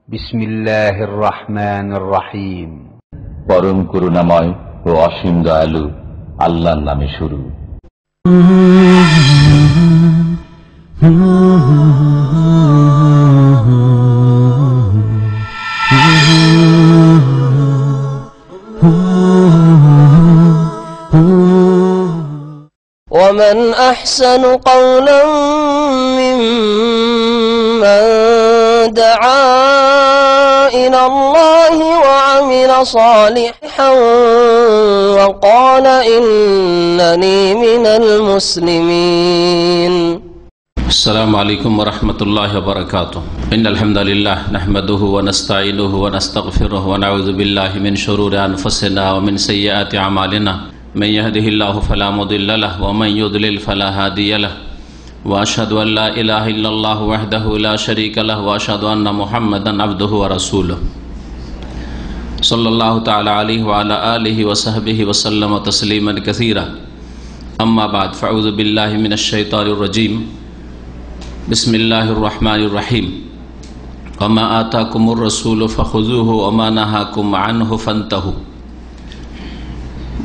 বিসমিল্লাহির রহমানির রহিম। পরম করুণাময় ও অসীম দয়ালু আল্লাহর নামে শুরু। ومن أحسن قولا ممن دعا إلى الله وعمل صالحا وقال إنني من المسلمين. السلام عليكم ورحمة الله وبركاته. إن الحمد لله نحمده ونستعينه ونستغفره ونعوذ بالله من شرور أنفسنا ومن سيئات أعمالنا. من يهده الله فلا مضل له ومن يضلل فلا هادي له وأشهد أن لا إله إلا الله وحده لا شريك له وأشهد أن محمدا عبده ورسوله صلى الله تعالى عليه وعلى آله وصحبه وسلم تسليما كثيرا. أما بعد فأعوذ بالله من الشيطان الرجيم. بسم الله الرحمن الرحيم. وما آتاكم الرسول فخذوه وما نهاكم عنه فانتهوا.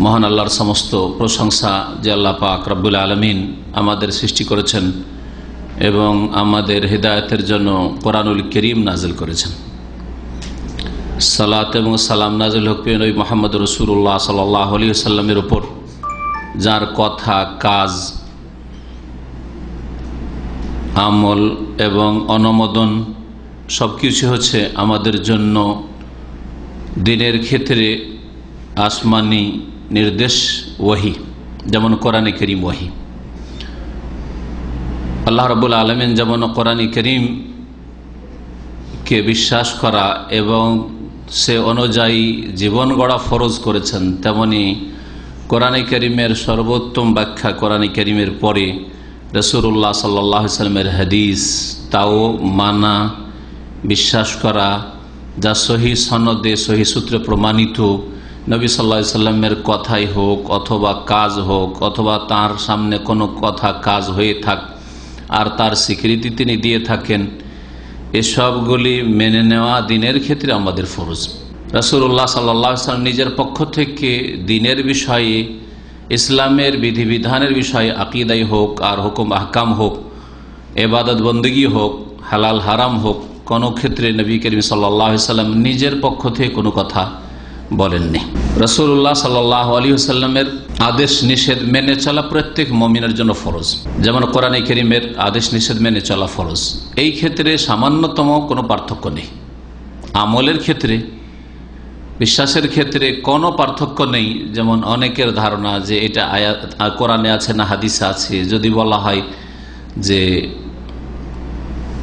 মহান আল্লাহর সমস্ত প্রশংসা যে আল্লাহ পাক রব্বুল আলামিন আমাদের সৃষ্টি করেছেন এবং আমাদের হেদায়েতের জন্য কোরআনুল কারীম নাযিল করেছেন। সালাত এবং সালাম নাযিল হোক নবী মুহাম্মদ রাসূলুল্লাহ সাল্লাল্লাহু আলাইহি ওয়াসাল্লামের উপর, যার কথা, কাজ, আমল এবং অনুমোদন সবকিছু হচ্ছে আমাদের জন্য দিনের ক্ষেত্রে আসমানি নির্দেশ ওয়াহি, যেমন কোরআনে কারীম ওয়াহি। আল্লাহ রাব্বুল আলামিন যেমন কোরআনে কারীমকে বিশ্বাস করা এবং সে অনুযায়ী জীবন গড়া ফরজ করেছেন, তেমনি কোরআনে কারীমের সর্বোত্তম ব্যাখ্যা কোরআনে কারীমের পরে রাসূলুল্লাহ সাল্লাল্লাহু আলাইহি ওয়াসাল্লামের হাদিস, তাও মানা, বিশ্বাস করা, যা সহি সনদে সহি সূত্রে প্রমাণিত, নবী সাল্লাল্লাহু আলাইহি ওয়াসাল্লামের কথাই হোক অথবা কাজ হোক অথবা তার সামনে কোনো কথা কাজ হয়ে থাক আর তার স্বীকৃতি তিনি দিয়ে থাকেন, এসবগুলি মেনে নেওয়া দিনের ক্ষেত্রে আমাদের ফরজ। রাসূলুল্লাহ সাল্লাল্লাহু আলাইহি ওয়াসাল্লাম নিজের পক্ষ থেকে দিনের বিষয়ে, ইসলামের বিধিবিধানের বিষয়ে, আকীদাই হোক আর হুকুম আহকাম হোক, ইবাদত বন্দেগী হোক, হালাল হারাম হোক, কোনো ক্ষেত্রে নবী করিম সাল্লাল্লাহু আলাইহি ওয়াসাল্লাম নিজের পক্ষ থেকে কোনো কথা বলেননি। রাসূলুল্লাহ সাল্লাল্লাহু আলাইহি ওয়াসাল্লামের আদেশ নিষেধ মেনে চলা প্রত্যেক মুমিনের জন্য ফরজ, যেমন কোরআনে কারীমের আদেশ নিষেধ মেনে চলা ফরজ। এই ক্ষেত্রে সামান্যতম কোনো পার্থক্য নেই। আমলের ক্ষেত্রে, বিশ্বাসের ক্ষেত্রে কোনো পার্থক্য নেই। যেমন অনেকের ধারণা যে এটা আয়াত কোরআনে আছে না হাদিসে আছে, যদি বলা হয় যে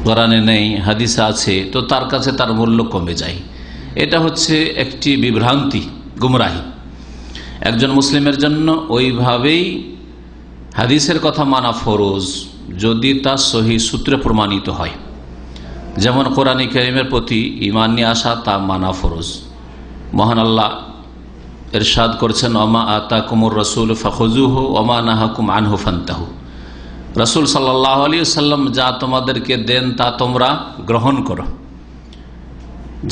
কোরআনে নেই হাদিসে আছে তো তার কাছে তার মূল্য কমে যায়। এটা হচ্ছে একটি বিভ্রান্তি, গুমরাহি। একজন মুসলিমের জন্য ওইভাবেই হাদিসের কথা মানা ফরজ যদি তা সহি সূত্রে প্রমাণিত হয়। যেমন কোরআনে কারীমের প্রতি ঈমান নিয়ে আসা, তা মানা ফরজ। মহান আল্লাহ ইরশাদ করছেন, ওমা আতাকুমুর রাসূল ফাখুযুহু ওমা নাহাকুম আনহু ফান্তাহু। রাসূল সাল্লাল্লাহু আলাইহি ওয়াসাল্লাম যা তোমাদেরকে দেন তা তোমরা গ্রহণ করো,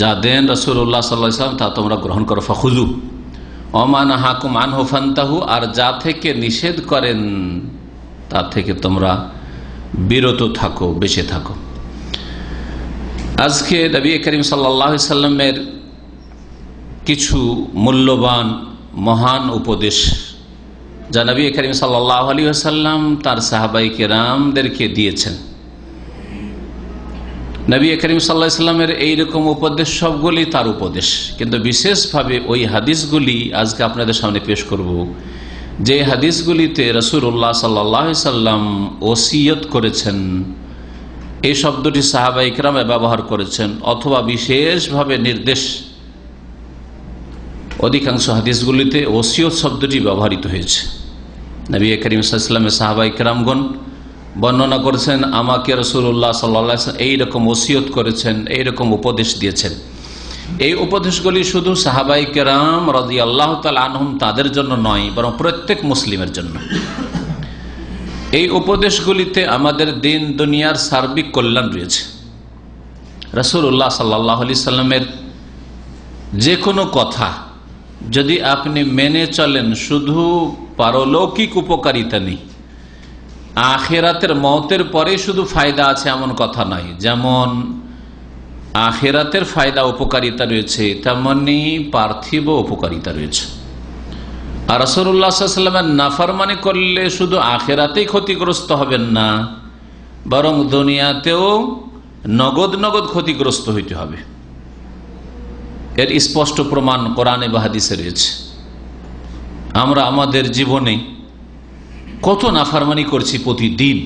যা দেন রাসূলুল্লাহ সাল্লাল্লাহু আলাইহি ওয়াসাল্লাম তা তোমরা গ্রহণ করো। ফাখুযু ওমা নাহাকুম আনহু ফান্তাহু, আর যা থেকে নিষেধ করেন তা থেকে তোমরা বিরত থাকো, বেঁচে থাকো। আজকে নবী করিম সাল্লাল্লাহু আলাইহি ওয়াসাল্লামের কিছু মূল্যবান মহান উপদেশ যা নবী করিম সাল্লাল্লাহু আলাইহি ওয়াসাল্লাম তার সাহাবায়ে কেরামদেরকে দিয়েছেন। নবী করিম সাল্লাল্লাহু আলাইহি ওয়াসাল্লামের এইরকম উপদেশ সবগুলি তার উপদেশ, কিন্তু বিশেষভাবে ওই হাদিসগুলি আজকে আপনাদের সামনে পেশ করব, যে হাদিসগুলিতে রাসূলুল্লাহ সাল্লাল্লাহু আলাইহি ওয়াসাল্লাম ওসিয়ত করেছেন। এই শব্দটি সাহাবায়ে কেরাম ব্যবহার করেছেন, অথবা বিশেষভাবে নির্দেশ। অধিকাংশ হাদিসগুলিতে ওসিয়ত শব্দটি ব্যবহৃত হয়েছে। নবী করিম সাল্লাল্লাহু আলাইহি ওয়াসাল্লামের সাহাবায়ে কেরামগণ বর্ণনা করেছেন, আমাকে রাসূলুল্লাহ সাল্লাল্লাহু আলাইহি ওয়াসাল্লাম এইরকম ওসিয়ত করেছেন, এইরকম উপদেশ দিয়েছেন। এই উপদেশগুলি শুধু সাহাবায়ে কেরাম রাদিয়াল্লাহু তাআলা আনহুম তাদের জন্য নয়, বরং প্রত্যেক মুসলিমের জন্য। এই উপদেশগুলিতে আমাদের দিন দুনিয়ার সার্বিক কল্যাণ রয়েছে। রাসূলুল্লাহ সাল্লাল্লাহু আলাইহি সাল্লামের যে কোনো কথা যদি আপনি মেনে চলেন, শুধু পারলৌকিক উপকারিতা নেই, আখিরাতের মওতের পরে শুধু ফায়দা আছে এমন কথা নয়। যেমন আখিরাতের ফায়দা উপকারিতা রয়েছে, তেমনি পার্থিব উপকারিতা রয়েছে। আর রাসূলুল্লাহ সাল্লাল্লাহু আলাইহি ওয়াসাল্লামের নাফরমানি করলে শুধু আখিরাতেই ক্ষতিগ্রস্ত হবেন না, বরং দুনিয়াতেও নগদ নগদ ক্ষতিগ্রস্ত হইতে হবে। এর স্পষ্ট প্রমাণ কোরআনে বা হাদিসে রয়েছে। আমরা আমাদের জীবনে কত নাফরমানি করছি প্রতিদিন।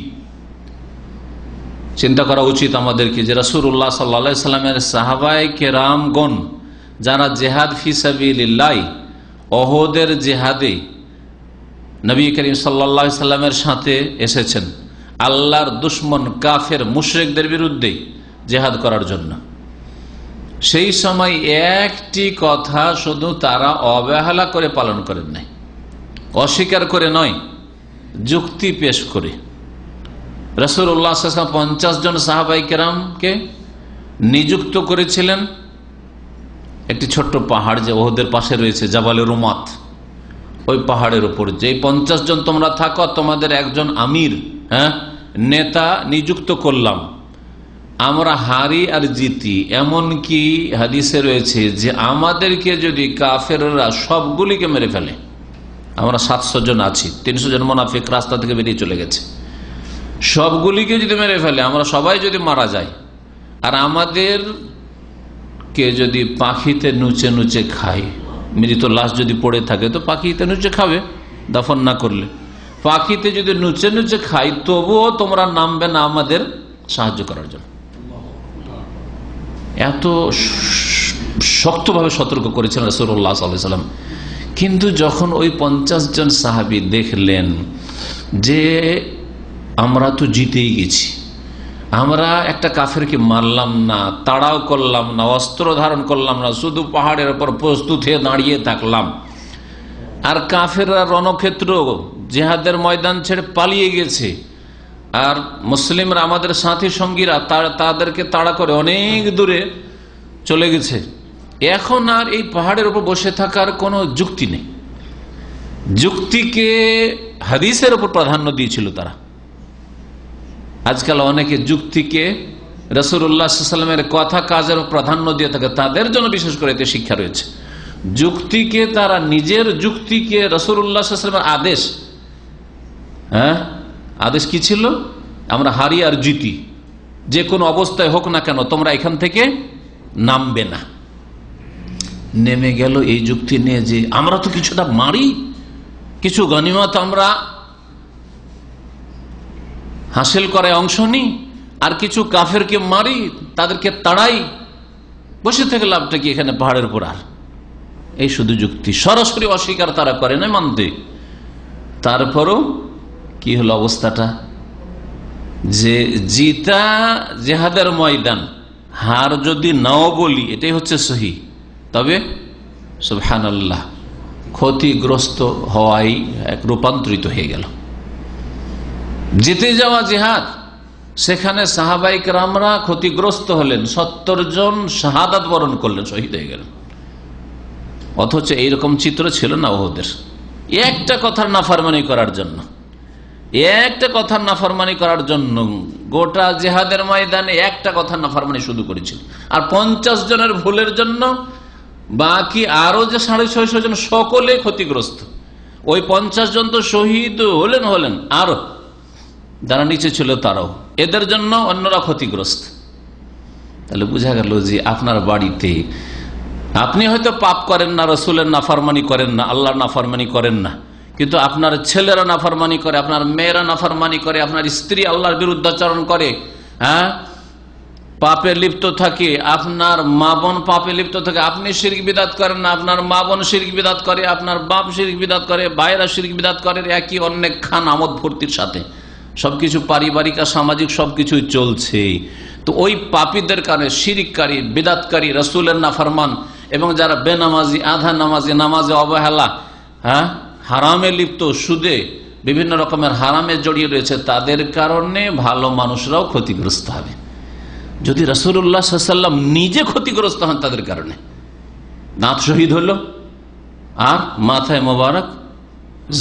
চিন্তা করা উচিত আমাদেরকে যে রাসূলুল্লাহ সাল্লাল্লাহু আলাইহি সাল্লামের সাহাবায়ে কেরামগণ যারা জিহাদ ফি সাবিলিল্লাহ, ওহদের জিহাদে নবী করিম সাল্লাল্লাহু আলাইহি সাল্লামের সাথে এসেছেন আল্লাহর দুশমন কাফের মুশরিকদের বিরুদ্ধে জিহাদ করার জন্য, সেই সময় একটি কথা শুধু তারা অবহেলা করে পালন করেন নাই, অস্বীকার করে নয়, যুক্তি পেশ করে। রাসূলুল্লাহ সাল্লাল্লাহু আলাইহি ওয়াসাল্লাম 50 জন সাহাবায়ে কেরামকে নিযুক্ত করেছিলেন একটি ছোট্ট পাহাড় যে ওহদের পাশে রয়েছে, জাবালে রুমাত, ওই পাহাড়ের উপর যে 50 জন তোমরা থাকো, তোমাদের একজন আমির, নেতা নিযুক্ত করলাম, আমরা হারি আর জিতি। এমনকি হাদিসে রয়েছে যে আমাদেরকে যদি কাফেররা সবগুলিকে মেরে ফেলে, আমরা 700 জন আছি, 300 জন মুনাফিক রাস্তা থেকে বেরিয়ে চলে গেছে, সবগুলিকে যদি মেরে ফেলে, আমরা সবাই যদি মারা যাই, আর আমাদেরকে যদি পাখিতে নুচে নুচে খায়, মৃত লাশ যদি পড়ে থাকে তো পাখিতে নুচে খাবে দাফন না করলে, পাখিতে যদি নুচে নুচে খাই তবুও তোমরা নামবে না আমাদের সাহায্য করার জন্য। এত শক্তভাবে সতর্ক করেছেন রাসূলুল্লাহ সাল্লাল্লাহু আলাইহি ওয়াসাল্লাম। কিন্তু যখন ওই 50 জন সাহাবী দেখলেন যে আমরা তো জিতেই গেছি, আমরা একটা কাফেরকে মারলাম না, তাড়াও করলাম না, অস্ত্র ধারণ করলাম না, শুধু পাহাড়ের উপর প্রস্তুত হয়ে দাঁড়িয়ে থাকলাম, আর কাফেররা রণক্ষেত্র জিহাদের ময়দান ছেড়ে পালিয়ে গেছে, আর মুসলিমরা আমাদের সাথী সঙ্গীরা তাদেরকে তাড়া করে অনেক দূরে চলে গেছে, এখন আর এই পাহাড়ের উপর বসে থাকার কোনো যুক্তি নেই। যুক্তিকে হাদিসের উপর প্রাধান্য দিয়েছিল তারা। আজকাল অনেকে যুক্তিকে রাসূলুল্লাহ সাল্লাল্লাহু আলাইহি ওয়াসাল্লামের কথা কাজের প্রাধান্য দিয়ে থাকে, তাদের জন্য বিশেষ করে এতে শিক্ষা রয়েছে। যুক্তিকে তারা নিজের যুক্তিকে রাসূলুল্লাহ সাল্লাল্লাহু আলাইহি ওয়াসাল্লামের আদেশ, আদেশ কি ছিল? আমরা হারি আর জিতি, যে কোনো অবস্থায় হোক না কেন তোমরা এখান থেকে নামবে না। নেমে গেল এই যুক্তি নিয়ে যে আমরা তো কিছুটা মারি, কিছু গনিমত আমরা হাসিল করে অংশ নিই, আর কিছু কাফেরকে মারি, তাদেরকে তাড়াই, বসে থেকে লাভটা কি এখানে পাহাড়ের উপর? আর এই শুধু যুক্তি, সরাসরি অস্বীকার তারা করে না মানতে। তারপরও কি হলো অবস্থাটা, যে জিতা জিহাদের ময়দান, হার যদি নাও বলি এটাই হচ্ছে সহি, তবে সুবহানাল্লাহ ক্ষতিগ্রস্ত হওয়াই এক রূপান্তরিত হয়ে গেল। জিতে যাওয়া জিহাদ, সেখানে সাহাবায়ে কেরামরা ক্ষতিগ্রস্ত হলেন, 70 জন শাহাদাত বরণ করলেন, শহীদ হয়ে গেলেন। অথচ এইরকম চিত্র ছিল না ওদের। একটা কথার নাফরমানি করার জন্য, একটা কথার নাফরমানি করার জন্য গোটা জিহাদের ময়দানে একটা কথার নাফরমানি শুধু করেছিল, আর 50 জনের ভুলের জন্য বাকি আরো যে 650 জন সকলে ক্ষতিগ্রস্ত। ওই 50 জন তো শহীদ হলেন, আরো যারা নিচে ছিল তারাও, এদের জন্য অন্যরা ক্ষতিগ্রস্ত। তাহলে বোঝা গেল যে আপনার বাড়িতে আপনি হয়তো পাপ করেন না, রসুলের নাফরমানি করেন না, আল্লাহর নাফরমানি করেন না, কিন্তু আপনার ছেলেরা নাফরমানি করে, আপনার মেয়েরা নাফরমানি করে, আপনার স্ত্রী আল্লাহর বিরুদ্ধাচরণ করে, পাপে লিপ্ত থাকে, আপনার মা বোন পাপে লিপ্ত থাকে, আপনি শিরক বিদআত করেন না, আপনার মা বোন শিরক বিদআত করে, আপনার বাপ শিরক বিদআত করে, ভাইরা শিরক বিদআত করে, একই অনেক খান আমোদ ফুর্তির সাথে সবকিছু পারিবারিক আর সামাজিক সবকিছুই চলছে। তো ওই পাপীদের কারণে, শিরককারী, বিদআতকারী, রাসূলের নাফরমান এবং যারা বেনামাজি, আধা নামাজি, নামাজে অবহেলা, হারামে লিপ্ত, সুদে, বিভিন্ন রকমের হারামে জড়িয়ে রয়েছে, তাদের কারণে ভালো মানুষরাও ক্ষতিগ্রস্ত হবে। যদি রাসূলুল্লাহ সাল্লাল্লাহু আলাইহি ওয়াসাল্লাম নিজে ক্ষতিগ্রস্ত হন তাদের কারণে, দাঁত শহীদ হলো আর মাথায় মোবারক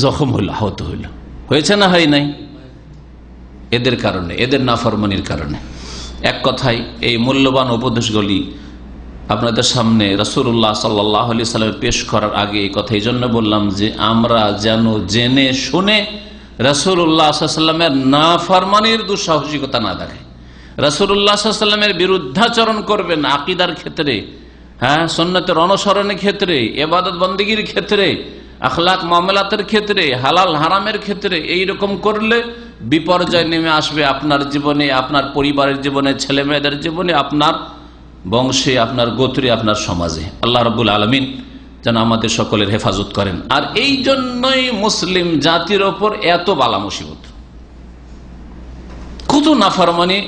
জখম হলো, আহত হইল, হয়েছে না হয় নাই? এদের কারণে, এদের নাফরমানির কারণে। এক কথায় এই মূল্যবান উপদেশগুলি আপনাদের সামনে রাসূলুল্লাহ সাল্লাল্লাহু আলাইহি ওয়াসাল্লাম পেশ করার আগে এই কথা এই জন্য বললাম যে আমরা যেন জেনে শুনে রাসূলুল্লাহ সাল্লাল্লাহু আলাইহি ওয়াসাল্লামের নাফরমানির দুঃসাহসিকতা না দেখাই। রাসূলুল্লাহ সাল্লাল্লাহু আলাইহি ওয়াসাল্লামের বিরুদ্ধাচরণ করবেন আকীদার ক্ষেত্রে, সুন্নতের অনুসরণের ক্ষেত্রে, ইবাদত বন্দেগীর ক্ষেত্রে, আখলাক মামলাতের ক্ষেত্রে, হালাল হারামের ক্ষেত্রে, এইরকম করলে বিপর্যয় নেমে আসবে আপনার জীবনে, আপনার পরিবারের জীবনে, ছেলে মেয়েদের জীবনে, আপনার বংশে, আপনার গোত্রে, আপনার সমাজে। আল্লাহ রাব্বুল আলামিন যেন আমাদের সকলের হেফাজত করেন। আর এই জন্যই মুসলিম জাতির ওপর এত বালা মুসিবত, কত নাফরমানি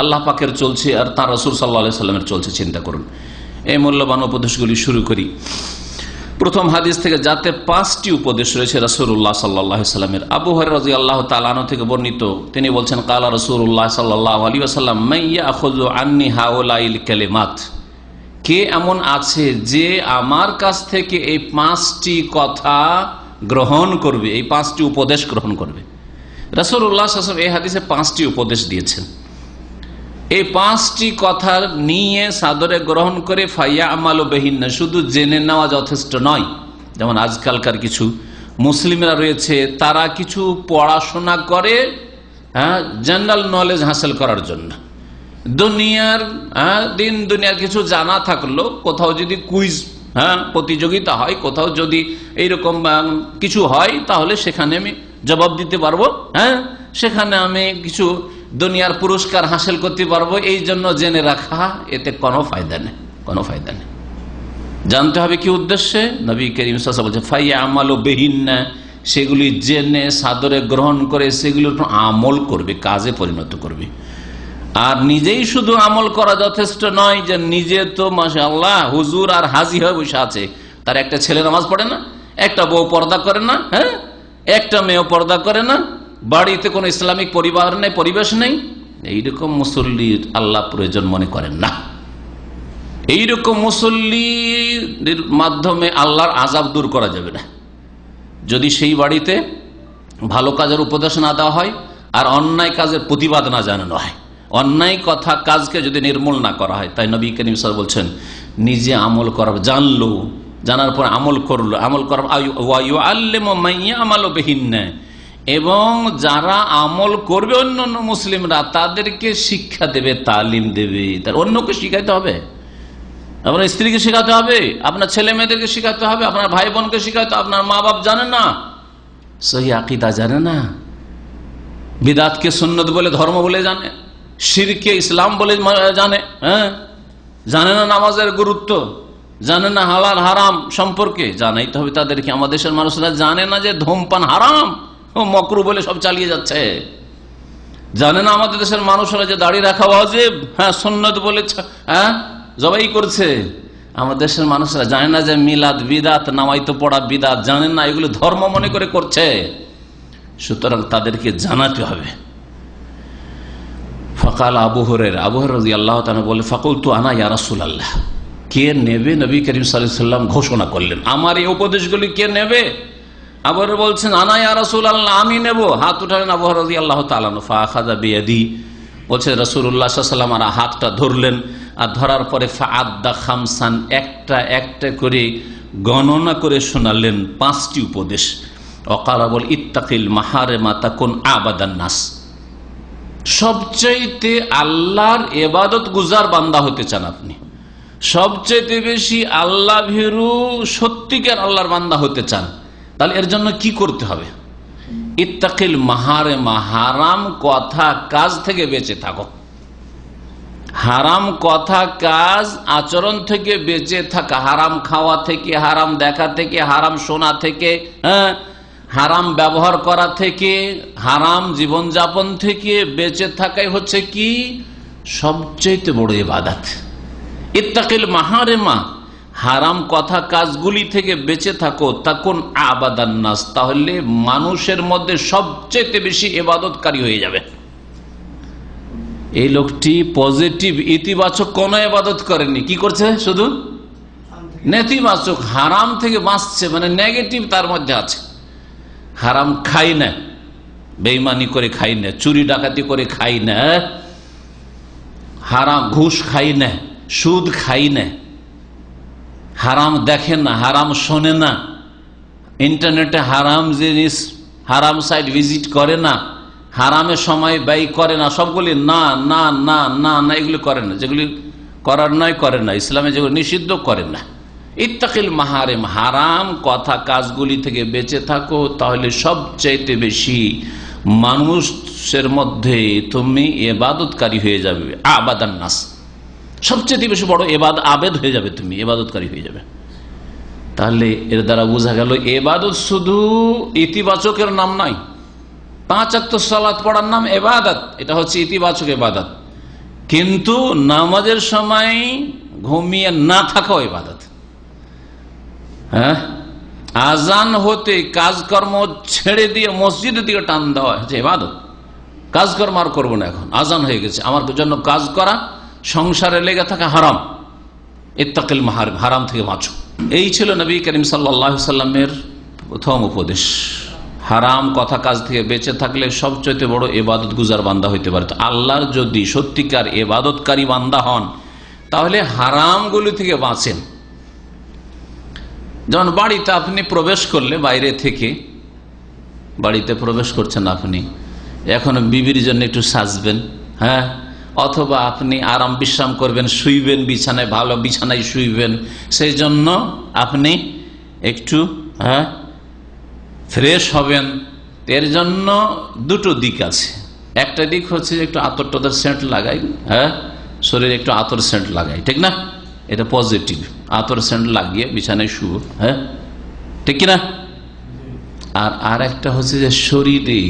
আল্লাহ পাকের চলছে আর তার রাসূল সাল্লাল্লাহু আলাইহি ওয়াসাল্লামের চলছে। চিন্তা করুন। এই মূল্যবান উপদেশগুলি শুরু করি প্রথম হাদিস থেকে, যাতে 5টি উপদেশ রয়েছে রাসূলুল্লাহ সাল্লাল্লাহু আলাইহি ওয়াসাল্লামের। আবু হুরায়রা রাদিয়াল্লাহু তাআলা আনহু থেকে বর্ণিত, তিনি বলছেন, কালা রাসূলুল্লাহ সাল্লাল্লাহু আলাইহি ওয়াসাল্লাম, মান ইয়াখুযু আন্নি হাউলাইল কালিমাত, কে এমন আছে যে আমার কাছ থেকে এই 5টি কথা গ্রহণ করবে, এই 5টি উপদেশ গ্রহণ করবে। রাসূলুল্লাহ সাল্লাল্লাহু আলাইহি ওয়াসাল্লাম এই হাদিসে 5টি উপদেশ দিয়েছেন। এই 5টি কথা নিয়ে সাদরে গ্রহণ করে ফাইয়া আমালু বিহিন্না, শুধু জেনে নেওয়া যথেষ্ট নয়। যেমন আজকালকার কিছু মুসলিমরা রয়েছে, তারা কিছু পড়াশোনা করে জেনারেল নলেজ হাসিল করার জন্য, দুনিয়ার দুনিয়ার কিছু জানা থাকলো, কোথাও যদি কুইজ প্রতিযোগিতা হয়, কোথাও যদি এইরকম কিছু হয়, তাহলে সেখানে আমি জবাব দিতে পারবো, সেখানে আমি কিছু দুনিয়ার পুরস্কার হাসিল করতে পারবো, এই জন্য জেনে রাখা, এতে কোনো ফায়দা নেই, কোনো ফায়দা নেই। জানতে হবে কি উদ্দেশ্যে। নবী করিম সাল্লাল্লাহু আলাইহি ওয়াসাল্লাম বলেছেন ফাইয়া আমালু বিহিন্না, সেগুলি জেনে সাদরে গ্রহণ করে সেগুলোর উপর আমল করবে, কাজে পরিণত করবে। আর নিজেই শুধু আমল করা যথেষ্ট নয়, যে নিজে তো মাশাআল্লাহ হুজুর আর হাজি হয়ে বসে আছে, তার একটা ছেলে নামাজ পড়ে না, একটা বউ পর্দা করে না, একটা মেয়েও পর্দা করে না, বাড়িতে কোনো ইসলামিক পরিবার নেই, পরিবেশ নেই, এইরকম মুসল্লির আল্লাহ প্রয়োজন মনে করেন না। এইরকম মুসল্লির মাধ্যমে আল্লাহর আযাব দূর করা যাবে না, যদি সেই বাড়িতে ভালো কাজের উপদেশ না দেওয়া হয় আর অন্যায় কাজের প্রতিবাদ না জানানো হয়, অন্যায় কথা কাজকে যদি নির্মূল না করা হয়। তাই নবী করিম সাল্লাল্লাহু আলাইহি ওয়াসাল্লাম বলছেন, নিজে আমল করা, জানলো, জানার পর আমল করলো, আমল করা, ওয়া ইউআল্লিমু মান ইয়ামালু বিহিন্না, এবং যারা আমল করবে অন্য অন্য মুসলিমরা, তাদেরকে শিক্ষা দেবে, তালিম দেবে। তার অন্যকে শিখাইতে হবে, আপনার স্ত্রীকে শেখাতে হবে, আপনার ছেলে মেয়েদেরকে শিখাতে হবে, আপনার ভাই বোনকে শিখাতে হবে। আপনার মা বাপ জানে না, সহি আকীদা জানে না, বিদআতকে সুন্নাত বলে ধর্ম বলে জানে, শিরকে ইসলাম বলে জানে, জানে না নামাজের গুরুত্ব, জানে না হালাল হারাম সম্পর্কে, জানাইতে হবে তাদেরকে। আমাদের দেশের মানুষরা জানে না যে ধূমপান হারাম, ও মকরু বলে সব চালিয়ে যাচ্ছে। জানে না আমাদের দেশের মানুষরা যে দাড়ি রাখা ওয়াজিব, সুন্নাত বলে জবাই করছে। আমাদের দেশের মানুষরা জানে না যে মিলাদ বিদআত, নামাইতো পড়া বিদআত, জানে না, এগুলো ধর্ম মনে করে করছে। সুতরাং তাদেরকে জানাতে হবে। ফাকাল আবু হুরায়রা, আবু হুরায়রা রাদিয়াল্লাহু তাআলা বলে, ফাকুলতু আনা ইয়া রাসূলুল্লাহ, কে নেবে? নবী করিম সাল্লাল্লাহু আলাইহি ওয়াসাল্লাম ঘোষণা করলেন, আমার এই উপদেশগুলি কে নেবে? আবু হুরায়রা বলছেন, আনা ইয়া রাসূলুল্লাহ, আমি নেব। হাত উঠালেন আবু হুরায়রা রাদিয়াল্লাহু তাআলা, ফাআখাযা বিয়াদি, বলছে রাসূলুল্লাহ সাল্লাল্লাহু আলাইহি ওয়াসাল্লাম আর হাতটা ধরলেন, আর ধরার পরে ফাআদ্দা খামসান, একটা একটা করে গণনা করে শোনালেন 5টি উপদেশ। ওয়াকালা, বল, ইত্তাকিল মাহারিমা তাকুন আবাদান নাস, সবচাইতে আল্লাহর ইবাদত গুজার বান্দা হতে চান আপনি, সবচাইতে বেশি আল্লাহ ভীরু সত্যিকার আল্লাহর বান্দা হতে চান, তাহলে এর জন্য কি করতে হবে? ইত্তাকিল মাহারিমা, হারাম কথা কাজ থেকে বেঁচে থাকো, হারাম কথা কাজ আচরণ থেকে বেঁচে থাকা, হারাম খাওয়া থেকে, হারাম দেখা থেকে, হারাম শোনা থেকে, হারাম ব্যবহার করা থেকে, হারাম জীবনযাপন থেকে বেঁচে থাকাই হচ্ছে কি সবচেয়ে বড় ইবাদত। ইত্তাকিল মাহারিমা, হারাম কথা কাজগুলি থেকে বেঁচে থাকো, তাকুন আবাদান নাস, তাহলে মানুষের মধ্যে সবচেয়ে বেশি ইবাদতকারী হয়ে যাবে। এই লোকটি পজিটিভ ইতিবাচক কোন ইবাদত করেনি, কি করছে? শুধু নেতিবাচক হারাম থেকে বাঁচছে, মানে নেগেটিভ তার মধ্যে আছে। হারাম খাই না, বেঈমানি করে খাই না, চুরি ডাকাতি করে খাই না, হারাম ঘুষ খাই না, সুদ খাই না, হারাম দেখে না, হারাম শোনে না, ইন্টারনেটে হারাম জিনিস হারাম সাইট ভিজিট করে না, হারামের সময় ব্যয় করে না, সবগুলি না না না না না এগুলি করে না, যেগুলি করার নয় করে না, ইসলামে যেগুলো নিষিদ্ধ করে না। ইত্তাকিল মাহারিম, হারাম কথা কাজগুলি থেকে বেঁচে থাকো, তাহলে সবচাইতে বেশি মানুষের মধ্যে তুমি ইবাদতকারী হয়ে যাবে। আবাদান নাস, সবচেয়ে বেশি বড় আবেদ হয়ে যাবে, তুমি ইবাদতকারী হয়ে যাবে। তাহলে এর দ্বারা বোঝা গেল ইবাদত শুধু ইতিবাচকের নাম নয়। 5 ওয়াক্ত সালাত পড়ার নাম ইবাদত, এটা হচ্ছে ইতিবাচক ইবাদত। কিন্তু নামাজের সময় ঘুমিয়ে না থাকাও ইবাদত। হ্যাঁ, আজান হতে কাজকর্ম ছেড়ে দিয়ে মসজিদের দিকে টান দেওয়া হচ্ছে ইবাদত। কাজকর্ম আর করবো না, এখন আজান হয়ে গেছে, আমার জন্য কাজ করা, সংসারে লেগে থাকা হারাম। ইত্তাকিল মাহারিম, হারাম থেকে বাঁচো। এই ছিল নবী করিম সাল্লাল্লাহু আলাইহি সাল্লামের প্রথম উপদেশ। হারাম কথা কাজ থেকে বেঁচে থাকলে সবচেয়ে বড় ইবাদত গুজার বান্দা হইতে পারে। আল্লাহর যদি সত্যিকার ইবাদতকারী বান্দা হন, তাহলে হারামগুলি থেকে বাঁচেন। যেমন বাড়িতে আপনি প্রবেশ করলে, বাইরে থেকে বাড়িতে প্রবেশ করছেন আপনি, এখন বিবির জন্য একটু সাজবেন, হ্যাঁ, অথবা আপনি আরাম বিশ্রাম করবেন, শুইবেন বিছানায়, ভালো বিছানায় শুইবেন, সেই জন্য আপনি একটু ফ্রেশ হবেন। এর জন্য দুটো দিক আছে। একটা দিক হচ্ছে একটু আতর টাতর সেন্ট লাগাই, হ্যাঁ, শরীরে একটু আতর সেন্ট লাগাই, ঠিক না? এটা পজিটিভ, আতর সেন্ট লাগিয়ে বিছানায় শুভ, হ্যাঁ, ঠিক কিনা? আর একটা হচ্ছে যে শরীরে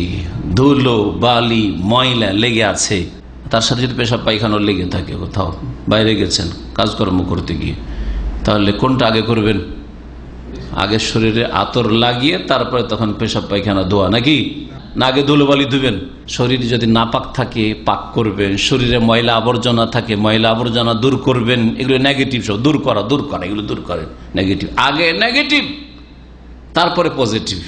ধুলো বালি ময়লা লেগে আছে, তার সাথে যদি পেশাব পায়খানা লেগে থাকে, কোথাও বাইরে গেছেন কাজকর্ম করতে গিয়ে, তাহলে কোনটা আগে করবেন? আগে শরীরে আতর লাগিয়ে তারপরে তখন পেশাব পায়খানা ধোয়া, নাকি না আগে ধুলোবালি ধুবেন? শরীর যদি নাপাক থাকে পাক করবেন, শরীরে ময়লা আবর্জনা থাকে ময়লা আবর্জনা দূর করবেন। এগুলো নেগেটিভ, সব দূর করা এগুলো দূর করেন। নেগেটিভ আগে, নেগেটিভ তারপরে পজিটিভ।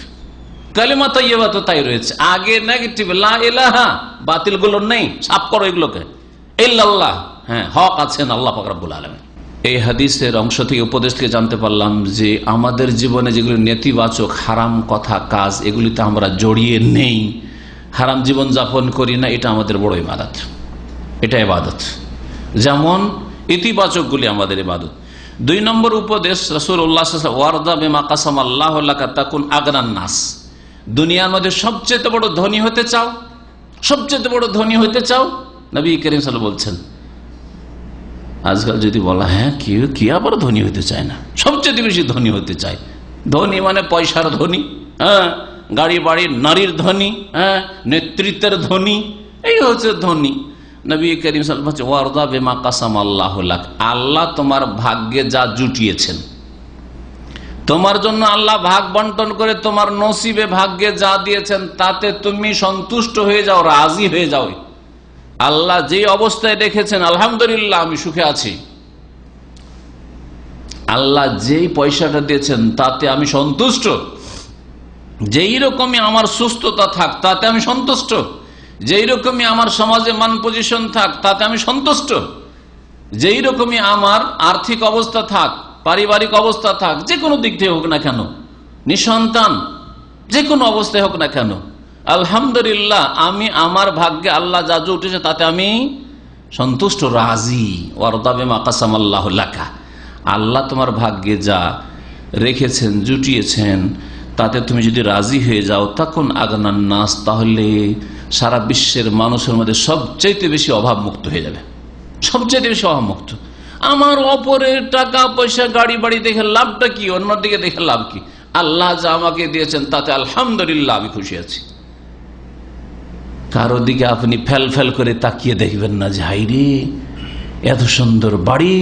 কালিমা তাইয়্যিবা তো তাই রয়েছে, আগে নেগেটিভ, লা ইলাহা, বাতিল গুলো নেই, সাফ করো এগুলোকে, ইল্লাল্লাহ, হ্যাঁ, হক আছেন আল্লাহ পাক রব্বুল আলামিন। এই হাদিসের অংশ থেকে, উপদেশ থেকে জানতে পারলাম যে আমাদের জীবনে যেগুলো নেতিবাচক হারাম কথা কাজ, এগুলিতে আমরা জড়িয়ে নেই, হারাম জীবন যাপন করি না, এটা আমাদের বড় ইবাদত, এটা ইবাদত। যেমন ইতিবাচকগুলি আমাদের ইবাদত। 2 নম্বর উপদেশ রাসূলুল্লাহ সাল্লাল্লাহু আলাইহি ওয়াসাল্লাম, ওয়ারদা বিমা কাসামাল্লাহু লাকা তাকুন আগনান নাস। দুনিয়ার মধ্যে সবচেয়ে বড় ধনী হতে চাও, সবচেয়ে বড় ধনী হতে চাও, নবী করিম সাল্লাল্লাহু আলাইহি ওয়াসাল্লাম বলছেন। আজকাল যদি বলা, হ্যাঁ কি আবার ধনী হতে চায় না, সবচেয়ে বেশি ধনী হতে চায়। ধনী মানে পয়সার ধনী, হ্যাঁ, গাড়ি বাড়ি নারীর ধনী, হ্যাঁ, নেতৃত্বের ধনী, এই হচ্ছে ধনী। নবী করিম সাল্লাল্লাহু আলাইহি ওয়াসাল্লাম, ওয়ারদা বিমা কাসামাল্লাহু লাক, আল্লাহ তোমার ভাগ্যে যা জুটিয়েছেন, তোমার জন্য আল্লাহ ভাগ বন্টন করে তোমার নসিবে ভাগ্যে যা দিয়েছেন, তাতে তুমি সন্তুষ্ট হয়ে যাও, রাজি হয়ে যাও। আল্লাহ যে অবস্থায় রেখেছেন, আলহামদুলিল্লাহ আমি সুখে আছি। আল্লাহ যেই পয়সাটা দিয়েছেন তাতে আমি সন্তুষ্ট, যেই রকমই আমার সুস্থতা থাক তাতে আমি সন্তুষ্ট, যেই রকমই আমার সমাজে মান পজিশন থাক তাতে আমি সন্তুষ্ট, যেই রকমই আমার আর্থিক অবস্থা থাক, পারিবারিক অবস্থা থাক, যে কোনো দিক থেকে হোক না কেন, নিঃসন্তান, যে কোনো অবস্থায় হোক না কেন, আলহামদুলিল্লাহ আমি আমার ভাগ্যে আল্লাহ যা উঠেছে তাতে আমি সন্তুষ্ট, রাজি। ওয়ারদা বিমা কাসামাল্লাহু লাকা, আল্লাহ তোমার ভাগ্যে যা রেখেছেন জুটিয়েছেন তাতে তুমি যদি রাজি হয়ে যাও, তখন আগনান নাস, তাহলে সারা বিশ্বের মানুষের মধ্যে সবচেয়ে বেশি অভাব মুক্ত হয়ে যাবে, সবচেয়ে বেশি অভাব মুক্ত। আমার অপরের টাকা পয়সা গাড়ি বাড়ি দেখে লাভটা কি, অন্যদিকে দেখে লাভ কি? আল্লাহ যা আমাকে দিয়েছেন তাতে আলহামদুলিল্লাহ আমি খুশি আছি। কারো দিকে আপনি ফেল ফেল করে তাকিয়ে দেখবেন না যে হাইরে এত সুন্দর বাড়ি,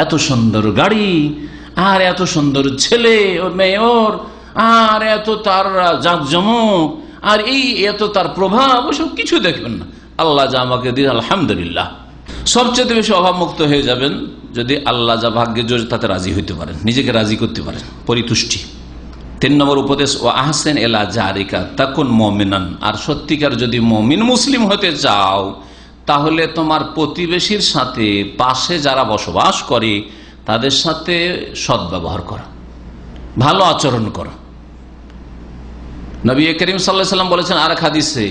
এত সুন্দর গাড়ি, আর এত সুন্দর ছেলে ও মেয়ে ওর, আর এত তার জাঁকজমক, আর এই এত তার প্রভাব, ওসব কিছু দেখবেন না। আল্লাহ যা আমাকে দিন আলহামদুলিল্লাহ। সবচেয়ে বেশি অভাবমুক্ত হয়ে যাবেন যদি আল্লাহ যা ভাগ্যে জোর তাতে রাজি হইতে পারেন, নিজেকে রাজি করতে পারেন, পরিতুষ্টি। 3 নম্বর উপদেশ, ও আহসেন এলা জারিকা তাকুন মুমিনান। আর সত্যিকার যদি মুমিন মুসলিম হতে চাও তাহলে তোমার প্রতিবেশীর সাথে, পাশে যারা বসবাস করে তাদের সাথে সদ্ব্যবহার করো, ভালো আচরণ করো। নবী করিম সাল্লাল্লাহু আলাইহি ওয়াসাল্লাম বলেছেন আর এক হাদিসে,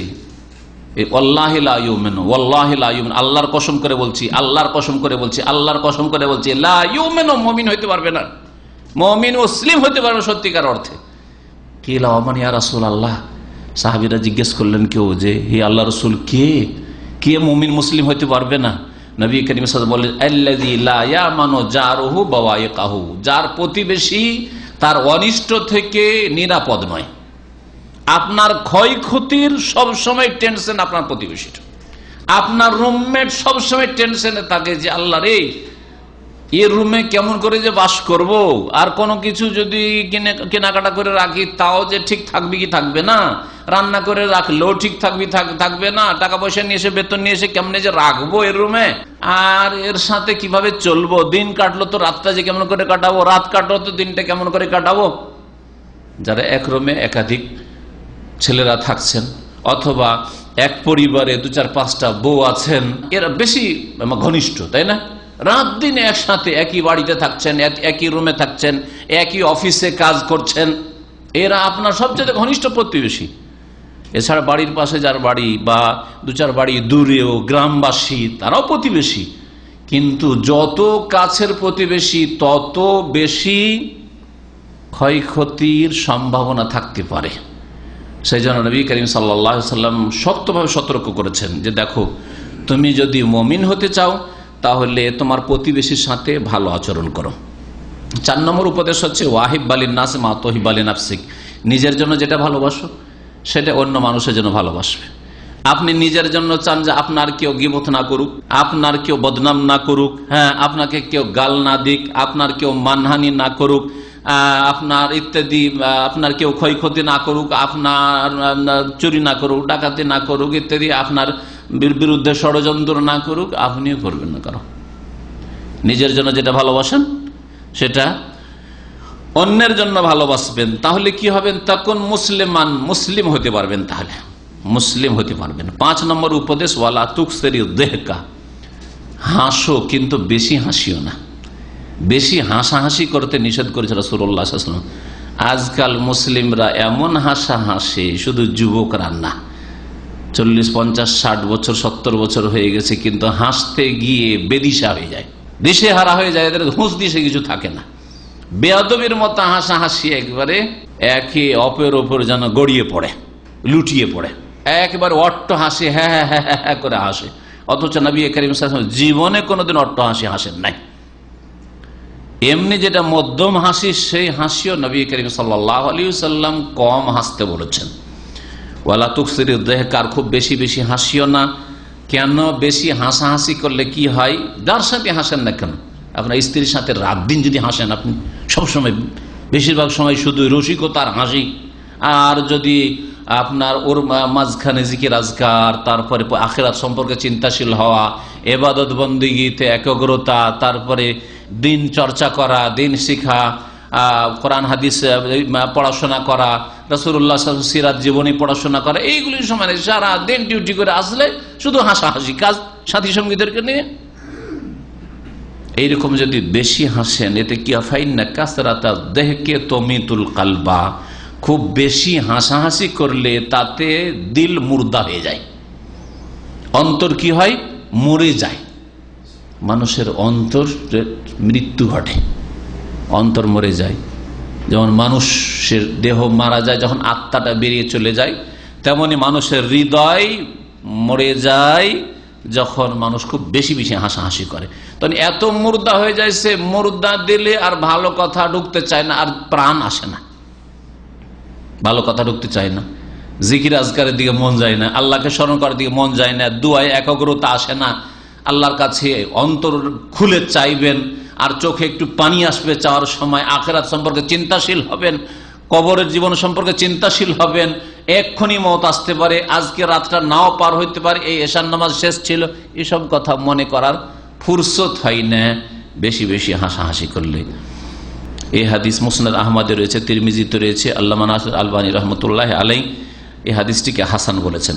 ওয়াল্লাহি লা ইউমিনু, ওয়াল্লাহি লা ইউমিনু, আল্লাহর কসম করে বলছি, আল্লাহর কসম করে বলছি, আল্লাহর কসম করে বলছি, লা ইউমিনু, মুমিন হইতে পারবে না, মুমিন মুসলিম হইতে পারবে সত্যিকার অর্থে। কি লাওমান ইয়া রাসূলুল্লাহ, সাহাবীরা জিজ্ঞেস করলেন কেউ যে হে আল্লাহর রাসূল, কে মুমিন মুসলিম হইতে পারবে না? নবী করিম সাল্লাল্লাহু আলাইহি ওয়াসাল্লাম বললেন, আল্লাযী লা ইয়ামানু জারুহু বাওয়াইকাহু, যার প্রতিবেশী তার অনিষ্ট থেকে নিরাপদ নয়। আপনার ক্ষয়ক্ষতির সবসময় টেনশন আপনার প্রতিবেশীর, আপনার রুমমেট সবসময় টেনশনে থাকে যে আল্লাহ রে, এর রুমে কেমন করে যে বাস করব, আর কোনো কিছু যদি কেনাকাটা করে রাখি তাও যে ঠিক থাকবে কি থাকবে না, রান্না করে রাখলেও ঠিক থাকবে না, টাকা পয়সা নিয়ে এসে, বেতন নিয়ে এসে কেমনে যে রাখবো এর রুমে, আর এর সাথে কিভাবে চলবো, দিন কাটলো তো রাতটা যে কেমন করে কাটাবো, রাত কাটলো তো দিনটা কেমন করে কাটাবো। যারা এক রুমে একাধিক ছেলেরা থাকছেন, অথবা এক পরিবারে 2-4-5টা বউ আছেন, এরা বেশি ঘনিষ্ঠ, তাই না? রাত দিন একসাথে একই বাড়িতে থাকছেন, একই রুমে থাকছেন, একই অফিসে কাজ করছেন, এরা আপনার সবচেয়ে ঘনিষ্ঠ প্রতিবেশী। এছাড়া বাড়ির পাশে যার বাড়ি বা 2-4 বাড়ি দূরেও গ্রামবাসী, তারাও প্রতিবেশী। কিন্তু যত কাছের প্রতিবেশী তত বেশি ক্ষয়ক্ষতির সম্ভাবনা থাকতে পারে। সেই জন্য নবী করিম সাল্লাল্লাহু আলাইহি ওয়াসাল্লাম শক্তভাবে সতর্ক করেছেন যে দেখো, তুমি যদি মুমিন হতে চাও তাহলে তোমার প্রতিবেশীর সাথে ভালো আচরণ করো। 4 নম্বর উপদেশ হচ্ছে, ওয়াহিব বালিন নাস মা তহিব বালি নাফসিক, নিজের জন্য যেটা ভালোবাসো সেটা অন্য মানুষের জন্য ভালোবাসবে। আপনি নিজের জন্য চান যে আপনার কেউ গীবত না করুক, আপনার কেউ বদনাম না করুক, হ্যাঁ, আপনাকে কেউ গাল না দিক, আপনার কেউ মানহানি না করুক, আপনার ইত্যাদি, আপনার কেউ ক্ষয়ক্ষতি না করুক, আপনার চুরি না করুক, ডাকাতি না করুক ইত্যাদি, আপনার বিরুদ্ধে ষড়যন্ত্র না করুক, আপনিও করবেন না। কারণ নিজের জন্য যেটা ভালোবাসেন সেটা অন্যের জন্য ভালোবাসবেন, তাহলে কি হবেন? তখন মুসলিম হতে পারবেন, তাহলে মুসলিম হতে পারবেন। 5 নম্বর উপদেশ, ওয়ালা তুকসিরি দেহকা, হাসো কিন্তু বেশি হাসিও না। বেশি হাসাহাসি করতে নিষেধ করেছে রাসূলুল্লাহ সাল্লাল্লাহু আলাইহি ওয়াসাল্লাম। আজকাল মুসলিমরা এমন হাসা হাসে, শুধু যুবকরা না, 40, 50, 60 বছর 70 বছর হয়ে গেছে, কিন্তু হাসতে গিয়ে বেদিশা হয়ে যায়, দিশেহারা হয়ে যায়, এদের হুঁশ দিশে কিছু থাকে না। বেয়াদবির মতো হাসাহাসি, একবারে একে অপরের ওপর যেন গড়িয়ে পড়ে, লুটিয়ে পড়ে, একবারে অট্ট হাসি, হ্যাঁ হ্যাঁ হ্যাঁ হ্যাঁ করে হাসে। অথচ নবী করিম সাল্লাল্লাহু আলাইহি ওয়াসাল্লাম জীবনে কোনোদিন অট্ট হাসি হাসেন নাই। এমনি যেটা মধ্যম হাসি, সেই হাসিও নবী করিম সাল্লাল্লাহু আলাইহি ওয়াসাল্লাম কম হাসতে বলেছেন। ওয়ালা তুকসিরি দেহকা, খুব বেশি বেশি হাসিও না। কেন? বেশি হাসাহাসি করলে কি হয়? যার সাথে হাসেন না কেন, আপনার স্ত্রীর সাথে রাত দিন যদি হাসেন, আপনি সবসময় বেশিরভাগ সময় শুধু রসিকতার হাসি, আর যদি আপনার ওর মাঝখানে জিকির আজকার, তারপরে আখিরাত সম্পর্কে চিন্তাশীল হওয়া, ইবাদত বন্দেগীতে একাগ্রতা, তারপরে দিন চর্চা করা, দিন শিখা, কোরআন হাদিস পড়াশোনা করা, রাসূলুল্লাহ সাল্লাল্লাহু আলাইহি ওয়াসাল্লাম সিরাত জীবনী পড়াশোনা করা, এইগুলির সময় সারা দিন ডিউটি করে আসলে শুধু হাসাহাসি কাজ সাথী সঙ্গীদেরকে নিয়ে। এইরকম যদি বেশি হাসেন, এতে কি ফাইন্না কাসরাতা দেহকে তমিতুল কালবা, খুব বেশি হাসাহাসি করলে তাতে দিল মুর্দা হয়ে যায়, অন্তর কি হয়? মরে যায়। মানুষের অন্তর মৃত্যু ঘটে, অন্তর মরে যায়। যেমন মানুষের দেহ মারা যায়, যখন আত্মাটা বেরিয়ে চলে যায়, তেমনি মানুষের হৃদয় মরে যায় যখন মানুষ খুব বেশি বেশি হাসাহাসি করে। তখন এত মুর্দা হয়ে যায়, সে মুর্দা দিলে আর ভালো কথা ঢুকতে চায় না, আর প্রাণ আসে না, ভালো কথা ঢুকতে চায় না, জিকির আজকারের দিকে মন যায় না, আল্লাহকে স্মরণ করার দিকে মন যায় না, দুয়ায় একাগ্রতা আসে না, আল্লাহর কাছে অন্তর খুলে চাইবেন, আর চোখে একটু পানি আসবে চাওয়ার সময়, আখিরাত সম্পর্কে চিন্তাশীল হবেন, কবরের জীবন সম্পর্কে চিন্তাশীল হবেন, এক্ষুনি মওত আসতে পারে, আজকে রাতটা নাও পার হইতে পারে, এই এশার নামাজ শেষ ছিল, এসব কথা মনে করার ফুরসত হয় না বেশি বেশি হাসাহাসি করলে। এই হাদিস মুসনাদ আহমদে রয়েছে, তিরমিজিতে রয়েছে, আল্লামা নাসির আলবানী রহমতুল্লাহ আলাই এই হাদিসটিকে হাসান বলেছেন।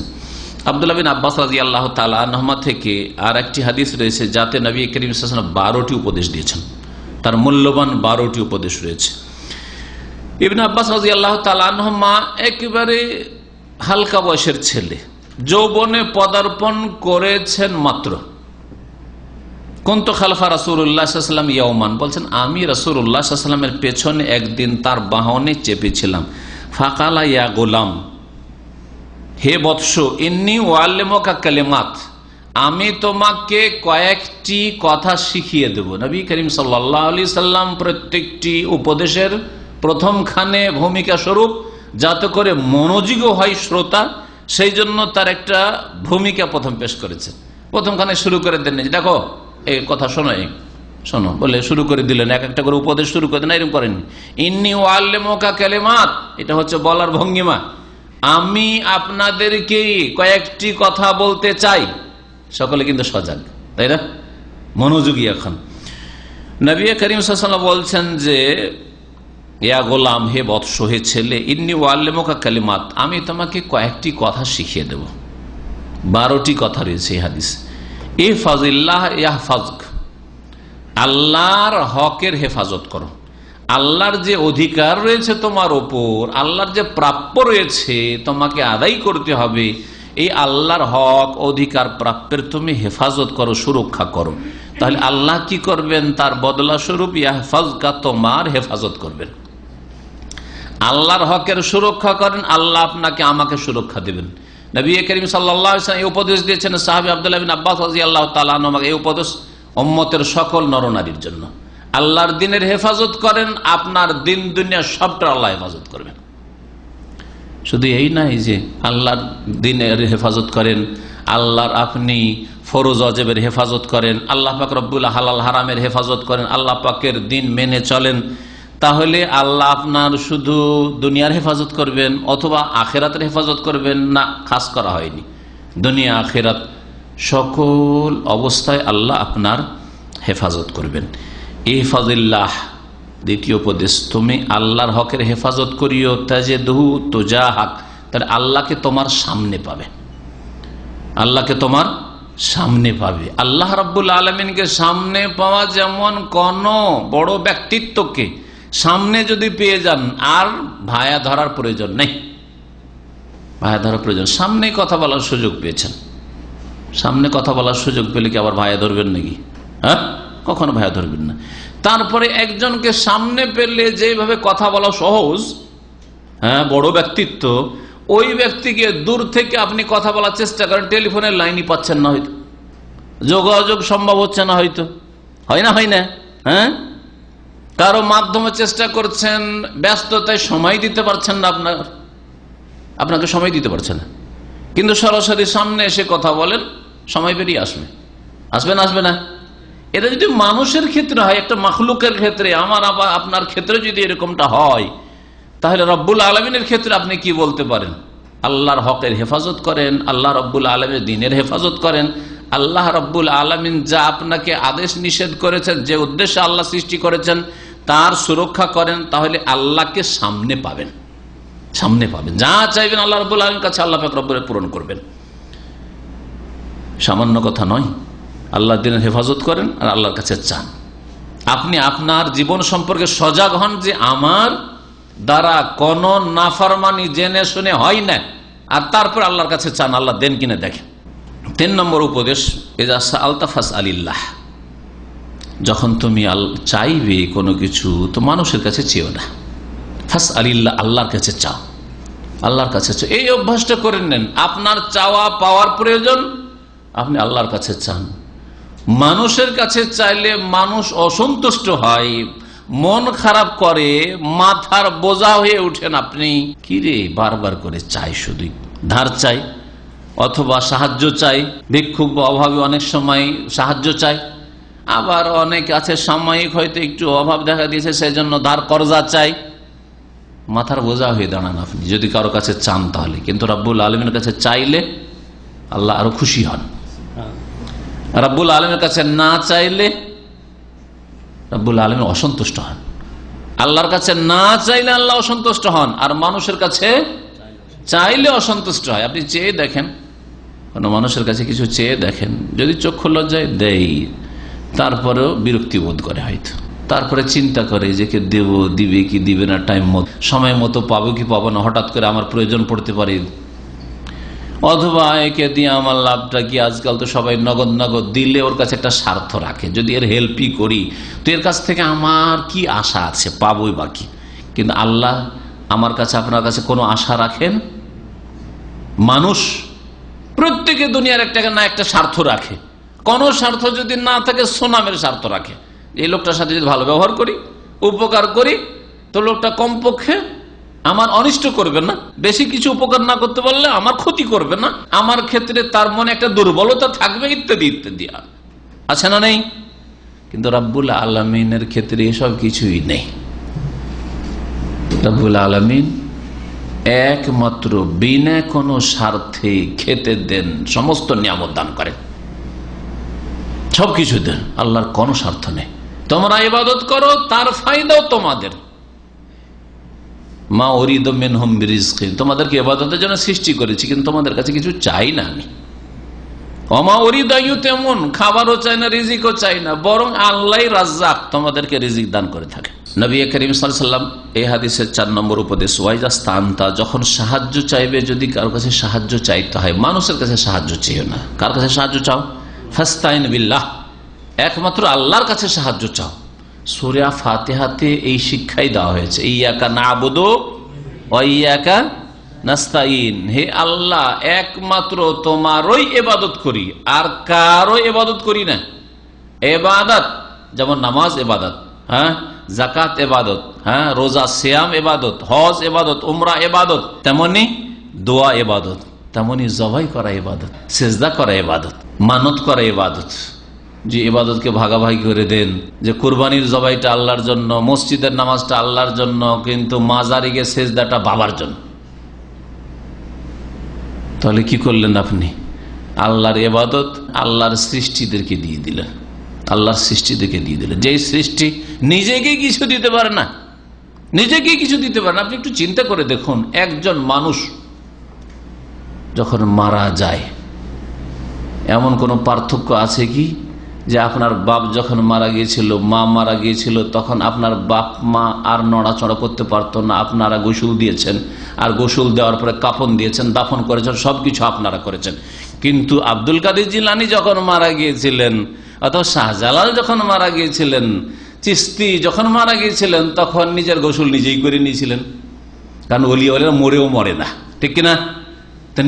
আব্দুল্লাহ বিন আব্বাস রাদিয়াল্লাহু তাআলা আনহুমা থেকে আর একটি হাদিস রয়েছে যাতে নবী করিম সাল্লাল্লাহু আলাইহি ওয়াসাল্লাম 12টি উপদেশ দিয়েছেন, তার মূল্যবান 12টি উপদেশ রয়েছে। ইবনে আব্বাস রাদিয়াল্লাহু তাআলা আনহুমা একেবারে হালকা বয়সের ছেলে, যৌবনে পদার্পণ করেছেন মাত্র। কুনতু খালফা রাসূলুল্লাহ সাল্লাল্লাহু আলাইহি ওয়াসাল্লাম ইয়াওমান, বলছেন আমি রাসূলুল্লাহ সাল্লাল্লাহু আলাইহি ওয়াসাল্লামের পেছনে একদিন তার বাহনে চেপেছিলাম। ফাকালা ইয়া গোলাম, হে বৎস, ইন্নী ওয়াল্লিমুকা কালিমাত, আমি তোমাকে কয়েকটি কথা শিখিয়ে দেব। নবী করিম সাল্লাল্লাহু আলাইহি সাল্লাম প্রত্যেকটি উপদেশের প্রথমখানে ভূমিকা স্বরূপ, যাতে করে মনোযোগী হয় শ্রোতা, সেই জন্য তার একটা ভূমিকা প্রথম পেশ করেছেন। প্রথমখানে শুরু করে দেন, দেখো এই কথা শোনো, শোনো বলে শুরু করে দিলেন, এক একটা করে উপদেশ শুরু করে দেন, এরকম করেননি। ইন্নী ওয়াল্লিমুকা কালিমাত, এটা হচ্ছে বলার ভঙ্গিমা, আমি আপনাদেরকে কয়েকটি কথা বলতে চাই। সকলে কিন্তু সজাগ, তাই না, মনোযোগী। এখন নবী করিম সাল্লাল্লাহু আলাইহি ওয়াসাল্লাম বলছেন যে ইয়া গোলাম, হে বৎস, হে ছেলে, ইন্নী ওয়াল্লিমুকা কালিমাত, আমি তোমাকে কয়েকটি কথা শিখিয়ে দেব। 12টি কথা রয়েছে এই হাদিস। ইহফাজিল্লাহ ইয়াহফাজক, আল্লাহর হকের হেফাজত করো। আল্লাহর যে অধিকার রয়েছে তোমার ওপর, আল্লাহর যে প্রাপ্য রয়েছে তোমাকে আদায় করতে হবে, এই আল্লাহর হক অধিকার প্রাপ্যের তুমি হেফাজত করো, সুরক্ষা করো। তাহলে আল্লাহ কি করবেন? তার বদলা স্বরূপ ইয়াহফাজকা, তোমার হেফাজত করবেন। আল্লাহর হকের সুরক্ষা করেন, আল্লাহ আপনাকে আমাকে সুরক্ষা দেবেন। নবী করিম সাল্লাল্লাহু আলাইহি ওয়াসাল্লাম এই উপদেশ দিয়েছেন সাহাবী আব্দুল্লাহ বিন আব্বাস রাদিয়াল্লাহু তাআলা আনহু, এই উপদেশ উম্মতের সকল নরনারীর জন্য। আল্লাহর দিনের হেফাজত করেন, আপনার দিন দুনিয়া সবটা আল্লাহ হেফাজত করবেন। শুধু এই নাই যে আল্লাহর দিনের হেফাজত করেন, আল্লাহর আপনি ফরজ ওয়াজিবের হেফাজত করেন, আল্লাহ পাক রব্বুল হালাল হারামের হেফাজত করেন, আল্লাহ পাকের দিন মেনে চলেন, তাহলে আল্লাহ আপনার শুধু দুনিয়ার হেফাজত করবেন অথবা আখেরাতের হেফাজত করবেন না, খাস করা হয়নি। দুনিয়া আখেরাত সকল অবস্থায় আল্লাহ আপনার হেফাজত করবেন। ইহফাজিল্লাহ, দ্বিতীয় উপদেশ, তুমি আল্লাহর হকের হেফাজত করিও, তাজিদহু তুজাহাক, তাহলে আল্লাহকে তোমার সামনে পাবে, আল্লাহকে তোমার সামনে পাবে। আল্লাহ রাব্বুল আলামিনকে সামনে পাওয়া যেমন কোন বড় ব্যক্তিত্বকে সামনে যদি পেয়ে যান, আর ভায়া ধরার প্রয়োজন নেই, ভায়া ধরার প্রয়োজন। সামনে কথা বলার সুযোগ পেয়েছেন, সামনে কথা বলার সুযোগ পেলে কি আবার ভায়া ধরবেন নাকি? হ্যাঁ, কখনো ভায়া ধরবেন না। তারপরে একজনকে সামনে পেলে যেভাবে কথা বলা সহজ, হ্যাঁ, বড় ব্যক্তিত্ব, ওই ব্যক্তিকে দূর থেকে আপনি কথা বলার চেষ্টা করেন, টেলিফোনের লাইনই পাচ্ছেন না, হয়তো যোগাযোগ সম্ভব হচ্ছে না, হয়তো হয় না, হয় না, হ্যাঁ, কারো মাধ্যমে চেষ্টা করছেন, ব্যস্ততায় সময় দিতে পারছেন না, আপনাকে সময় দিতে পারছে না, কিন্তু সরাসরি সামনে এসে কথা বলেন, সময় বেরিয়ে আসবে, আসবে না, আসবে না? এটা যদি মানুষের ক্ষেত্রে হয়, একটা মাখলুকের ক্ষেত্রে, আমার আবার আপনার ক্ষেত্রে যদি এরকমটা হয়, তাহলে রব্বুল আলমিনের ক্ষেত্রে আপনি কি বলতে পারেন? আল্লাহর হকের হেফাজত করেন, আল্লাহ রব্বুল আলমের দিনের হেফাজত করেন, আল্লাহ রব্বুল আলমিন যা আপনাকে আদেশ নিষেধ করেছেন, যে উদ্দেশ্যে আল্লাহ সৃষ্টি করেছেন, তার সুরক্ষা করেন, তাহলে আল্লাহকে সামনে পাবেন, সামনে পাবেন। যা চাইবেন আল্লাহ রব্বুল আলমীর কাছে আল্লাহ পাক রব্বুল পূরণ করবেন। সামান্য কথা নয়, আল্লাহর দিনের হেফাজত করেন আর আল্লাহর কাছে চান। আপনি আপনার জীবন সম্পর্কে সজাগ হন যে আমার দ্বারা কোন নাফরমানি জেনে শুনে হয় না, আর তারপর আল্লাহর কাছে চান, আল্লাহ দেন কিনা দেখেন। 3 নম্বর উপদেশ, ইজা সাআলতা ফাসআলিল্লাহ, যখন তুমি চাইবে কোনো কিছু তো মানুষের কাছে চেও না, ফাসআলিল্লাহ, আল্লাহর কাছে চাও, আল্লাহর কাছে চাও। এই অভ্যাসটা করে নেন। আপনার চাওয়া পাওয়ার প্রয়োজন, আপনি আল্লাহর কাছে চান। মানুষের কাছে চাইলে মানুষ অসন্তুষ্ট হয়, মন খারাপ করে, মাথার বোঝা হয়ে উঠেন আপনি। কি রে, বারবার করে চাই, শুধুই ধার চাই অথবা সাহায্য চাই। ভিক্ষুক বা অভাবী অনেক সময় সাহায্য চাই, আবার অনেক আছে সাময়িক হয়তো একটু অভাব দেখা দিয়েছে, সেই জন্য ধার কর্জা চাই। মাথার বোঝা হয়ে দাঁড়ান আপনি যদি কারো কাছে চান তাহলে। কিন্তু রব্বুল আলমীর কাছে চাইলে আল্লাহ আরো খুশি হন, রব্বুল আলমীর কাছে না চাইলে রব্বুল আলমী অসন্তুষ্ট হন। আল্লাহর কাছে না চাইলে আল্লাহ অসন্তুষ্ট হন, আর মানুষের কাছে চাইলে অসন্তুষ্ট হয়। আপনি চেয়ে দেখেন, কোন মানুষের কাছে কিছু চেয়ে দেখেন, যদি চক্ষু লজ্জায় দেয় তারপরেও বিরক্তি বোধ করে, হয়তো তারপরে চিন্তা করে যে কে দেব, দিবে কি দিবে না, টাইম মতো সময় মতো পাবো কি পাবো না, হঠাৎ করে আমার প্রয়োজন পড়তে পারে, অথবা একে দিয়ে আমার লাভটা কি, আজকাল তো সবাই নগদ নগদ দিলে ওর কাছে একটা স্বার্থ রাখে, যদি এর হেল্পই করি তো এর কাছ থেকে আমার কি আশা আছে, পাবোই বাকি। কিন্তু আল্লাহ আমার কাছে আপনার কাছে কোনো আশা রাখেন? মানুষ প্রত্যেকে দুনিয়ার একটা না একটা স্বার্থ রাখে, কোন স্বার্থ যদি না থাকে সোনামের স্বার্থ রাখে। এই লোকটার সাথে যদি ভালো ব্যবহার করি, উপকার করি, তো লোকটা কমপক্ষে আমার অনিষ্ট করবে না, বেশি কিছু উপকার না করতে পারলে আমার ক্ষতি করবে না, আমার ক্ষেত্রে তার মনে একটা দুর্বলতা থাকবে, ইত্যাদি ইত্যাদি আছে না নেই? কিন্তু রব্বুল আলামিনের ক্ষেত্রে এসব কিছুই নেই। রব্বুল আলামিন একমাত্র বিনা কোনো স্বার্থে খেতে দেন, সমস্ত নিয়ামত দান করেন, সবকিছু দেন, আল্লাহর কোনো স্বার্থ নেই। তোমরা ইবাদত করো, তার ফায়দাও তোমাদের। মা উরিদু মিনহুম বিরিজকিন, তোমাদেরকে ইবাদতের জন্য সৃষ্টি করেছি, কিন্তু তোমাদের কাছে কিছু চাই না আমি। ওমা উরিদু আইয়ুতামুন, খাবারও চাই না, রিজিকও চাই না, বরং আল্লাহই রাজ্জাক, তোমাদেরকে রিজিক দান করে থাকে। নবী করিম সাল্লাল্লাহু আলাইহি ওয়াসাল্লাম এই হাদিসের 4 নম্বর উপদেশ, ওয়াইজাস্তানতা, যখন সাহায্য চাইবে, যদি কারোর কাছে সাহায্য চাইতে হয়, মানুষের কাছে সাহায্য চেয়েও না। কার কাছে সাহায্য চাও? ফাস্তাইন বিল্লাহ, একমাত্র আল্লাহর কাছে সাহায্য চাও। সূরা ফাতিহাতে এই শিক্ষাই দেওয়া হয়েছে, ইয়াকা না'বুদু ওয়া ইয়াকা নাস্তাইন, হে আল্লাহ একমাত্র তোমারই ইবাদত করি, আর কারো ইবাদত করি না। ইবাদত যেমন নামাজ ইবাদত, হ্যাঁ, যাকাত ইবাদত, হ্যাঁ, রোজা সিয়াম ইবাদত, হজ ইবাদত, উমরা ইবাদত, তেমনি দোয়া ইবাদত, তেমনি জবাই করা ইবাদত, সিজদা করা ইবাদত, মানত করা ইবাদত। যে ইবাদতকে ভাগাভাগি করে দেন, যে কুরবানির জবাইটা আল্লাহর জন্য, মসজিদের নামাজটা আল্লাহর জন্য, কিন্তু মাজারে গিয়ে সিজদাটা বাবার জন্য। তাহলে কি করলেন আপনি? আল্লাহর ইবাদত আল্লাহর সৃষ্টিদেরকে দিয়ে দিলেন, আল্লাহর সৃষ্টিদেরকে দিয়ে দিলেন, যে সৃষ্টি নিজেকে কিছু দিতে পারে না, নিজেকে কিছু দিতে পারে না। আপনি একটু চিন্তা করে দেখুন, একজন মানুষ যখন মারা যায়, এমন কোনো পার্থক্য আছে কি যে আপনার বাপ যখন মারা গিয়েছিল, মা মারা গিয়েছিল, তখন আপনার বাপ মা আর নড়াচড়া করতে পারতো না, আপনারা গোসল দিয়েছেন, আর গোসল দেওয়ার পরে কাফন দিয়েছেন, দাফন করেছেন, সবকিছু আপনারা করেছেন। কিন্তু আব্দুল কাদের জিলানী যখন মারা গিয়েছিলেন, অথবা শাহজালাল যখন মারা গিয়েছিলেন, চিস্তি যখন মারা গিয়েছিলেন, তখন নিজের গোসল নিজেই করে নিয়েছিলেন, কারণ ওলি ওলিরা মরেও মরে না, ঠিক কিনা?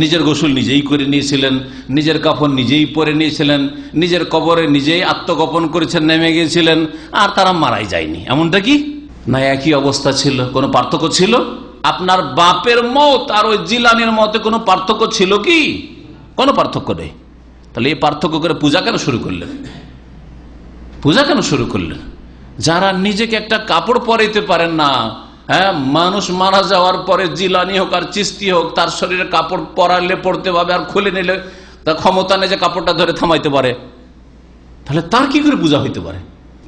নিজের গোসল নিজেই করে নিয়েছিলেন, নিজের কাফন নিজেই পরে নিয়েছিলেন, নিজের কবরে নিজেই আত্মগোপন করেছেন, নেমে গিয়েছিলেন, আর তারা মারাই যায়নি। এমনটা কি না? একই অবস্থা ছিল, কোনো পার্থক্য ছিল? আপনার বাপের মত আর ওই জিলানির মতে কোনো পার্থক্য ছিল কি? কোনো পার্থক্য নেই। তাহলে এই পার্থক্য করে পূজা কেন শুরু করলেন? পূজা কেন শুরু করলেন? যারা নিজেকে একটা কাপড় পরাইতে পারেন না, হ্যাঁ, মানুষ মারা যাওয়ার পরে জিলানি হোক আর চিস্তি হোক, তার শরীরে কাপড় পরালে পড়তে পারবে, আর খুলে নিলে তার ক্ষমতা নেই যে কাপড়টা ধরে থামাইতে পারে, তাহলে তার কি করে পূজা হইতে পারে?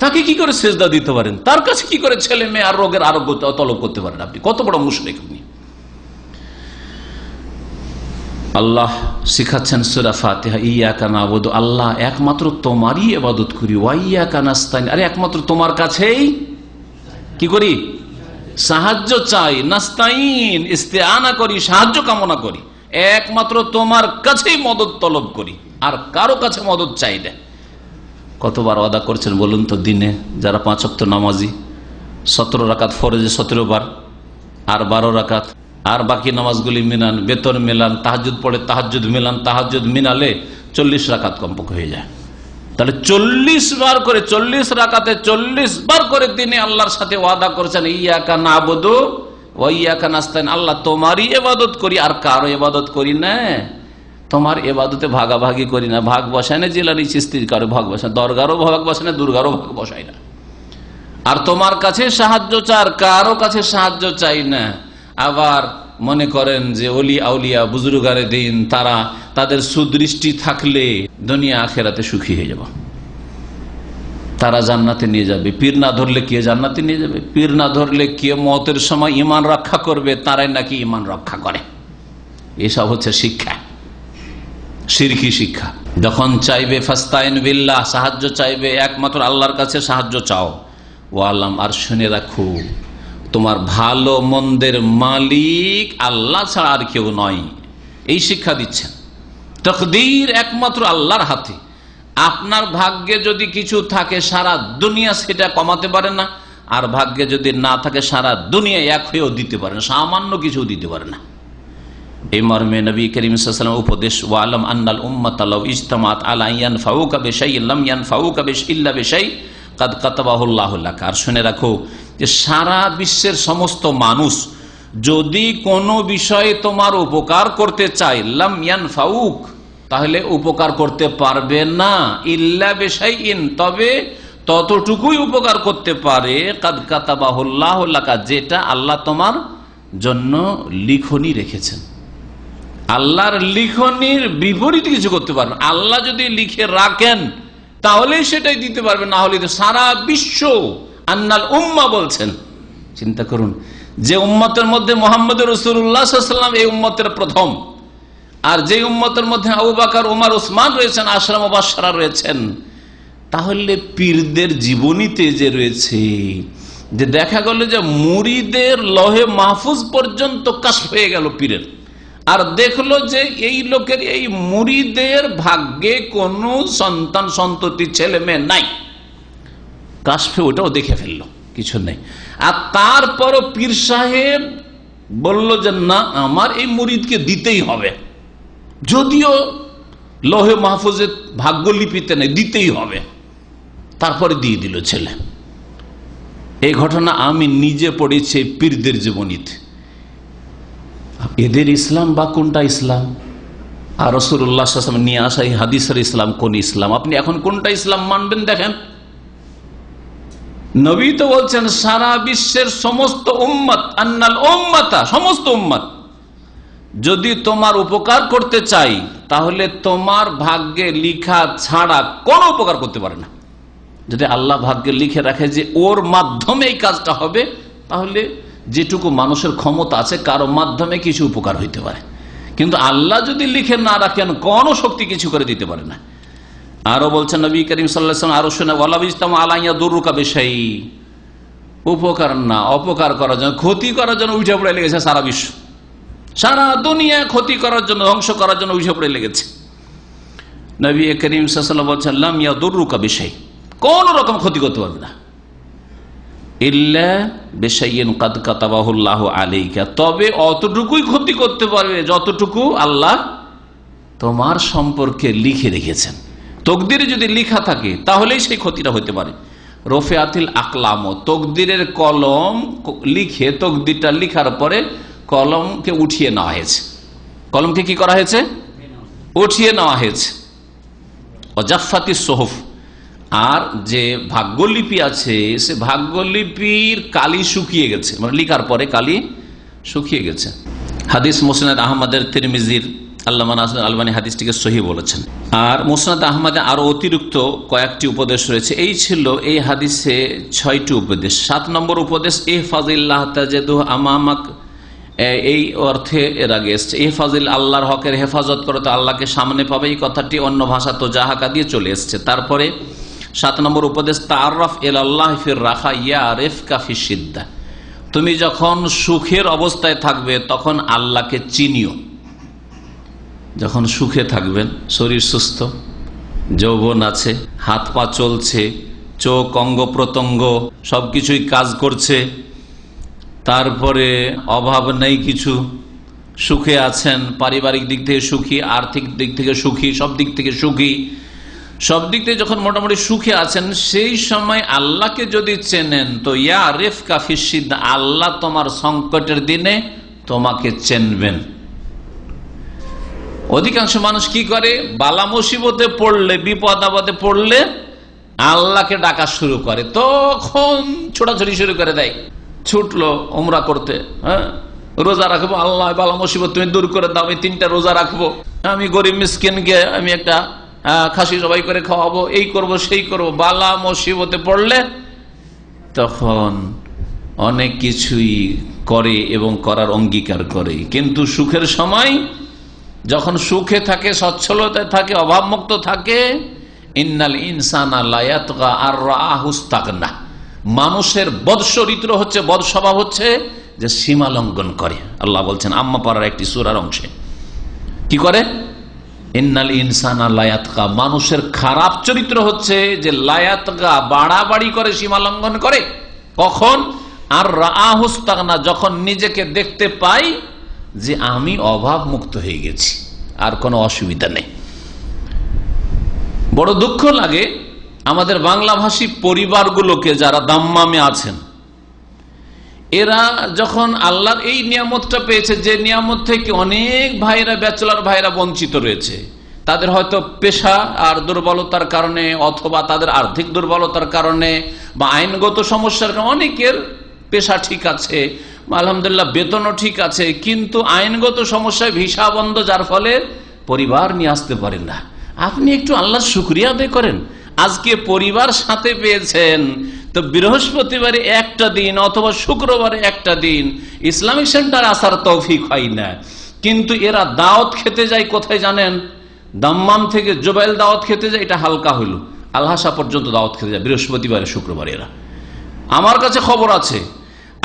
তাকে কি করে সেজদা দিতে পারেন? তার কাছে কি করে ছেলে মেয়ে আর রোগের আরোগ্য তলব করতে পারেন? আপনি কত বড় মুশরিক! আপনি আল্লাহ শিখাচ্ছেন সূরা ফাতিহা, ইয়াকা না'বুদু, আল্লাহ একমাত্র তোমারই ইবাদত করি, ওয়া ইয়াকা নাস্তাইন, আরে একমাত্র তোমার কাছেই কি করি? সাহায্য চাই। নাস্তাইন, ইস্তেআনা করি, সাহায্য কামনা করি, একমাত্র তোমার কাছেই মদত তলব করি, আর কারো কাছে মদত চাই না। কতবার ওয়াদা করছেন বলুন তো? দিনে যারা 5 ওয়াক্ত নামাজি, 17 রাকাত ফরজে 17 বার, আর 12 রাকাত, আর বাকি নামাজগুলি মিলান, বেতন মিলান, তাহাজ্জুদ পড়ে তাহাজ্জুদ মিলান, তাহাজ্জুদ মিলালে 40 রাকাত কমপক্ষে হয়ে যায়। তাহলে 40 বার করে, 40 রাকাতে 40 বার করে দিনে আল্লাহর সাথে ওয়াদা করেছেন, ইয়াকা না'বুদু ওয়া ইয়াকা নাস্তাইন, আল্লাহ তোমারই ইবাদত করি, আর কারো ইবাদত করি না। তোমার ইবাদতে ভাগাভাগি করি না, ভাগ বসায় না জিলানি চিস্তির কারো ভাগ বসায়, দরগারও ভাগ বসায় না, দুর্গারও ভাগ বসায় না। আর তোমার কাছে সাহায্য চার, কারো কাছে সাহায্য চাই না। আবার মনে করেন যে ওলি আউলিয়া বুজুর্গারে দিন, তারা তাদের সুদৃষ্টি থাকলে দুনিয়া আখেরাতে সুখী হয়ে যাব, তারা জান্নাতে নিয়ে যাবে। পীর না ধরলে কে জান্নাতে নিয়ে যাবে? পীর না ধরলে কে মওতের সময় ঈমান রক্ষা করবে? তারাই নাকি ঈমান রক্ষা করে। এসব হচ্ছে শিক্ষা, শিরকি শিক্ষা। যখন চাইবে ফাস্তাইন বিল্লাহ, সাহায্য চাইবে একমাত্র আল্লাহর কাছে সাহায্য চাও। ওয়ালাম, আর শুনে রাখো তোমার ভালো মন্দের মালিক আল্লাহ ছাড়া আর কেউ নয়। এই শিক্ষা দিচ্ছেন। তকদির একমাত্র আল্লাহর হাতে। আপনার ভাগ্যে যদি কিছু থাকে সারা দুনিয়া সেটা কমাতে পারে না, আর ভাগ্যে যদি না থাকে সারা দুনিয়া এক হয়েও দিতে পারে না, সামান্য কিছু দিতে পারে না। এই মর্মে নবী করিম সাল্লাল্লাহু আলাইহি ওয়াসাল্লাম উপদেশ, ওয়ালাম আন্নাল উম্মাতা লাউ ইজতামাত আলা ইয়ানফাউকা বিশাইইন লাম ইয়ানফাউকা ইল্লা বিশাই কাদ কাতাবাহুল্লাহু লাক। আর শুনে রাখো যে সারা বিশ্বের সমস্ত মানুষ যদি কোনো বিষয়ে তোমার উপকার করতে চায়, লাম ইয়ানফাউক, তাহলে উপকার করতে পারবে না, ইল্লা বিশাইইন, তবে ততটুকুই উপকার করতে পারে, কাদ কাতাবাহুল্লাহু লাক, যেটা আল্লাহ তোমার জন্য লিখনি রেখেছেন। আল্লাহর লিখনির বিপরীত কিছু করতে পারবেন। আল্লাহ যদি লিখে রাখেন তাহলে সেটাই দিতে পারবে, না হলে সারা বিশ্ব। আন্নাল উম্মাহ বলছেন, চিন্তা করুন, যে উম্মতের মধ্যে মুহাম্মদ রাসূলুল্লাহ সাল্লাল্লাহু আলাইহি ওয়াসাল্লাম এই উম্মতের প্রথম, আর যে উম্মতের মধ্যে আবু বকর, ওমর, ওসমান রয়েছেন, আশরা মুবাশশারা রয়েছেন, তাহলে পীরদের জীবনীতে যে রয়েছে, যে দেখা গেল যে মুরিদের লহে মাহফুজ পর্যন্ত কাশফ হয়ে গেল পীরের, আর দেখলো যে এই লোকের, এই মুরিদের ভাগ্যে কোনো সন্তান সন্ততি ছেলে মেয়ে নাই, কাশফে ওটাও দেখে ফেললো, কিছু নেই। আর তারপরও পীর সাহেব বলল যে না, আমার এই মুরিদকে দিতেই হবে, যদিও লহে মাহফুজের ভাগ্যলিপিতে নেই, দিতেই হবে। তারপরে দিয়ে দিল ছেলে। এই ঘটনা আমি নিজে পড়েছি পীরদের জীবনীতে। এদের ইসলাম বা কোনটা ইসলাম? আর রাসূলুল্লাহ সাল্লাল্লাহু আলাইহি ওয়াসাল্লাম নিয়ে আসা এই হাদিসের ইসলাম কোন ইসলাম? আপনি এখন কোনটা ইসলাম মানবেন? দেখেন, নবী তো বলছেন সারা বিশ্বের সমস্ত উম্মত, আন্নাল উম্মাতা, সমস্ত উম্মত যদি তোমার উপকার করতে চাই, তাহলে তোমার ভাগ্যে লিখা ছাড়া কোনো উপকার করতে পারে না। যদি আল্লাহ ভাগ্যে লিখে রাখে যে ওর মাধ্যমে এই কাজটা হবে, তাহলে যেটুকু মানুষের ক্ষমতা আছে কারো মাধ্যমে কিছু উপকার হইতে পারে। কিন্তু আল্লাহ যদি লিখে না রাখেন, কোনো শক্তি কিছু করে দিতে পারে না। আরো বলছেন নবী করিম সাল্লাল্লাহু আলাইহি ওয়াসাল্লাম, আরো শুনে, ওয়ালা বিজতামা আলা ইয়াদুরুকা বিশাই, উপকার না অপকার করার জন্য, ক্ষতি করার জন্য উঠে পড়ে লেগেছে সারা বিশ্ব, সারা দুনিয়া ক্ষতি করার জন্য, ধ্বংস করার জন্য উঠে পড়ে লেগেছে। নবী করিম সাল্লাল্লাহু আলাইহি ওয়াসাল্লাম বলছেন, লাম ইয়াদুরুকা বিশাই, কোন রকম ক্ষতি করতে পারবে না, ইল্লা বিশাইইন কাদ কাতাবাহুল্লাহু আলাইকা, তবে অতটুকুই ক্ষতি করতে পারবে যতটুকু আল্লাহ তোমার সম্পর্কে লিখে রেখেছেন। তকদিরে যদি লিখা থাকে তাহলেই সেই ক্ষতিটা হতে পারে। রফিআতিল আকলাম, তকদিরের কলম লিখে, তকদিরটা লিখার পরে কলমকে উঠিয়ে নেওয়া হয়েছে। কলমকে কি করা হয়েছে? উঠিয়ে নেওয়া হয়েছে। ওয়াজাফাতিস সুহুফ, আর যে ভাগ্যলিপি আছে সে ভাগ্যলিপির কালি শুকিয়ে গেছে, মানে লিখার পরে কালি শুকিয়ে গেছে। হাদিস মুসনাদ আহমদের, তিরমিজির আল্লামা নাসির আলবানী হাদিসটিকে সহিহ বলেছেন। আর মুসনাদ আহমদে আরো অতিরিক্ত কয়েকটি উপদেশ রয়েছে। এই ছিল এই হাদিসে 6টি উপদেশ। 7 নম্বর উপদেশ, ইহফাজিল্লাহ তাজিদহু আমামাক, এই অর্থে এর আগে এসছে, ইহফাজিল, আল্লাহর হকের হেফাজত করো তো আল্লাহকে সামনে পাবে। এই কথাটি অন্য ভাষা তো জাহাকা দিয়ে চলে এসছে। তারপরে 7 নম্বর উপদেশ, তাআররাফ ইলাল্লাহি ফির রাখা ইয়ারিফকা ফিশ শিদ্দা, তুমি যখন সুখের অবস্থায় থাকবে তখন আল্লাহকে চিনিও। যখন সুখে থাকবেন, শরীর সুস্থ, যৌবন আছে, হাত পা চলছে, চোখ অঙ্গ প্রত্যঙ্গ সবকিছুই কাজ করছে, তারপরে অভাব নেই কিছু, সুখে আছেন, পারিবারিক দিক থেকে সুখী, আর্থিক দিক থেকে সুখী, সব দিক থেকে সুখী, সব দিক থেকে যখন মোটামুটি সুখে আছেন, সেই সময় আল্লাহকে যদি চেনেন তো ইয়ারিফকা ফিশ শিদ্দা, আল্লাহ তোমার সংকটের দিনে তোমাকে চেনবেন। অধিকাংশ মানুষ কি করে, বালা মুসিবতে পড়লে, বিপদ আপদে পড়লে আল্লাহকে ডাকা শুরু করে, তখন ছোটাছুটি শুরু করে দেয়। ছুটলো ওমরা করতে, হ্যাঁ, রোজা রাখবো, আল্লাহ বালা মুসিবত তুমি দূর করে দাও, আমি 3টা রোজা রাখবো, আমি গরিব মিসকিনকে আমি একটা খাসি জবাই করে খাওয়াবো, এই করব সেই করব। বালা মুসিবতে পড়লে তখন অনেক কিছুই করে এবং করার অঙ্গীকার করে, কিন্তু সুখের সময় যখন সুখে থাকে, সচ্ছলতায় থাকে, অভাবমুক্ত থাকে, ইন্নাল ইনসানা লা ইয়াতগা আর রাআহু ইসতাগনা, মানুষের বদচরিত্র হচ্ছে, বদ স্বভাব হচ্ছে যে সীমা লঙ্ঘন করে। আল্লাহ বলছেন আম্মা পারার একটি সূরার অংশে, কি করে? ইন্নাল ইনসানা লা ইয়াতগা, মানুষের খারাপ চরিত্র হচ্ছে যে লা ইয়াতগা, বাড়াবাড়ি করে, সীমা লঙ্ঘন করে। কখন? আর রাআহু ইসতাগনা, যখন নিজেকে দেখতে পাই যে আমি অভাব মুক্ত হয়ে গেছি, আর কোনো অসুবিধা নেই। বড় দুঃখ লাগে আমাদের বাংলাভাষী পরিবারগুলোকে, যারা দাম্মামে আছেন, এরা যখন আল্লাহর এই নিয়ামতটা পেয়েছে, যে নিয়ামত থেকে অনেক ভাইরা, ব্যাচেলর ভাইরা বঞ্চিত রয়েছে, তাদের হয়তো পেশা আর দুর্বলতার কারণে, অথবা তাদের আর্থিক দুর্বলতার কারণে, বা আইনগত সমস্যার কারণে, অনেকের পেশা ঠিক আছে, আলহামদুলিল্লাহ বেতনও ঠিক আছে, কিন্তু আইনগত সমস্যায় ভিসা বন্ধ, যার ফলে পরিবার নিয়ে আসতে পারেন না। আপনি একটু আল্লাহর শুকরিয়া আদায় করেন, আজকে পরিবার সাথে পেয়েছেন, তো বৃহস্পতিবারে একটা দিন অথবা শুক্রবারে একটা দিন ইসলামিক সেন্টার আসার তৌফিক হয় না। কিন্তু এরা দাওয়াত খেতে যায় কোথায় জানেন? দাম্মাম থেকে জোবাইল দাওয়াত খেতে যায়, এটা হালকা হইল, আলহাসা পর্যন্ত দাওয়াত খেতে যায় বৃহস্পতিবারে শুক্রবারে। এরা, আমার কাছে খবর আছে,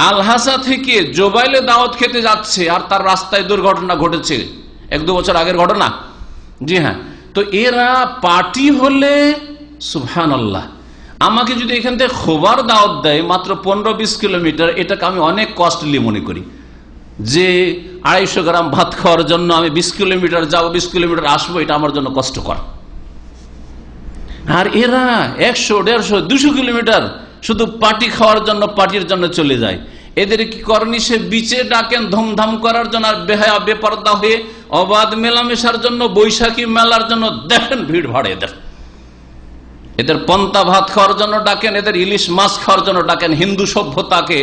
আলহাসা থেকে জোবাইলে দাওয়াত খেতে যাচ্ছে, আর তার রাস্তায় দুর্ঘটনা ঘটেছে, 1-2 বছর আগের ঘটনা। জি হ্যাঁ, তো এরা পার্টি হলে সুবহানাল্লাহ, আমাকে যদি এখান থেকে খোবার দাওয়াত দেয় মাত্র 15-20 কিলোমিটার, এটাকে আমি অনেক কস্টলি মনে করি, যে 250 গ্রাম ভাত খাওয়ার জন্য আমি 20 কিলোমিটার যাবো, 20 কিলোমিটার আসবো, এটা আমার জন্য কষ্টকর। আর এরা 100, 150, 200 কিলোমিটার শুধু পার্টি খাওয়ার জন্য, পার্টির জন্য চলে যায়। এদের কি করনি? সে বিচে ডাকেন ধুমধাম করার জন্য, আর বেহায়া বেপরদা হয়ে অবাধ মেলামেশার জন্য, বৈশাখী মেলার জন্য দেখেন ভিড় ভাড়ে। এদের পন্তা ভাত খাওয়ার জন্য ডাকেন, এদের ইলিশ মাছ খাওয়ার জন্য ডাকেন, হিন্দু সভ্যতাকে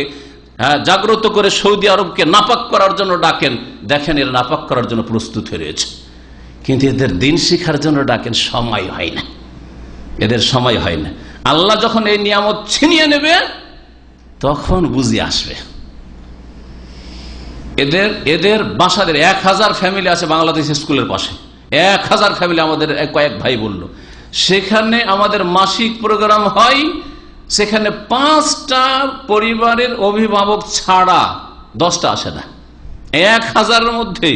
জাগ্রত করে সৌদি আরবকে নাপাক করার জন্য ডাকেন। দেখেন এরা নাপাক করার জন্য প্রস্তুত হয়ে রয়েছে, কিন্তু এদের দিন শিখার জন্য ডাকেন, সময় হয় না, এদের সময় হয় না। আল্লাহ যখন এই নিয়ামত ছিনিয়ে নেবে তখন বুঝে আসবে। এদের বাসাদের 1000 ফ্যামিলি আছে বাংলাদেশ স্কুলের পাশে, 1000 ফ্যামিলি। আমাদের কয়েক ভাই বলল, সেখানে আমাদের মাসিক প্রোগ্রাম হয়, সেখানে 5টা পরিবারের অভিভাবক ছাড়া 10টা আসে না। 1000-এর মধ্যে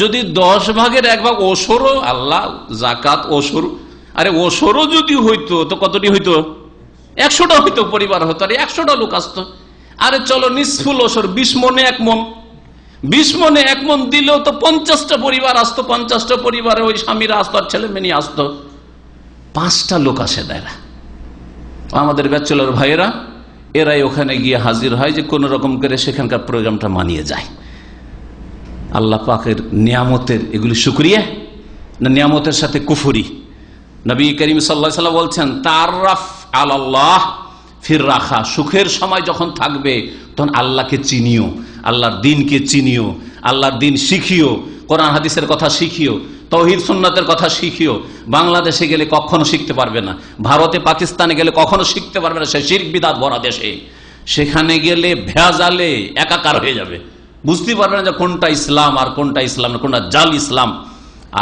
যদি 10 ভাগের 1 ভাগ ওসরও, আল্লাহ জাকাত ওসর, আরে ওসরও যদি হইতো তো কতটি হইতো? 100টা হইতো, পরিবার হতো, আরে 100টা লোক আসতো। আরে চলো নিসফুল ওসর, 20 মনে 1 মন, 20 মনে 1 মন দিলেও তো 50টা পরিবার আসতো, 50টা পরিবারে ওই স্বামীরা আসতো আর ছেলে মেয়ে আসতো। 5টা লোক আসে না। আমাদের ব্যাচেলর ভাইয়েরা, এরাই ওখানে গিয়ে হাজির হয়, যে কোন রকম করে সেখানকার প্রোগ্রামটা মানিয়ে যায়। আল্লাহ পাকের নিয়ামতের এগুলি শুকরিয়া না নিয়ামতের সাথে কুফরি? নবী করিম সাল্লাল্লাহু আলাইহি ওয়াসাল্লাম বলছেন, তাআরাফ আলাল্লাহ ফির রাখা, সুখের সময় যখন থাকবে তখন আল্লাহকে চিনিও, আল্লাহর দিনকে চিনিও, আল্লাহর দিন শিখিও, কোরআন হাদিসের কথা শিখিও, তাওহীদ সুন্নাতের কথা শিখিও। বাংলাদেশে গেলে কখনো শিখতে পারবে না, ভারতে পাকিস্তানে গেলে কখনো শিখতে পারবে না, সে শিরক বিদআত ভরা দেশে। সেখানে গেলে ভেজালে একাকার হয়ে যাবে, বুঝতে পারবে না যে কোনটা ইসলাম আর কোনটা ইসলাম না, কোনটা জাল ইসলাম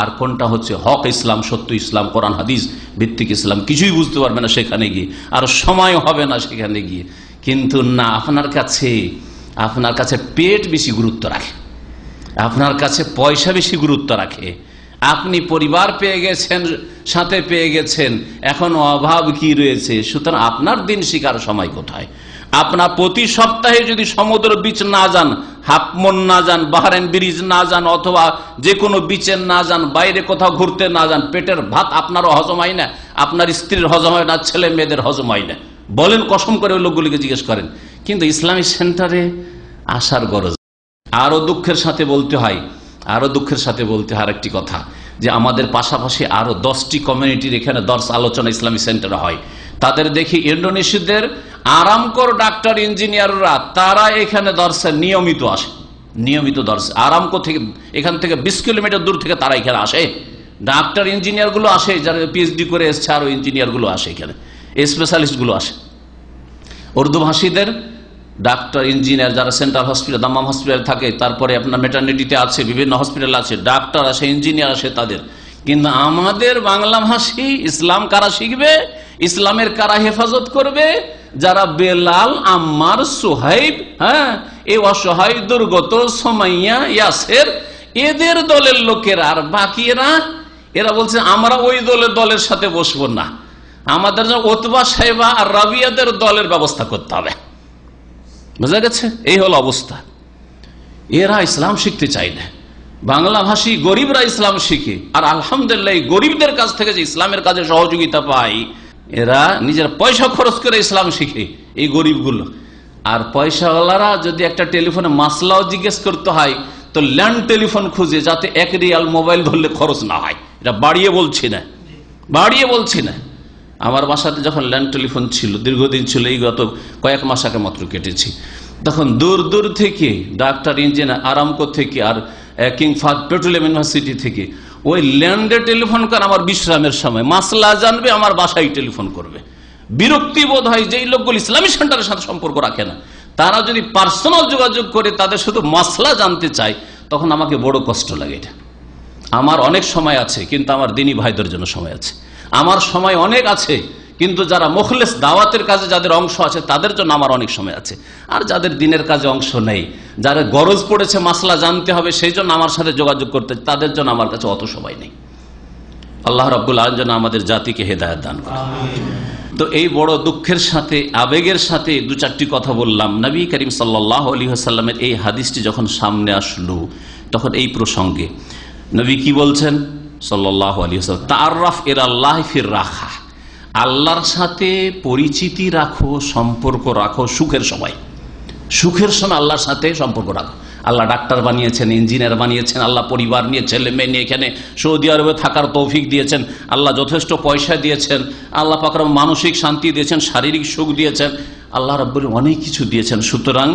আর কোনটা হচ্ছে হক ইসলাম, সত্য ইসলাম, কোরআন হাদিস ভিত্তিক ইসলাম, কিছুই বুঝতে পারবে না সেখানে গিয়ে, আর সময় হবে না সেখানে গিয়ে। কিন্তু না, আপনার কাছে পেট বেশি গুরুত্ব রাখে, আপনার কাছে পয়সা বেশি গুরুত্ব রাখে। আপনি পরিবার পেয়ে গেছেন, সাথে পেয়ে গেছেন, এখন অভাব কি রয়েছে? সুতরাং আপনার দিন শিকার সময় কোথায়? আপনার প্রতি সপ্তাহে যদি সমুদ্র বিচ না যান, হাফমন না যান, বাহরাইন ব্রিজ না যান, অথবা যে কোনো বিচে না যান, বাইরে কোথাও ঘুরতে না যান, পেটের ভাত আপনারও হজম হয় না, আপনার স্ত্রীর হজম হয় না, ছেলে মেয়েদের হজম হয় না। বলেন, কসম করে ওই লোকগুলিকে জিজ্ঞেস করেন। কিন্তু ইসলামিক সেন্টারে আসার গরজ। আরো দুঃখের সাথে বলতে হয় আরেকটি কথা, যে আমাদের পাশাপাশি আরো 10টি কমিউনিটির এখানে দর্স আলোচনা ইসলামিক সেন্টারে হয়। তাদের দেখি ইন্ডোনেশিয়াদের আরামকোর ডাক্তার ইঞ্জিনিয়াররা তারা এখানে দর্শে নিয়মিত দর্শে আরামকো থেকে এখান থেকে 20 কিলোমিটার দূর থেকে তারা এখানে আসে। ডাক্তার ইঞ্জিনিয়ার গুলো আসে, যারা পিএইচডি করে এসছে, আরো ইঞ্জিনিয়ার গুলো আসে, এখানে স্পেশালিস্ট গুলো আসে। উর্দু ভাষীদের ডাক্তার ইঞ্জিনিয়ার যারা সেন্ট্রাল হসপিটাল, দাম্মাম হসপিটাল থাকে, তারপরে আপনার মেটার্নিটিতে আছে, বিভিন্ন হসপিটাল আছে, ডাক্তার আসে, ইঞ্জিনিয়ার আসে তাদের। কিন্তু আমাদের বাংলা ভাষী ইসলাম কারা শিখবে, ইসলামের কারা হেফাজত করবে? যারা বেলাল, আম্মার, সুহাইব, এই অসহায় দুর্গত সুমাইয়া, ইয়াসের, এদের দলের লোকেরা। আর বাকি এরা বলছে আমরা ওই দলের সাথে বসবো না, আমাদের ওতবা সাহেবা আর রাবিয়াদের দলের ব্যবস্থা করতে হবে। বুঝা গেছে? এই হলো অবস্থা। এরা ইসলাম শিখতে চায় না। বাংলা ভাষী গরিবরা ইসলাম শিখে, আর আলহামদুলিল্লাহ এই গরিবদের কাছ থেকে যে ইসলামের কাজে সহযোগিতা পায়, এরা নিজের পয়সা খরচ করে ইসলাম শিখে, এই গরিবগুলো। আর পয়সাওয়ালারা যদি একটা টেলিফোনে মাসলাও জিজ্ঞেস করতে হয় তো ল্যান্ড টেলিফোন খুঁজে, যাতে 1 রিয়াল মোবাইল ধরলে খরচ না হয়। এটা বাড়িয়ে বলছি না। আমার বাসাতে যখন ল্যান্ড টেলিফোন ছিল, দীর্ঘদিন ছিল, এই গত কয়েক মাস আগে মাত্র কেটেছি, তখন দূর দূর থেকে ডাক্তার ইঞ্জিনিয়ার আরামকো থেকে আর কিং ফাহাদ পেট্রোলিয়াম ইউনিভার্সিটি থেকে ওই ল্যান্ডে টেলিফোন করে আমার বিশ্রামের সময়, মাসলা জানবে, আমার বাসায় টেলিফোন করবে। বিরক্তি বোধ হয় যে এই লোকগুলো ইসলামী সেন্টারের সাথে সম্পর্ক রাখে না, তারা যদি পার্সোনাল যোগাযোগ করে তাদের শুধু মাসলা জানতে চায়, তখন আমাকে বড় কষ্ট লাগে। এটা আমার অনেক সময় আছে, কিন্তু আমার দিনী ভাইদের জন্য সময় আছে। আমার সময় অনেক আছে, কিন্তু যারা মুখলেস দাওয়াতের কাজে যাদের অংশ আছে তাদের জন্য আমার অনেক সময় আছে। আর যাদের দিনের কাজে অংশ নেই, যারা গরজ পড়েছে মাসলা জানতে হবে সেই জন্য আমার সাথে যোগাযোগ করতে, তাদের জন্য আমার কাছে অত সময় নেই। আল্লাহ রাব্বুল আলামিন যেন আমাদের জাতিকে হেদায়েত দান করেন। তো এই বড় দুঃখের সাথে, আবেগের সাথে 2-4টি কথা বললাম। নবী করিম সাল্লাল্লাহু আলাইহি ওয়াসাল্লামের এই হাদিসটি যখন সামনে আসলো, তখন এই প্রসঙ্গে নবী কি বলছেন সাল্লাল্লাহু আলাইহি ওয়াসাল্লাম, তাআররাফ ইলাল্লাহি ফির রাখা, আল্লাহর সাথে পরিচিতি রাখো, সম্পর্ক রাখো সুখের সময় আল্লাহর সাথে সম্পর্ক রাখো। আল্লাহ ডাক্তার বানিয়েছেন, ইঞ্জিনিয়ার বানিয়েছেন, আল্লাহ পরিবার নিয়ে, ছেলে মেয়ে নিয়ে এখানে সৌদি আরবে থাকার তৌফিক দিয়েছেন, আল্লাহ যথেষ্ট পয়সা দিয়েছেন, আল্লাহ পাক মানসিক শান্তি দিয়েছেন, শারীরিক সুখ দিয়েছেন, আল্লাহ রাব্বুল অনেক কিছু দিয়েছেন। সুতরাং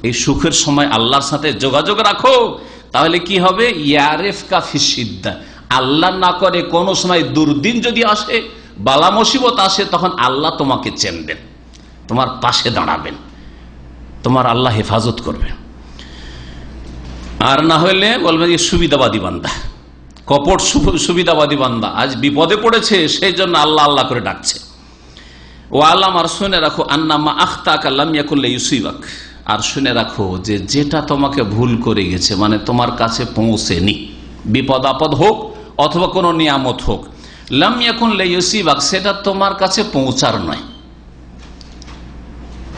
এই সুখের সময় আল্লাহর সাথে যোগাযোগ রাখো, তাহলে কি হবে? ইয়ারেফকা ফিসিদ্দা, আল্লাহ না করে কোনো সময় দুর্দিন যদি আসে, বালা মুসিবত আসে, তখন আল্লাহ তোমাকে চেনবেন, তোমার পাশে দাঁড়াবেন, তোমার আল্লাহ হেফাজত করবে। আর না হলে বলবেন যে সুবিধাবাদী বান্দা, কপট সুবিধাবাদী বান্দা, আজ বিপদে পড়েছে সেই জন্য আল্লাহ আল্লাহ করে ডাকছে। ও আল্লাহ, আর শুনে রাখো আন্নামা আখতাকা লাম ইয়াকুল লিয়ুসিবাক, আর শুনে রাখো যে যেটা তোমাকে ভুল করে গেছে, মানে তোমার কাছে পৌঁছেনি, বিপদ আপদ হোক অথবা কোনো নিয়ামত হোক, লাম ইয়াকুন লিয়ুসিবাক, সেটা তোমার কাছে পৌঁছার নয়।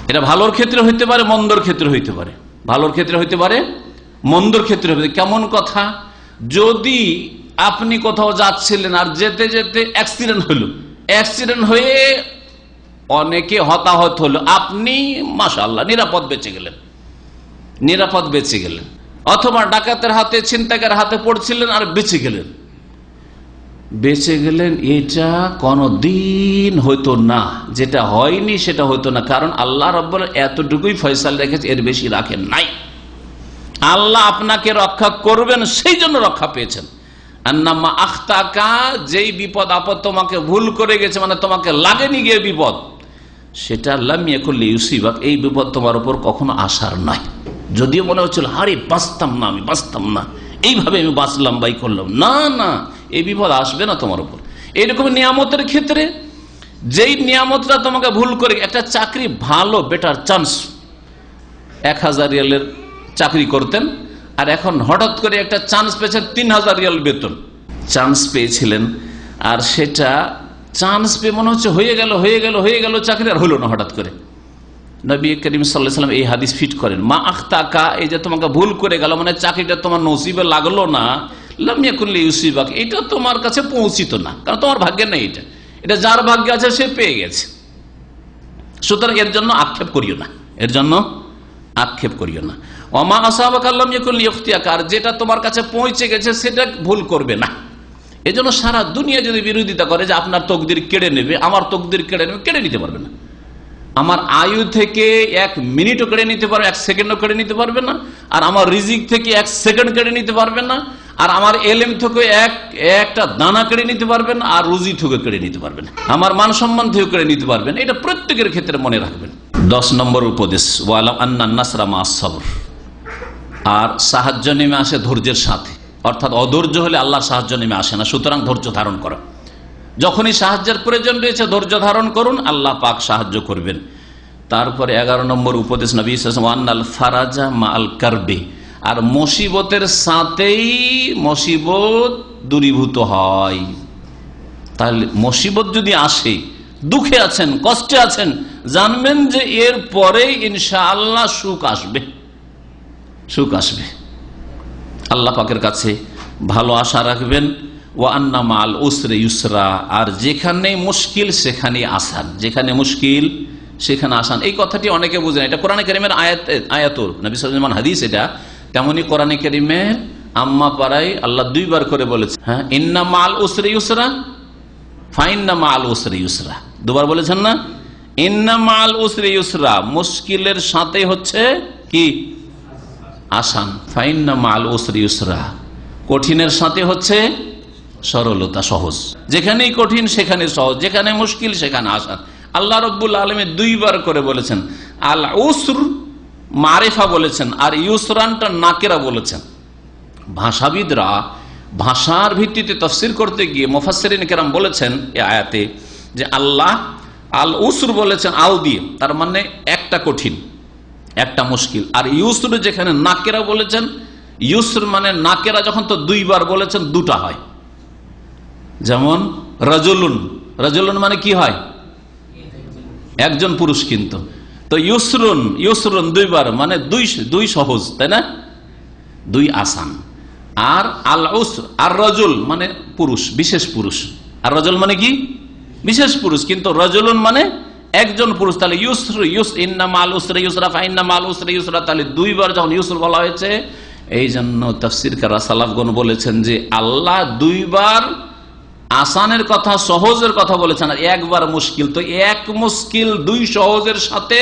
এটা ভালোর ক্ষেত্রে হইতে পারে, মন্দর ক্ষেত্রে হইতে পারে, ভালোর ক্ষেত্রে হইতে পারে, মন্দর ক্ষেত্রে হইতে। কেমন কথা? যদি আপনি কোথাও যাচ্ছিলেন আর যেতে যেতে অ্যাক্সিডেন্ট হয়ে অনেকে হতাহত হলো, আপনি মাশাআল্লাহ নিরাপদ বেঁচে গেলেন, অথবা ডাকাতের হাতে, ছিনতাইয়ের হাতে পড়ছিলেন আর বেঁচে গেলেন, এটা কোনদিন হইতো না। যেটা হয়নি সেটা হইতো না, কারণ আল্লাহ রাব্বুল এতটুকুই ফয়সালা রেখেছে, এর বেশি রাখেন নাই। আল্লাহ আপনাকে রক্ষা করবেন সেই জন্য রক্ষা পেয়েছেন। আন্নামা আখতাকা, যেই বিপদ আপদ তোমাকে ভুল করে গেছে, মানে তোমাকে লাগেনি গিয়ে বিপদ, সেটা লাম ইয়াকুল লিয়ুসিবাক, এই বিপদ তোমার উপর কখনো আসার নাই। যদিও মনে হচ্ছিল আরে আমি বাঁচতাম না, এইভাবে আমি বাঁচলাম বাই করলাম, না, এই বিপদ আসবে না তোমার উপর। এইরকম নিয়ামতের ক্ষেত্রে, যেই নিয়ামতটা তোমাকে ভুল করে, একটা চাকরি ভালো, বেটার চান্স, 1000 রিয়ালের চাকরি করতেন, আর এখন হঠাৎ করে একটা চান্স পেয়েছেন 3000 রিয়াল বেতন, চান্স পেয়েছিলেন, আর সেটা চান্স পেয়ে মনে হচ্ছে হয়ে গেল চাকরি, আর হলো না হঠাৎ করে। নবী করিম সাল্লাল্লাহু আলাইহি ওয়াসাল্লাম এই হাদিস ফিট করেন, মা আখতাকা, এই যে তোমাকে ভুল করে গেল, মানে চাকরিটা তোমার নসিবে লাগলো না, লাম ইয়াকুল লিয়ুসিবাক, এটা তোমার কাছে পৌঁছিত না, কারণ তোমার ভাগ্যে নেই, এটা যার ভাগ্যে আছে সে পেয়ে গেছে। সুতরাং এর জন্য আক্ষেপ করিও না, ওমা আসাবাকা লাম ইয়াকুল লিয়ুখতিয়াকা, আর যেটা তোমার কাছে পৌঁছে গেছে সেটা ভুল করবে না। এজন্য সারা দুনিয়া যদি বিরোধিতা করে যে আপনার তকদির কেড়ে নেবে, আমার তকদির কেড়ে নেবে, কেড়ে নিতে পারবে না। আমার আয়ু থেকে 1 মিনিটও কেড়ে নিতে পারবে, 1 সেকেন্ডও কেড়ে নিতে পারবে না। আর আমার রিজিক থেকে 1 সেকেন্ড কেড়ে নিতে পারবে না। আর আমার এলেম থেকে একটা দানা কেড়ে নিতে পারবেন, আর রুজি থেকে কেড়ে নিতে পারবেন, আমার মান সম্মান থেকে কেড়ে নিতে পারবেন। এটা প্রত্যেকের ক্ষেত্রে মনে রাখবেন। 10 নম্বর উপদেশ, ওয়ালাম আন্নান নাসরা মা'আস সাবর। আর সাহায্য নেমে আসে ধৈর্যের সাথে, অর্থাৎ অধৈর্য হলে আল্লাহর সাহায্য নেমে আসে না। সুতরাং ধৈর্য ধারণ করা, যখনই সাহায্যের প্রয়োজন রয়েছে ধৈর্য ধারণ করুন, আল্লাহ পাক সাহায্য করবেন। তারপরে 11 নম্বর উপদেশ নবী সাল্লাল্লাহু আলাইহি ওয়াসাল্লাম, আন্নাল ফারাজা মা'আল কারবি। আর মুসিবতের সাথেই মুসিবত দূরীভূত হয়। তাহলে মুসিবত যদি আসে, দুঃখে আছেন, কষ্টে আছেন, জানবেন যে এর পরেই ইনশাআল্লাহ সুখ আসবে, সুখ আসবে। আল্লাহ পাকের কাছে ভালো আশা রাখবেন। ওয়া আন্না মা'আল উসরি ইউসরা। আর যেখানে মুশকিল সেখানে আসান, যেখানে মুশকিল সেখানে আসান। এই কথাটি অনেকে বুঝেন, এটা কোরআনে কারীমের আয়াতুর নবী সাল্লাল্লাহু আলাইহি ওয়াসাল্লাম হাদিস। এটা তেমনি কোরআনে কারীমের আম্মা পাড়ায় আল্লাহ 2 বার করে বলেছে, হ্যাঁ, ইন্না মা'আল উসরি ইউসরা ফাইন্না মা'আল উসরি ইউসরা। 2 বার বলেছেন না? ইন্না মা'আল উসরি ইউসরা, মুশকিলের সাথে হচ্ছে কি? আসান। ফাইন্না মা'আল উসরি ইউসরা, কঠিনের সাথে হচ্ছে সরলতা, সহজ। যেখানেই কঠিন সেখানে সহজ, যেখানে মুশকিল সেখানে আসান। আল্লাহ রাব্বুল আলামিন 2 বার করে বলেছেন। আল উসর মারিফা বলেছেন, আর ইউসরানটা নাকেরা বলেছেন। ভাষাবিদরা ভাষার ভিত্তিতে তাফসীর করতে গিয়ে মুফাসসিরিন কেরাম বলেছেন এই আয়াতে যে আল্লাহ আল উসর বলেছেন আল দিয়ে, তার মানে একটা কঠিন, একটা মুশকিল। আর ইউসর যেখানে নাকেরা বলেছেন, ইউসর মানে নাকেরা যখন তো 2 বার বলেছেন, 2টা হয়। যেমন রাজুলুন, রাজুলুন মানে কি হয়? একজন পুরুষ। কিন্তু তো ইউসরুন, ইউসরুন 2 বার মানে 2 সহজ, তাই না? 2 আসান। আর আল উসর আর রাজুল মানে পুরুষ, বিশেষ পুরুষ। আর রাজুল মানে কি? বিশেষ পুরুষ। কিন্তু রাজুলুন মানে একজন পুরুষ। তাহলে ইউসর, ইন্না মা'আল উসরি ইউসরা ফাইন্না মা'আল উসরি ইউসরা। তাহলে 2 বার যখন ইউসর বলা হয়েছে, এই জন্য তাফসীরকাররা সালাফগণ বলেছেন যে আল্লাহ 2 বার আসানের কথা, সহজের কথা বলেছেন, আর 1 বার মুশকিল। তো 1 মুশকিল 2 সহজের সাথে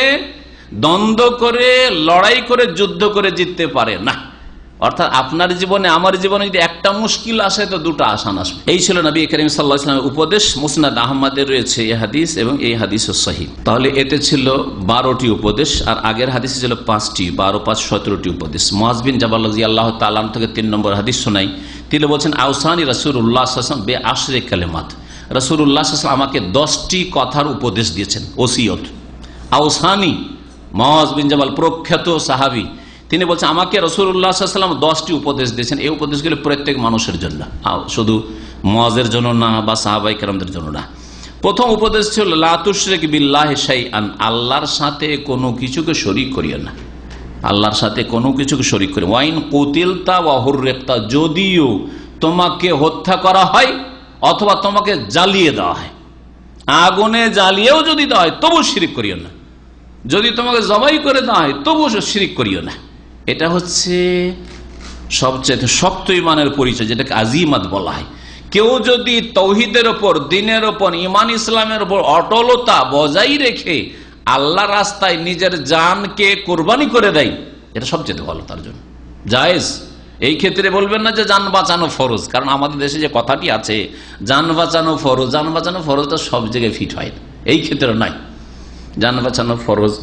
দ্বন্দ্ব করে, লড়াই করে, যুদ্ধ করে জিততে পারে না। অর্থাৎ আপনার জীবনে, আমার জীবনে যদি একটা মুশকিল আসে তো 2টা আসান আসবে। এই ছিল নবী করিম সাল্লাল্লাহু আলাইহি ওয়াসাল্লামের উপদেশ। মুসনাদ আহমদে রয়েছে এই হাদিস, এবং এই হাদিসও সহিহ। তাহলে এতে ছিল 12টি উপদেশ, আর আগের হাদিসে ছিল 5টি। 12 5 17টি উপদেশ। মুআয বিন জাবাল রাদিয়াল্লাহু তাআলা আনহু থেকে 3 নম্বর হাদিস শোনাই। তিনি বলছেন, আওসানি রাসূলুল্লাহ সাল্লাল্লাহু আলাইহি ওয়াসাল্লাম বে আশরি কালিমাত। রাসূলুল্লাহ সাল্লাল্লাহু আলাইহি ওয়াসাল্লাম আমাকে 10টি কথার উপদেশ দিয়েছেন, ওসিয়ত। আওসানি, মুআয বিন জাবাল প্রখ্যাত সাহাবী, তিনি বলছেন আমাকে রাসূলুল্লাহ সাল্লাল্লাহু আলাইহি ওয়াসাল্লাম 10টি উপদেশ দিয়েছেন। এই উপদেশগুলো প্রত্যেক মানুষের জন্য, শুধু মুআযের জন্য না বা সাহাবায়ে কেরামদের জন্য না। প্রথম উপদেশ ছিল লা তুশরিক বিল্লাহি শাইআন, আল্লাহর সাথে কোনো কিছুকে শরীক করিও না। আল্লাহর সাথে কোনো কিছুকে শরীক করিও। ওয়াইন কুতিলতা ওয়া হুররিকতা, যদিও তোমাকে হত্যা করা হয় অথবা তোমাকে জ্বালিয়ে দেওয়া হয়, আগুনে জ্বালিয়েও যদি দেওয়া হয় তবু শিরক করিও না। যদি তোমাকে জবাই করে দেওয়া হয় তবু শিরক করিও না। এটা হচ্ছে সবচেয়ে শক্ত ইমানের পরিচয়, যেটাকে আজিমাত বলা হয়। কেউ যদি তৌহিদের ওপর, দিনের ওপর, ইমান ইসলামের ওপর অটলতা বজায় রেখে আল্লাহর রাস্তায় নিজের জানকে কোরবানি করে দেয়, এটা সবচেয়ে ভালো তার জন্য, জায়েজ। এই ক্ষেত্রে বলবেন না যে জান বাঁচানো ফরজ, কারণ আমাদের দেশে যে কথাটি আছে জান বাঁচানো ফরজ, জান বাঁচানো ফরজটা সব জায়গায় ফিট হয় না, এই ক্ষেত্রে নাই। জান বাঁচানো ফরজ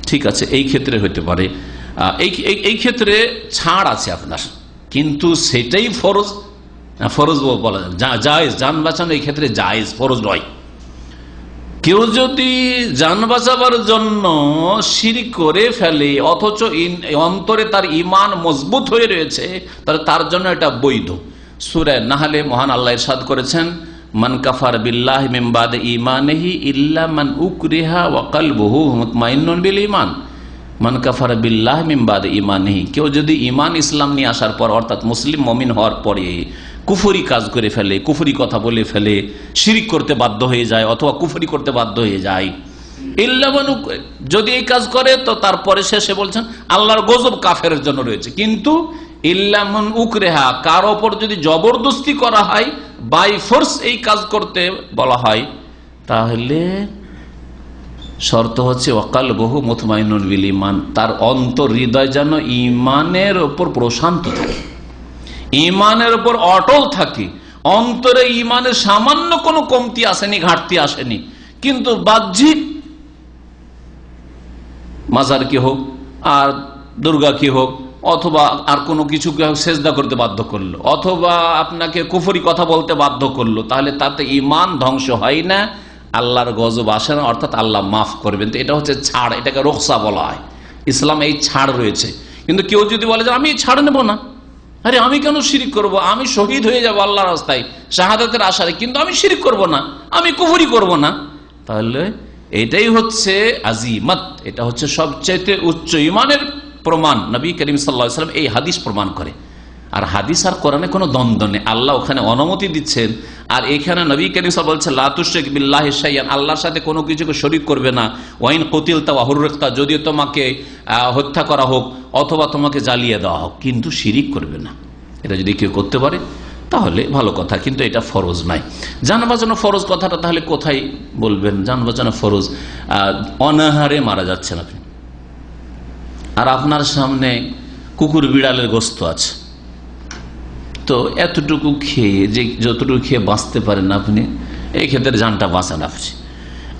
ঠিক আছে, এই ক্ষেত্রে হইতে পারে, এই ক্ষেত্রে ছাড় আছে আপনার, কিন্তু সেটাই ফরজ, ফরজ বলা যায়, জায়েজ। জান বাঁচানো এই ক্ষেত্রে জায়েজ, ফরজ নয়। কেউ যদি জান বাঁচাবার জন্য শিরক করে ফেলে অথচ অন্তরে তার ঈমান মজবুত হয়ে রয়েছে, তাহলে তার জন্য এটা বৈধ। সূরা নাহলে মহান আল্লাহ ইরশাদ করেছেন, মান কাফার বিল্লাহি মিন বাদি ঈমানিহি ইল্লা মান উকরিহা ওয়া কলবুহু মুতমাইন্নুন বিল ঈমান। মান কাফার বিল্লাহি মিন বাদি ঈমানিহি, কেউ যদি ঈমান ইসলাম নিয়ে আসার পর, অর্থাৎ মুসলিম মুমিন হওয়ার পরে কুফরি কাজ করে ফেলে, কুফরি কথা বলে ফেলে, শিরিক করতে বাধ্য হয়ে যায় অথবা কুফরি করতে বাধ্য হয়ে যায়, যদি এই কাজ করে তো তারপরে শেষে বলছেন আল্লাহর গজব কাফের জন্য রয়েছে। কিন্তু ইল্লামন উকরেহা, কার ওপর যদি জবরদস্তি করা হয় বাই ফোর্স এই কাজ করতে বলা হয়, তাহলে শর্ত হচ্ছে ওয়াকালবুহু মুতমাইনুন বিল ঈমান, তার অন্তর হৃদয় যেন ঈমানের উপর প্রশান্ত থাকে, ঈমানের উপর অটল থাকে, অন্তরে ঈমানের সামান্য কোনো কমতি আসেনি, ঘাটতি আসেনি, কিন্তু বাহ্যিক মাজার কি হোক আর দুর্গা কি হোক অথবা আর কোনো কিছুকে সেজদা করতে বাধ্য করলো অথবা আপনাকে কুফরি কথা বলতে বাধ্য করলো, তাহলে তাতে ঈমান ধ্বংস হয় না, আল্লাহর গজব আসে না, অর্থাৎ আল্লাহ মাফ করবেন। তো এটা হচ্ছে ছাড়, এটাকে রোকসা বলা হয়। ইসলাম এই ছাড় রয়েছে। কিন্তু কেউ যদি বলে যে আমি এই ছাড় নেব না, আরে আমি কেন শিরিক করব, আমি শহীদ হয়ে যাব আল্লাহর রাস্তায় শাহাদাতের আশায়, কিন্তু আমি শিরিক করব না, আমি কুফরি করব না, তাহলে এটাই হচ্ছে আজিমাত, এটা হচ্ছে সবচাইতে উচ্চ ঈমানের প্রমাণ। নবী করিম সাল্লাল্লাহু আলাইহি ওয়াসাল্লাম এই হাদিস প্রমাণ করে। আর হাদিস আর কোরআনে কোনো দ্বন্দ্ব নেই, আল্লাহ ওখানে অনুমতি দিচ্ছেন, আর এখানে নবী করিম সাল্লাল্লাহু আলাইহি ওয়াসাল্লাম বলছেন লা তুশরিক বিল্লাহি শাইআন, আল্লাহর সাথে কোনো কিছুকে শরীক করবে না। ওয়াইন কুতিলতা ওয়া হুররিকতা, যদিও তোমাকে হত্যা করা হোক অথবা তোমাকে জ্বালিয়ে দেওয়া হোক, কিন্তু শিরিক করবে না। এটা যদি কেউ করতে পারে তাহলে ভালো কথা, কিন্তু এটা ফরজ নাই। জান বাঁচানো ফরজ কথাটা তাহলে কোথায় বলবেন? জান বাঁচানো ফরজ, অনাহারে মারা যাচ্ছেন আপনি, আর আপনার সামনে কুকুর বিড়ালের গোস্ত আছে, তো এতটুকু খেয়ে, যে যতটুকু খেয়ে বাঁচতে পারেন আপনি, এই ক্ষেত্রে জানটা বাঁচান আপনি।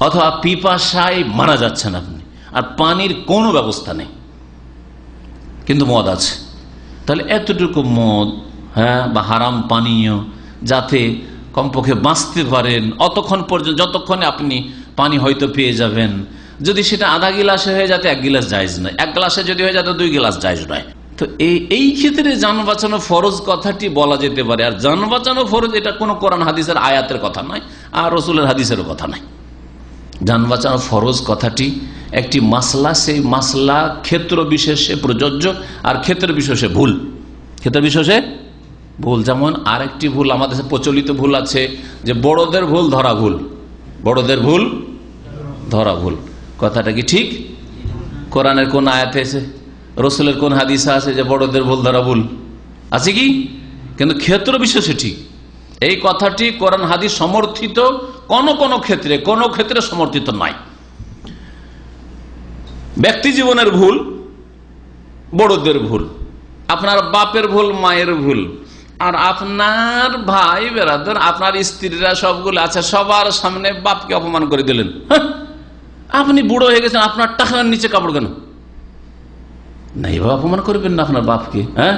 অথবা পিপাসায় মারা যাচ্ছেন আপনি, আর পানির কোনো ব্যবস্থা নেই, কিন্তু মদ আছে, তাহলে এতটুকু মদ, হ্যাঁ, বা হারাম পানীয়, যাতে কমপক্ষে বাঁচতে পারেন অতক্ষণ পর্যন্ত, যতক্ষণে আপনি পানি হয়তো পেয়ে যাবেন। যদি সেটা আধা গিলাসে হয়ে যাতে 1 গিলাস জায়েজ নয়, 1 গ্লাসে যদি হয়ে যাতে 2 গিলাস জায়েজ নয়। তো এই ক্ষেত্রে জান বাঁচানো ফরজ কথাটি বলা যেতে পারে। আর জান বাঁচানো ফরজ এটা কোনো কোরআন হাদিসের আয়াতের কথা নয়, আর রসুলের হাদিসেরও কথা নয়। জান বাঁচানো ফরজ কথাটি একটি মাসলা, সেই মাসলা ক্ষেত্র বিশেষে প্রযোজ্য, আর ক্ষেত্র বিশেষে ভুল, ক্ষেত্র বিশেষে ভুল। যেমন আরেকটি ভুল আমাদের প্রচলিত ভুল আছে যে বড়দের ভুল ধরা ভুল, বড়দের ভুল ধরা ভুল। কথাটা কি ঠিক? কোরআনের কোন আয়াতে আছে, রসুলের কোন হাদিসে আছে যে বড়দের ভুল ধরা ভুল আছে কি? কিন্তু ক্ষেত্র বিশেষে ঠিক। এই কথাটি কোরআন হাদিস সমর্থিত কোন ক্ষেত্রে সমর্থিত নয়। ব্যক্তি জীবনের ভুল, বড়দের ভুল, আপনার বাপের ভুল, মায়ের ভুল, আর আপনার ভাই বেরাদর, আপনার স্ত্রীরা সবগুলো আছে, সবার সামনে বাপকে অপমান করে দিলেন। আপনি বুড়ো হয়ে গেছেন, আপনার টাকার নিচে কাপড় কেন? না, এভাবে অপমান করবেন না আপনার বাপকে। হ্যাঁ,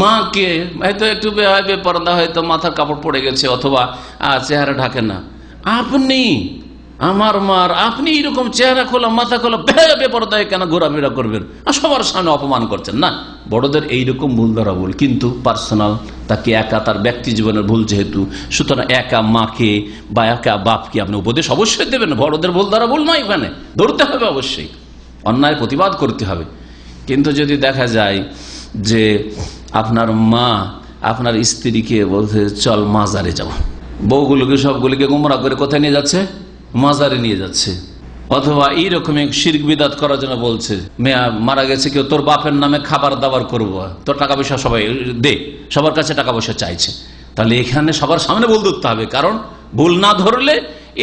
মাকে হয়তো একটু বেপরদা, হয়তো মাথার কাপড় পড়ে গেছে অথবা চেহারা ঢাকে না, আপনি আমার মার, আপনি এরকম চেহারা খোলা, মাথা খোলা, বেপরদায় কেন ঘোরাফেরা করবেন? আর সবার সামনে অপমান করছেন না। বড়দের এইরকম ভুল ধরা ভুল, কিন্তু পার্সোনাল, তাকে একা, তার ব্যক্তি জীবনের ভুল যেহেতু, সুতরাং একা মাকে বা একা বাপকে আপনি উপদেশ অবশ্যই দেবেন। বড়দের ভুল ধরা ভুল নয়, এখানে ধরতে হবে, অবশ্যই অন্যায় প্রতিবাদ করতে হবে। কিন্তু যদি দেখা যায় যে আপনার মা আপনার স্ত্রীকে বলছে চল মাজারে যাব, বউগুলোকে সবগুলিকে গোমরা করে কোথায় নিয়ে যাচ্ছে? মাজারে নিয়ে যাচ্ছে। অথবা এইরকম শিরক বিদাত করার জন্য বলছে, মেয়া মারা গেছে কেউ, তোর বাপের নামে খাবার দাবার করবো, তোর টাকা পয়সা সবাই দে, সবার কাছে টাকা পয়সা চাইছে। তাহলে এখানে সবার সামনে ভুল ধরতে হবে, কারণ ভুল না ধরলে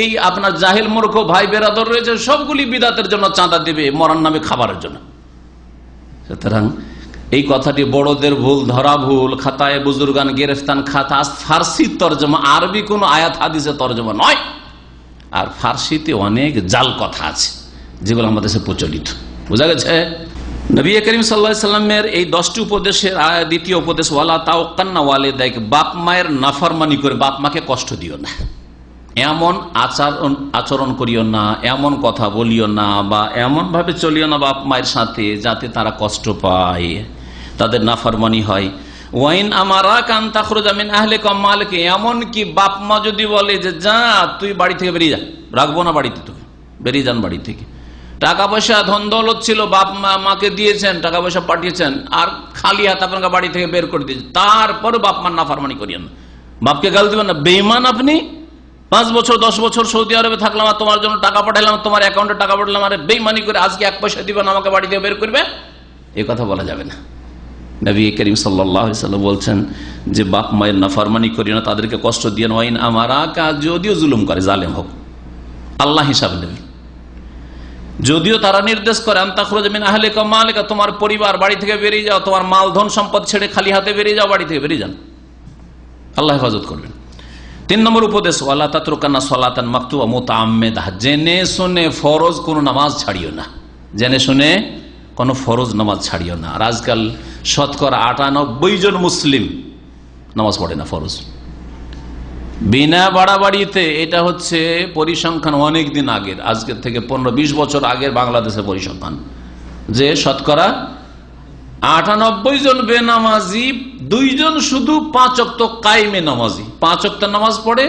এই আপনার জাহেল মূর্খ ভাই বেরাদর রয়েছে, সবগুলি বিদাতের জন্য চাঁদা দেবে মরার নামে খাবারের জন্য। সুতরাং এই কথাটি বড়দের ভুল ধরা ভুল, খাতায় বুজুর্গান গেরেফতান খাতা, ফার্সি তর্জমা, আরবি কোন আয়াত হাদিসের তর্জমা নয়। আর ফার্সিতে অনেক জাল কথা আছে যেগুলো আমাদের দেশে প্রচলিত, বোঝা গেছে? নবী করিম সাল্লাল্লাহু আলাইহি ওয়াসাল্লামের এই 10টি উপদেশের দ্বিতীয় উপদেশ, ওয়ালা তাওকান্না ওয়ালিদাইক, বাপ মায়ের নাফরমানি করে বাপ মাকে কষ্ট দিও না, এমন আচরণ করিও না, এমন কথা বলিও না, বা এমন ভাবে চলিও না বাপ মায়ের সাথে যাতে তারা কষ্ট পায়, তাদের নাফরমানি হয়। ওয়াইন আমারা কান তাখরুজা মিন আহলিকা ওয়া মালিকা, এমন কি বাপ মা যদি বলে যে যা তুই বাড়ি থেকে বেরিয়ে যা, রাখবো না বাড়িতে, তোকে বেরিয়ে যান বাড়ি থেকে। টাকা পয়সা ধন দৌলত ছিল, বাপ মাকে দিয়েছেন, টাকা পয়সা পাঠিয়েছেন, আর খালি হাত আপনাকে বাড়ি থেকে বের করে দিয়েছেন, তারপরে বাপ মার নাফরমানি করিয়েন না, বাপকে গাল দিবেন না। বেঈমান আপনি, 5 বছর 10 বছর সৌদি আরবে থাকলাম, আর তোমার জন্য টাকা পাঠালাম, তোমার অ্যাকাউন্টে টাকা পাঠালাম, আরে বেঈমানি করে আজকে 1 পয়সা দিবেন, আমাকে বাড়ি থেকে বের করবে, এই কথা বলা যাবে না। নবী করিম সাল্লাল্লাহু আলাইহি ওয়াসাল্লাম বলছেন যে বাপ মায়ের নাফরমানি করিও না, তাদেরকে কষ্ট দিও না, ওয়াইন আমারাকা, যদিও জুলুম করে, জালেম হোক, আল্লাহ হিসাব নেবে। যদিও তারা নির্দেশ করে আনতাখরুজ মিন আহলিকা মালিকা, তোমার পরিবার বাড়ি থেকে বেরিয়ে যাও, তোমার মাল ধন সম্পদ ছেড়ে খালি হাতে বেরিয়ে যাও, বাড়ি থেকে বেরিয়ে যান, আল্লাহ হেফাজত করবেন। 3 নম্বর উপদেশ, ওয়ালা তাতরুকান্না সালাতান মাকতুবা মুতাআম্মিদা, জেনে শুনে ফরজ কোন নামাজ ছাড়িও না, জেনে শুনে কোন ফরজ নামাজ ছাড়িও না। আর আজকাল শতকরা 98 জন মুসলিম নামাজ পড়ে না ফরজ, বিনা বাড়াবাড়িতে। এটা হচ্ছে পরিসংখ্যান অনেক দিন আগের, আজকের থেকে 15-20 বছর আগের বাংলাদেশের পরিসংখ্যান, যে শতকরা 98 জন বেনামাজি, 2 জন শুধু 5 ওয়াক্ত কায়েমে নামাজি, 5 ওয়াক্ত নামাজ পড়ে,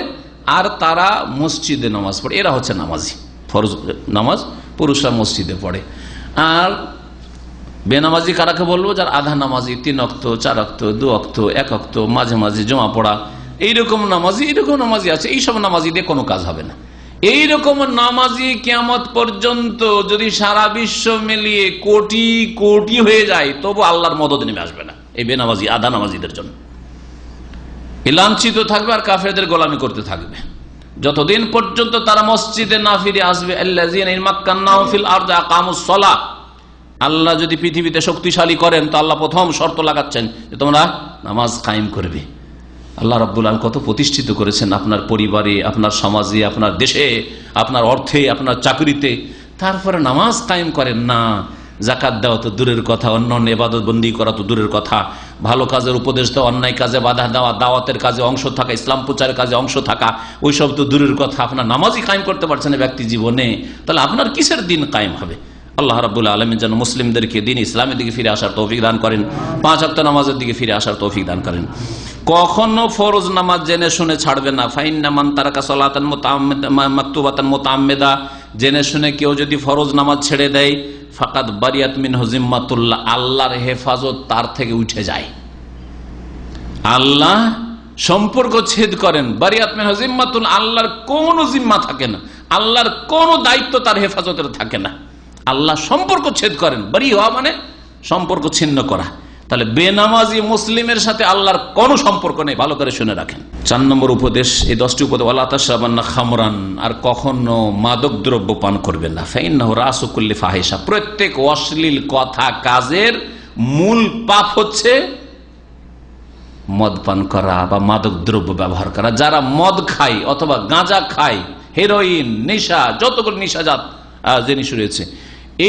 আর তারা মসজিদে নামাজ পড়ে, এরা হচ্ছে নামাজি। ফরজ নামাজ পুরুষরা মসজিদে পড়ে। আর বেনামাজি কারাকে বলবো? যার আধা নামাজি, 3 ওয়াক্ত, 4 ওয়াক্ত, 2 ওয়াক্ত, 1 ওয়াক্ত, মাঝে মাঝে জমা পড়া, এইরকম নামাজি আছে। এইসব নামাজি দিয়ে কোনো কাজ হবে না। এইরকম নামাজি কিয়ামত পর্যন্ত যদি সারা বিশ্ব মিলিয়ে কোটি কোটি হয়ে যায়, তবু আল্লাহর মদদ নেমে আসবে না এই বেনামাজি আধা নামাজিদের জন্য। লাঞ্ছিত থাকবে আর কাফেরদের গোলামি করতে থাকবে যতদিন পর্যন্ত তারা মসজিদে না ফিরে আসবে। আল্লাযীনা ইন মাক্কান্নাহুম ফিল আরদি আকামুস সালাহ, আল্লাহ যদি পৃথিবীতে শক্তিশালী করেন তো আল্লাহ প্রথম শর্ত লাগাচ্ছেন যে তোমরা নামাজ কায়েম করবে। আল্লাহ রাব্বুল আলামিন কত প্রতিষ্ঠিত করেছেন আপনার পরিবারে, আপনার সমাজে, আপনার দেশে, আপনার অর্থে, আপনার চাকরিতে, তারপরে নামাজ কায়েম করেন না। যাকাত দেওয়া তো দূরের কথা, অন্য ইবাদত বন্দী করা তো দূরের কথা, ভালো কাজের উপদেশ দেওয়া, অন্যায় কাজে বাধা দেওয়া, দাওয়াতের কাজে অংশ থাকা, ইসলাম প্রচারের কাজে অংশ থাকা, ওইসব তো দূরের কথা। আপনার নামাজই কায়েম করতে পারছেন না ব্যক্তি জীবনে, তাহলে আপনার কিসের দিন কায়েম হবে? আল্লাহ রাব্বুল আলামিন যেন মুসলিমদেরকে দিন ইসলামের দিকে ফিরে আসার তৌফিক দান করেন, 5 ওয়াক্ত নামাজের দিকে ফিরে আসার তৌফিক দান করেন। কখনো ফরজ নামাজ জেনে শুনে ছাড়বে না। ফাইন্না মান তারাকা সালাতান মাকতুবাতান মুতাআম্মিদা, জেনে শুনে কেউ যদি ফরজ নামাজ ছেড়ে দেয়, ফাকাদ বারিয়াত মিনহু জিম্মাতুল্লাহ, আল্লাহর হেফাজত তার থেকে উঠে যায়। আল্লাহ সম্পর্ক ছেদ করেন। বারিয়াত মিনহু জিম্মাতুল্লাহ, আল্লাহর কোনো জিম্মা থাকে না, আল্লাহর কোনো দায়িত্ব তার হেফাজতের থাকে না। আল্লাহ সম্পর্ক ছেদ করেন। বারি হওয়া মানে সম্পর্ক ছিন্ন করা। তাহলে বেনামাজি মুসলিমের সাথে আল্লাহর কোনো সম্পর্ক নেই, ভালো করে শুনে রাখেন। 4 নম্বর উপদেশ, এই 10টি উপদেশ, ওয়ালা তাশরাবান্না খামরান, আর কখনো মাদক দ্রব্য পান করবেন না। ফাইন্নাহু রাসু কুল্লি ফাহিশা, প্রত্যেক অশ্লীল কথা কাজের মূল পাপ হচ্ছে মদ পান করা বা মাদক দ্রব্য ব্যবহার করা। যারা মদ খায় অথবা গাঁজা খায়, হেরোইন, নেশা, যতগুলো নেশাজাত জিনিস রয়েছে,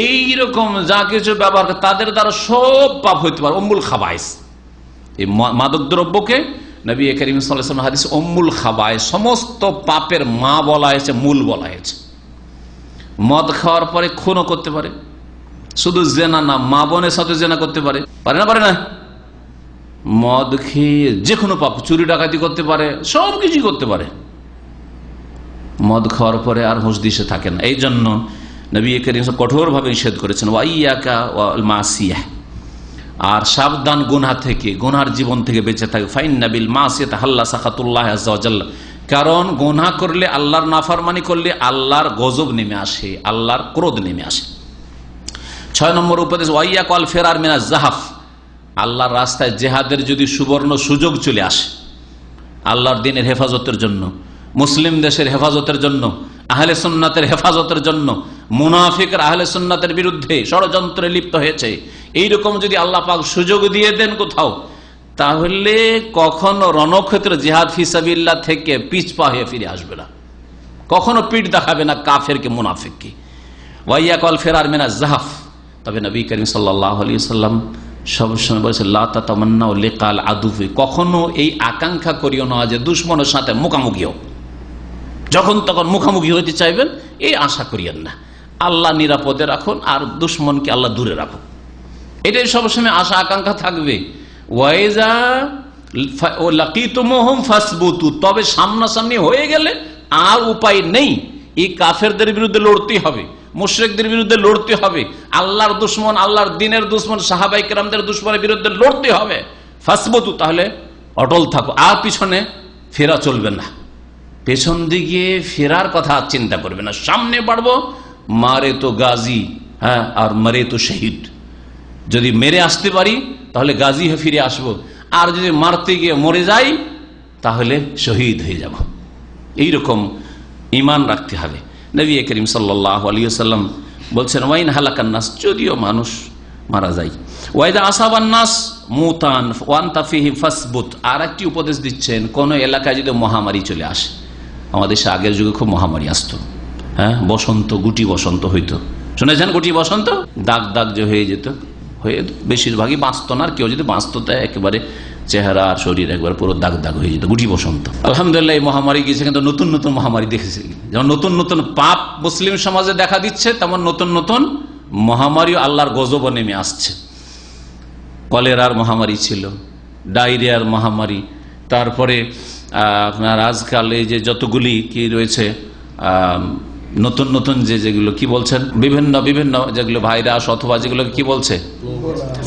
এইরকম যা কিছু ব্যবহার করে, তাদের দ্বারা সব পাপ হইতে পারে। উম্মুল খাবাইস, এই মাদক দ্রব্যকে নবী করিম সাল্লাল্লাহু আলাইহি ওয়াসাল্লাম হাদিস উম্মুল খাবাইস, সমস্ত পাপের মা বলা হয়েছে, মূল বলা হয়েছে। মদ খাওয়ার পরে খুনও করতে পারে, শুধু জেনা না, মা বোনের সাথে জেনা করতে পারে, পারে না? মদ খেয়ে যে কোনো পাপ, চুরি ডাকাতি করতে পারে, সব কিছুই করতে পারে। মদ খাওয়ার পরে আর হুঁশ দিশে থাকে না। এই জন্য নবী করিম কঠোরভাবে নিষেধ করেছেন, ওয়াইয়াকা ওয়াল মাসিয়াহ, আর সাবধান গুনাহ থেকে, গুনার জীবন থেকে বেঁচে থাকে। ফাইন্না বিল মাসিয়াতি হাল্লা সাখাতুল্লাহ আযজা ওয়া জাল্লা, কারণ গুনাহ করলে, আল্লাহর নাফরমানি করলে আল্লাহর গজব নেমে আসে, আল্লাহর ক্রোধ নেমে আসে। 6 নম্বর উপদেশ, ওয়াইয়াকা ওয়াল ফিরার মিনাজ যাহাফ, আল্লাহর রাস্তায় জেহাদের যদি সুবর্ণ সুযোগ চলে আসে, আল্লাহর দ্বীনের হেফাজতের জন্য, মুসলিম দেশের হেফাজতের জন্য, আহলে সুন্নাতের হেফাজতের জন্য, মুনাফিকরা আহলে সুন্নাতের বিরুদ্ধে ষড়যন্ত্রে লিপ্ত হয়েছে, এইরকম যদি আল্লাহ পাক সুযোগ দিয়ে দেন কোথাও, তাহলে কখনো রণক্ষেত্র জিহাদ ফিসাবিল্লাহ থেকে পিছপা হয়ে ফিরে আসবে না, কখনো পিঠ দেখাবে না কাফেরকে, মুনাফিককে। ওয়াইয়াকাল ফিরার মিনাজ যাহাফ, তবে নবী করিম সাল্লাল্লাহু আলাইহি ওয়াসাল্লাম সবসময় বলেছেন, লা তাতামান্নাউ লিকাল আদুফি, কখনো এই আকাঙ্ক্ষা করিও না যে দুশমনের সাথে মুখামুখি হোক, যখন তখন মুখামুখি হতে চাইবেন, এই আশা করিয়েন না। আল্লাহ নিরাপদে রাখুন আর দুশমনকে আল্লাহ দূরে রাখুন, এটাই সবসময় আশা আকাঙ্ক্ষা থাকবে। ওয়াইজা লাকিতুমুহুম ফাসবুতু, তবে সামনাসামনি হয়ে গেলে আর উপায় নেই, এই কাফেরদের বিরুদ্ধে লড়তেই হবে, মুশরিকদের বিরুদ্ধে লড়তে হবে, আল্লাহর দুশমন, আল্লাহর দ্বীনের দুশমন, সাহাবায়ে কেরামদের দুশমনের বিরুদ্ধে লড়তে হবে। ফাসবুতু, তাহলে অটল থাকো, আর পিছনে ফেরা চলবে না, পেছন দিকে ফেরার কথা চিন্তা করবে না, সামনে বাড়বো। মারে তো গাজী, হ্যাঁ, আর মরে তো শহীদ, যদি মেরে আসতে পারি তাহলে গাজী হয়ে ফিরে আসবো, আর যদি মারতে গিয়ে মরে যাই তাহলে শহীদ হয়ে যাব। এইরকম ঈমান রাখতে হবে। নবী করিম সাল্লাল্লাহু আলাইহি ওয়াসাল্লাম বলছেন, ওয়াইন হালাকান নাস, যদিও মানুষ মারা যায়, ওয়াইদা আসাবান নাস মুতান ওয়ান্তা ফিহিম ফাসবুত। আর একটি উপদেশ দিচ্ছেন, কোন এলাকায় যদি মহামারী চলে আসে, আমাদের দেশে আগের যুগে খুব মহামারী আসতো, হ্যাঁ, বসন্ত, গুটি বসন্ত হইতো, শুনেছেন? গুটি বসন্ত, দাগ দাগ যে হয়ে যেত, হয়ে বেশিরভাগই বাঁচত না, আর কেউ যদি বাঁচত তা একেবারে চেহারা আর শরীর একবার পুরো দাগ দাগ হয়ে যেত, গুটি বসন্ত। আলহামদুলিল্লাহ এই মহামারী গিয়েছে, কিন্তু নতুন নতুন মহামারী দেখেছে। যেমন নতুন নতুন পাপ মুসলিম সমাজে দেখা দিচ্ছে, তেমন নতুন নতুন মহামারীও আল্লাহর গজব নেমে আসছে। কলেরার মহামারী ছিল, ডায়রিয়ার মহামারী, তারপরে আপনার আজকাল এই যে যতগুলি কি রয়েছে নতুন নতুন যেগুলো কি বলছেন, বিভিন্ন বিভিন্ন যেগুলো ভাইরাস অথবা যেগুলো কি বলছে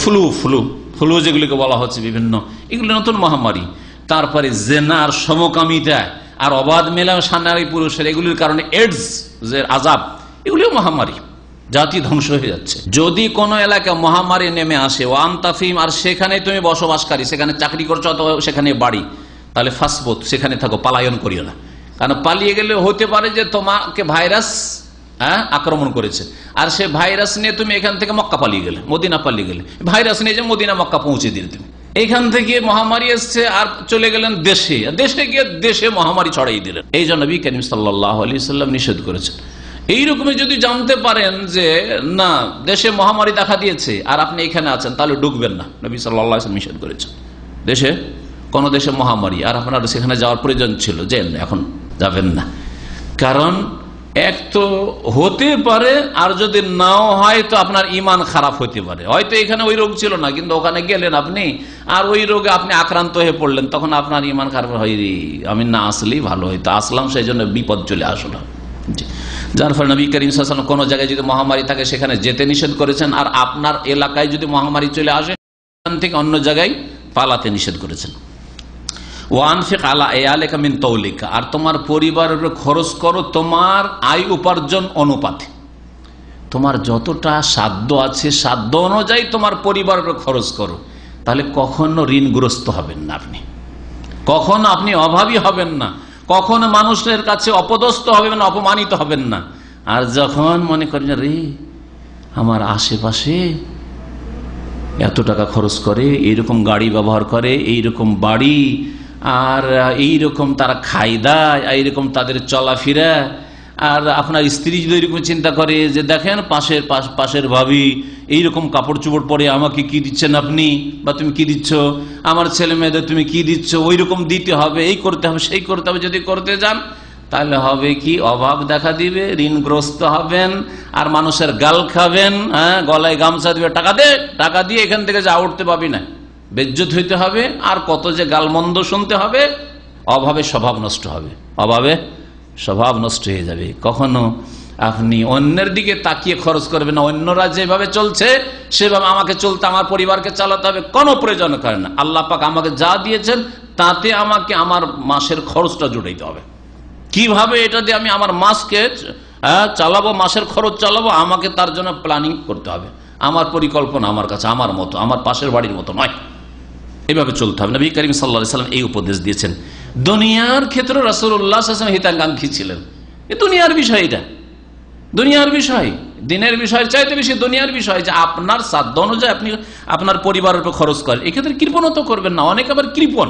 ফ্লু ফ্লু ফ্লু যেগুলিকে বলা হচ্ছে বিভিন্ন, এগুলো নতুন মহামারী। তারপরে জেনার সমকামিতা আর অবাধ মেলামেশা নারী পুরুষের, এগুলির কারণে এডস যে আযাব, এগুলিও মহামারী, জাতি ধ্বংস হয়ে যাচ্ছে। যদি কোনো এলাকায় মহামারী নেমে আসে, ওয়ান তাফিম, আর সেখানে তুমি বসবাসকারী, সেখানে চাকরি করছো অথবা সেখানে বাড়ি, তাহলে ফাসবুত, সেখানে থাকো, পালায়ন করিও না। কারণ পালিয়ে গেলে হতে পারে যে তোমাকে ভাইরাস আক্রমণ করেছে, আর সে ভাইরাস নিয়ে তুমি এখান থেকে মক্কা পালিয়ে গেলে, মদিনা পালিয়ে গেলে, ভাইরাস নিয়ে যে মদিনা মক্কা পৌঁছে দিলে তুমি, এইখান থেকে মহামারী এসছে আর চলে গেলেন দেশে, দেশে গিয়ে দেশে মহামারী ছড়াই দিলেন। এই জন্য নবী করিম সাল্লাল্লাহু আলাইহি ওয়াসাল্লাম নিষেধ করেছেন। এইরকমই যদি জানতে পারেন যে না দেশে মহামারী দেখা দিয়েছে আর আপনি এখানে আছেন, তাহলে ঢুকবেন না, নবী সাল্লাল্লাহু আলাইহি ওয়াসাল্লাম নিষেধ করেছেন। দেশে কোন দেশে মহামারী আর আপনার সেখানে যাওয়ার প্রয়োজন ছিল, যে এখন যাবেন না। কারণ এক তো হতে পারে, আর যদি নাও হয় তো আপনার ঈমান খারাপ হতে পারে। হয়তো এখানে ওই রোগ ছিল না, কিন্তু ওখানে গেলেন আপনি আর ওই রোগে আপনি আক্রান্ত হয়ে পড়লেন, তখন আপনার ঈমান খারাপ হয়, আমি না আসলেই ভালো হইতো, আসলাম সেই জন্য বিপদ চলে আসলো। যার ফলে নবী করিম সাল্লাল্লাহু আলাইহি ওয়াসাল্লাম কোনো জায়গায় যদি মহামারী থাকে সেখানে যেতে নিষেধ করেছেন, আর আপনার এলাকায় যদি মহামারী চলে আসে সেখান থেকে অন্য জায়গায় পালাতে নিষেধ করেছেন। ওয়ানফিক আলা ইয়ালিকা মিন তাওলিকা, আর তোমার পরিবারের উপর খরচ করো তোমার আয় উপার্জন অনুপাতে, তোমার যতটা সাধ্য আছে সাধ্য অনুযায়ী তোমার পরিবারের উপর খরচ করো, তাহলে কখনো ঋণগ্রস্ত হবেন না আপনি, কখনো আপনি অভাবী হবেন না, কখনো মানুষের কাছে অপদস্থ হবেন না, অপমানিত হবেন না। আর যখন মনে করেন রে আমার আশেপাশে এত টাকা খরচ করে, এইরকম গাড়ি ব্যবহার করে, এইরকম বাড়ি, আর এইরকম তারা খাই দায়, এইরকম তাদের চলাফেরা, আর আপনার স্ত্রী যদি এরকম চিন্তা করে যে দেখেন পাশের ভাবি এইরকম কাপড় চোপড় পরে আমাকে কি দিচ্ছেন আপনি, বা তুমি কি দিচ্ছ, আমার ছেলে মেয়েদের তুমি কি দিচ্ছ, ওই রকম দিতে হবে, এই করতে হবে, সেই করতে হবে, যদি করতে যান তাহলে হবে কি অভাব দেখা দিবে, ঋণগ্রস্ত হবেন, আর মানুষের গাল খাবেন, গলায় গামছা দিবে, টাকা দিয়ে এখান থেকে যা উঠতে পাবি না, বেজ্জত হইতে হবে, আর কত যে গালমন্দ শুনতে হবে, অভাবে স্বভাব নষ্ট হবে, অভাবে স্বভাব নষ্ট হয়ে যাবে। কখনো আপনি অন্যের দিকে তাকিয়ে খরচ করবেন না, অন্যরা যেভাবে চলছে সেভাবে আমাকে চলতে, আমার পরিবারকে চালাতে হবে, কোনো প্রয়োজন করে না। আল্লাহ পাক আমাকে যা দিয়েছেন তাতে আমাকে আমার মাসের খরচটা জুড়াইতে হবে। কিভাবে এটা দিয়ে আমি আমার মাসকে চালাবো, মাসের খরচ চালাবো, আমাকে তার জন্য প্ল্যানিং করতে হবে। আমার পরিকল্পনা আমার কাছে আমার মতো, আমার পাশের বাড়ির মতো নয়, এভাবে চলতে হবে। নবী করিম সাল্লাল্লাহু আলাইহি ওয়াসাল্লাম এই উপদেশ দিয়েছেন। দুনিয়ার ক্ষেত্রে রাসূলুল্লাহ সাল্লাল্লাহু আলাইহি ওয়াসাল্লাম হিতাকাঙ্ক্ষী ছিলেন। এই দুনিয়ার বিষয়, এটা দুনিয়ার বিষয়, দিনের বিষয়ের চাইতে বেশি দুনিয়ার বিষয়, যে আপনার সাধ্য অনুযায়ী আপনি আপনার পরিবারের উপর খরচ করেন। এক্ষেত্রে কৃপণতা করবেন না। অনেক আবার কৃপণ,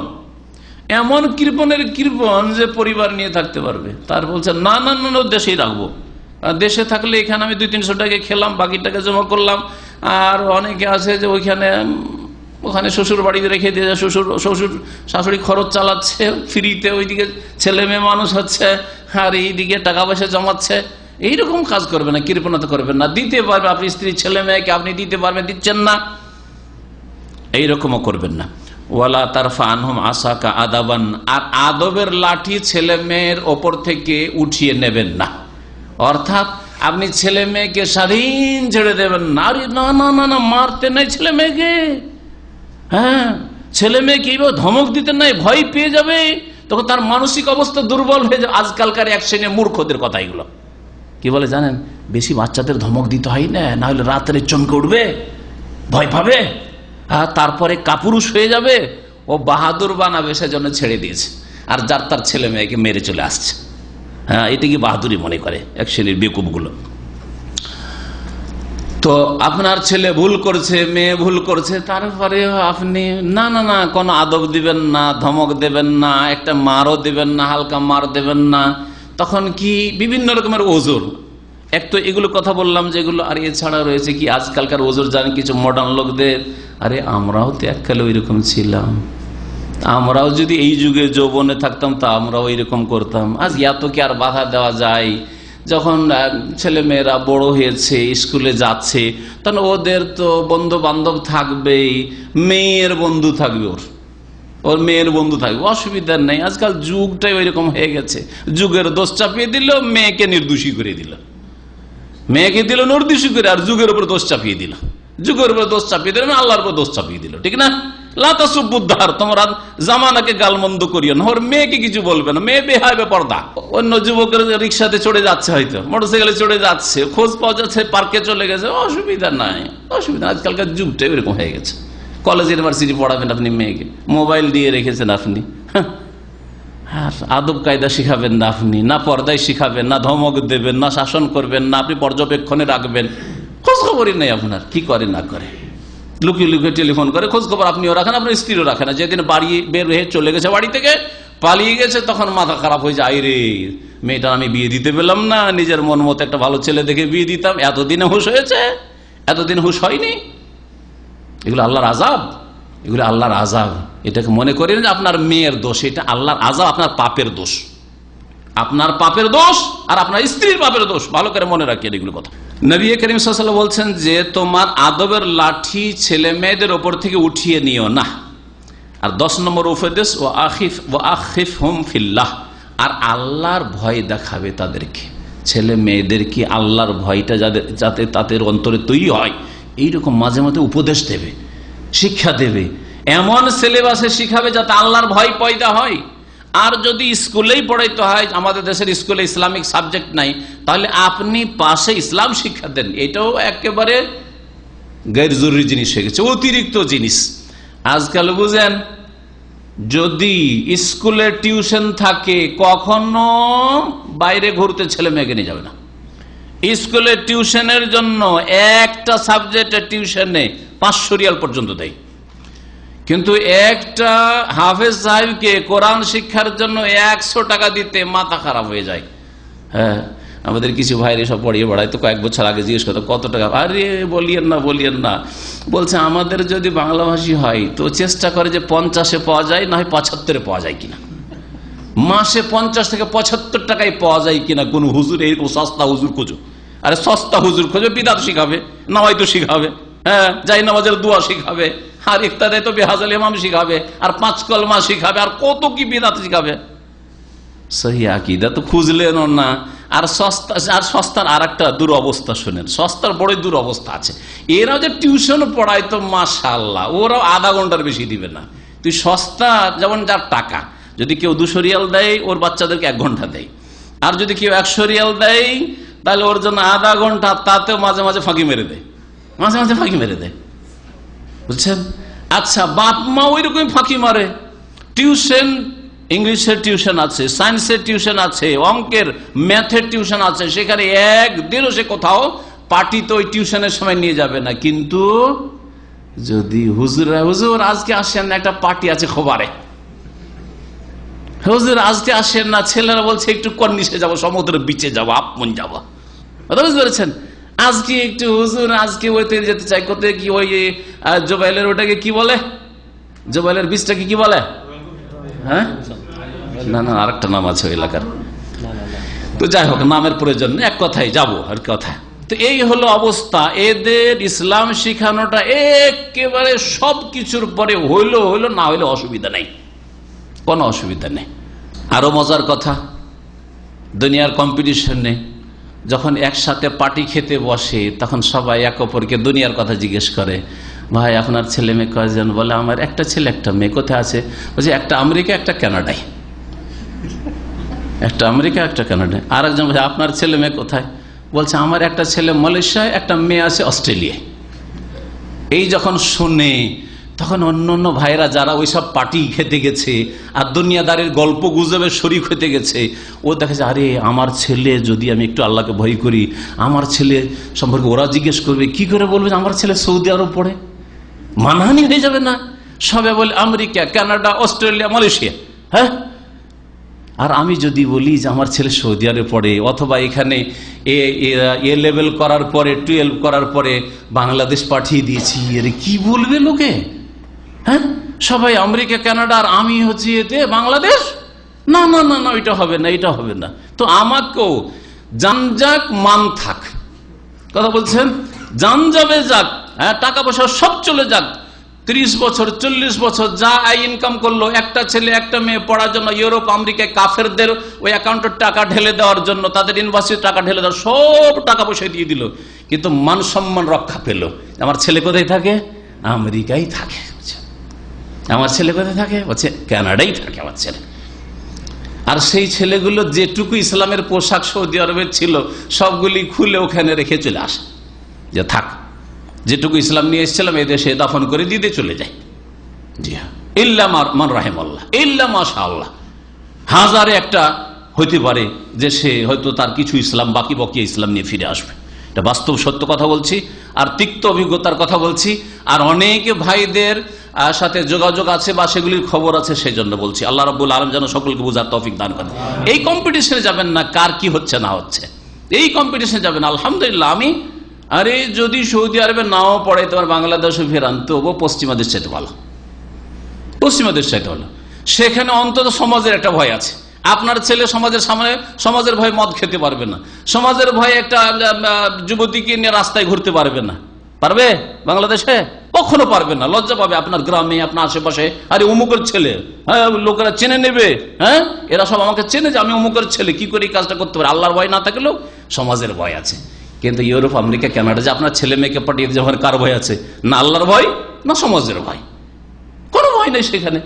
এমন কৃপণের কৃপণ যে পরিবার নিয়ে থাকতে পারবে, তার বলছে না না না দেশেই রাখবো, দেশে থাকলে এখানে আমি 200-300 টাকা খেলাম, বাকি টাকা জমা করলাম। আর অনেকে আছে যে ওখানে শ্বশুর বাড়িতে রেখে দিয়ে শ্বশুর শাশুড়ি খরচ চালাচ্ছে ফ্রিতে, ওইদিকে ছেলে মেয়ে মানুষ হচ্ছে, আর এইদিকে টাকা পয়সা জমাচ্ছে। এইরকম কাজ করবে না, কৃপণতা করবেন না। দিতে পারবে আপনি স্ত্রী ছেলে মেয়েকে, আপনি দিতে পারবেন, দিচ্ছেন না, এইরকমও করবেন না। ওয়ালা তারফা আনহুম আসাকা আদাবান, আর আদবের লাঠি ছেলে মেয়ের ওপর থেকে উঠিয়ে নেবেন না। অর্থাৎ আপনি ছেলে মেয়েকে স্বাধীন ছেড়ে দেবেন না, আরে না না না না মারতে নাই ছেলে মেয়েকে, হ্যাঁ ছেলে মেয়েকে এইভাবে ধমক দিতে নাই, ভয় পেয়ে যাবে, তখন তার মানসিক অবস্থা দুর্বল হয়ে যাবে। আজকালকার এক শ্রেণীর মূর্খদের কথা এগুলো। কি বলে জানেন, বেশি বাচ্চাদের ধমক দিতে হয় না, না হলে রাত্রে চমকে উঠবে, ভয় পাবে, তারপরে কাপুরুষ হয়ে যাবে, ও বাহাদুর বানাবে, সেজন্য ছেড়ে দিয়েছে। আর যার তার ছেলে মেয়েকে মেরে চলে আসছে। হ্যাঁ, এটা কি বাহাদুরি মনে করে এক শ্রেণীর বেকুবগুলো। তো আপনার ছেলে ভুল করছে, মেয়ে ভুল করছে, তারপরে আপনি না না না কোনো আদব দিবেন না, ধমক দেবেন না, একটা মারও দেবেন না, হালকা মার দেবেন না। তখন কি বিভিন্ন রকমের ওজোর, এক তো এগুলো কথা বললাম যেগুলো, আর এছাড়া রয়েছে কি আজকালকার ওজোর জানেন কিছু মডার্ন লোকদের, আরে আমরাও তো এককালে ওই রকম ছিলাম, আমরাও যদি এই যুগে যৌবনে থাকতাম তা আমরাও এইরকম করতাম। আজ এত কি আর বাধা দেওয়া যায়? যখন ছেলে মেয়েরা বড় হয়েছে, স্কুলে যাচ্ছে, তখন ওদের তো বন্ধু বান্ধব থাকবেই, মেয়ের বন্ধু থাকবে, ওর মেয়ের বন্ধু থাকবে, অসুবিধা নেই। আজকাল যুগটাই ওই রকম হয়ে গেছে, যুগের দোষ চাপিয়ে দিল, মেয়েকে নির্দোষী করে দিল, মেয়েকে দিল নির্দোষী করে, আর যুগের উপর দোষ চাপিয়ে দিল, যুগের উপর দোষ চাপিয়ে দিল, আল্লাহর উপর দোষ চাপিয়ে দিল। ঠিক না? লাতাসুবুদ্দার, তোমরা জামানাকে গালমন্দ করিও না, ওর মেয়েকে কিছু বলবে না, মেয়ে বেহাবে পর্দা। অন্য যুবকের রিক্সাতে চড়ে যাচ্ছে, হয়তো মোটরসাইকেলে চড়ে যাচ্ছে, খোঁজ পাওয়া যাচ্ছে পার্কে চলে গেছে, অসুবিধা নাই, অসুবিধা। আজকালকার যুগটা এরকম হয়ে গেছে। কলেজ ইউনিভার্সিটি পড়াবেন আপনি মেয়েকে, মোবাইল দিয়ে রেখেছেন আপনি, আদব কায়দা শিখাবেন না আপনি, না পর্দায় শিখাবেন, না ধমক দেবেন, না শাসন করবেন, না আপনি পর্যবেক্ষণে রাখবেন, খোঁজ খবরই নেই আপনার কি করে না করে, লুকিয়ে লুকিয়ে টেলিফোন করে খোঁজ খবর আপনিও রাখেন, আপনার স্ত্রীও রাখেন না। যেদিন বাড়ি বের হয়ে চলে গেছে, বাড়ি থেকে পালিয়ে গেছে, তখন মাথা খারাপ হয়ে যায়, রে মেয়েটা আমি বিয়ে দিতে পেলাম না, নিজের মন মতো একটা ভালো ছেলে দেখে বিয়ে দিতাম, এতদিনে হুঁশ হয়েছে, এতদিন হুঁশ হয়নি। এগুলো আল্লাহর আযাব, এগুলো আল্লাহর আযাব। এটাকে মনে করেন যে আপনার মেয়ের দোষ, এটা আল্লাহর আযাব, আপনার পাপের দোষ, আপনার পাপের দোষ আর আপনার স্ত্রীর পাপের দোষ। ভালো করে মনে রাখিয়ে এগুলো কথা। নবী করিম সাল্লাল্লাহু আলাইহি ওয়াসাল্লাম বলছেন যে তোমার আদবের লাঠি ছেলে মেয়েদের ওপর থেকে উঠিয়ে নিও না। আর 10 নম্বর উপদেশ, ও আখিফহুম ফিল্লাহ, আর আল্লাহর ভয় দেখাবে তাদেরকে, ছেলে মেয়েদেরকে আল্লাহর ভয়টা যাতে তাদের অন্তরে তৈরি হয়, এইরকম মাঝে মাঝে উপদেশ দেবে, শিক্ষা দেবে, এমন সিলেবাসে শিখাবে যাতে আল্লাহর ভয় পয়দা হয়। আর যদি স্কুলেই পড়াইতে হয়, আমাদের দেশের স্কুলে ইসলামিক সাবজেক্ট নাই, তাহলে আপনি পাশে ইসলাম শিক্ষা দেন, এটাও একেবারে গैर জরুরি জিনিস হয়ে গেছে, অতিরিক্ত জিনিস। আজকাল বুঝেন, যদি স্কুলে টিউশন থাকে, কখনো বাইরে ঘুরতে ছেলে মেয়েকে নিয়ে যাবে না। স্কুলে টিউশনের জন্য একটা সাবজেক্টের টিউশনে 500 রিয়াল পর্যন্ত দেয়, কিন্তু একটা হাফেজ সাহেবকে কোরআন শিক্ষার জন্য 100 টাকা দিতে মাথা খারাপ হয়ে যায়। হ্যাঁ, আমাদের কিছু ভাইরে সব পড়িয়ে বেড়ায়, তো কয়েক বছর আগে জিজ্ঞেস করতো কত টাকা, আরে বলিয়েন না, বলছে আমাদের যদি বাংলাভাষী হয় তো চেষ্টা করে যে 50-এ পাওয়া যায়, না হয় 75-এ পাওয়া যায় কিনা, মাসে 50 থেকে 75 টাকায় পাওয়া যায় কিনা কোন হুজুর, এইরকম সস্তা হুজুর খোঁজো। আরে সস্তা হুজুর খোঁজো, বিদাত শিখাবে, নামাজ শিখাবে, হ্যাঁ যাই নামাজের দোয়া শিখাবে, আর ইফতারে তো বেহাজাল ইমাম শিখাবে, আর 5 কলমা শিখাবে, আর কত কি বিদাত শিখাবে। সহি আকীদা তো খুঁজলেন না। আর সস্তার আর একটা দুরবস্থা শুনেন, সস্তার বড় দুরবস্থা আছে। এরাও যে টিউশন পড়ায় তো মাশাআল্লাহ, ওরাও আধা ঘন্টার বেশি দিবে না। তুই সস্তা, যেমন যার টাকা, যদি কেউ 200 রিয়াল দেয়, ওর বাচ্চাদেরকে 1 ঘন্টা দেয়, আর যদি কেউ 100 রিয়াল দেয়, তাহলে ওর জন্য আধা ঘন্টা, তাতেও মাঝে মাঝে ফাঁকি মেরে দেয়, মাঝে মাঝে ফাঁকি মেরে দেয়, বুঝছেন। আচ্ছা, বাপ মা ওই রকম ফাঁকি মারে। টিউশন, ইংলিশের টিউশন আছে, সায়েন্সের টিউশন আছে, অঙ্কের ম্যাথের টিউশন আছে, সেখানে একদিনও সে কোথাও পার্টি তো ওই টিউশনের সময় নিয়ে যাবে না। কিন্তু যদি হুজুর আজকে আসেন না, একটা পার্টি আছে খোবারে, হুজুর আজকে আসেন না, ছেলেরা বলছে একটু কর্নিশে যাবো, সমুদ্রের বিচে যাবো, আপমন যাবো, বুঝতে পেরেছেন। আজকে একটু হুজুর আজকে ওইতে যেতে চাই, কোথায় কি ওই জোবাইলের ওটাকে কি বলে, জোবাইলের বীজটাকে কি বলে, হ্যাঁ না আরেকটা নাম আছে ওই এলাকার, তো যাই হোক নামের প্রয়োজন, এক কথায় যাবো আর কথা। তো এই হলো অবস্থা এদের। ইসলাম শিখানোটা একেবারে সবকিছুর পরে হইলো, না হইলে অসুবিধা নেই, কোনো অসুবিধা নেই। আরো মজার কথা, দুনিয়ার কম্পিটিশনে যখন একসাথে পার্টি খেতে বসে, তখন সবাই এক অপরকে দুনিয়ার কথা জিজ্ঞেস করে, ভাই আপনার ছেলে মেয়ে কয়জন? বলে আমার একটা ছেলে একটা মেয়ে। কোথায় আছে? বলছে একটা আমেরিকা একটা কানাডায়, একটা আমেরিকা একটা কানাডায়। আর একজন বলছে আপনার ছেলে মেয়ে কোথায়? বলছে আমার একটা ছেলে মালয়েশিয়ায়, একটা মেয়ে আছে অস্ট্রেলিয়ায়। এই যখন শুনে তখন অন্য অন্য ভাইরা যারা ওইসব পার্টি খেতে গেছে আর দুনিয়াদারের গল্প গুজবে শরিক হতে গেছে, ও দেখা যায় আরে আমার ছেলে যদি আমি একটু আল্লাহকে ভয় করি, আমার ছেলে সম্পর্কে ওরা জিজ্ঞেস করবে, কি করে বলবে আমার ছেলে সৌদি আরব পড়ে, মানহানি হয়ে যাবে না? সবে বলে আমেরিকা, কানাডা, অস্ট্রেলিয়া, মালয়েশিয়া। হ্যাঁ, আর আমি যদি বলি যে আমার ছেলে সৌদি আরবে পড়ে, অথবা এখানে এ লেভেল করার পরে 12 করার পরে বাংলাদেশ পাঠিয়ে দিয়েছি, এর কি বলবে লোকে? হ্যাঁ, সবাই আমেরিকা, কানাডা, আর আমি হচ্ছি এতে বাংলাদেশ। না না না না, এটা হবে না, এটা হবে না। তো আমাকেও জান যাক মান থাক, কথা বলছেন, জান যাবে যাক, হ্যাঁ, টাকা পয়সা সব চলে যাক, 30 বছর 40 বছর যা ইনকাম করলো, একটা ছেলে একটা মেয়ে পড়ার জন্য ইউরোপ আমেরিকায় কাফেরদের ওই অ্যাকাউন্টের টাকা ঢেলে দেওয়ার জন্য, তাদের ইউনিভার্সিটির টাকা ঢেলে দেওয়ার, সব টাকা পয়সা দিয়ে দিল, কিন্তু মান সম্মান রক্ষা পেল। আমার ছেলে কোথায় থাকে? আমেরিকায় থাকে। আমার ছেলে কোথায় থাকে? বলছে কানাডাই থাকে আমার ছেলে। আর সেই ছেলেগুলো যেটুকু ইসলামের পোশাক সৌদি আরবের ছিল সবগুলি খুলে ওখানে রেখে চলে আসে, যে থাক, যেটুকু ইসলাম নিয়ে এসেছিলাম এই দেশে দাফন করে দিতে চলে যায়। জি হ্যাঁ, ইল্লা মান রাহিমাল্লাহ, ইল্লা মাশাআল্লাহ, হাজারে একটা হইতে পারে যে সে হয়তো তার কিছু ইসলাম বাকি বকিয়া ইসলাম নিয়ে ফিরে আসবে। এটা বাস্তব সত্য কথা বলছি, আর তিক্ত অভিজ্ঞতার কথা বলছি, আর অনেক ভাইদের সাথে যোগাযোগ আছে বা সেগুলির খবর আছে, সেই জন্য বলছি। আল্লাহ রাব্বুল আলামিন যেন সকলকে বুঝার তৌফিক দান করেন। এই কম্পিটিশনে যাবেন না কার কি হচ্ছে না হচ্ছে, এই কম্পিটিশনে যাবেন। আলহামদুলিল্লাহ, আমি আরে যদি সৌদি আরবে নাও পড়ে তোমার বাংলাদেশে ফেরান, তবু পশ্চিমা দেশ চাইতে ভালো, পশ্চিমা দেশ চাইতে ভালো। সেখানে অন্তত সমাজের একটা ভয় আছে। আপনার ছেলে সমাজের সামনে, সমাজের ভয় মদ খেতে পারবে না, সমাজের ভয় একটা যুবতীকে নিয়ে রাস্তায় ঘুরতে পারবে না, পারবে? বাংলাদেশে কখনো পারবে না, লজ্জা পাবে আপনার গ্রামে, আপনার আশেপাশে। আরে অমুকের ছেলে, হ্যাঁ, লোকেরা চেনে নেবে, হ্যাঁ, এরা সব আমাকে চেনে যে আমি অমুকের ছেলে, কি করে এই কাজটা করতে পারে। আল্লাহর ভয় না থাকলেও সমাজের ভয় আছে। কিন্তু ইউরোপ আমেরিকা কানাডা যে আপনার ছেলে মেয়েকে পাঠিয়ে দিয়েছে, কার ভয় আছে? না আল্লাহর ভয়, না সমাজের ভয়, কোনো ভয় নেই সেখানে।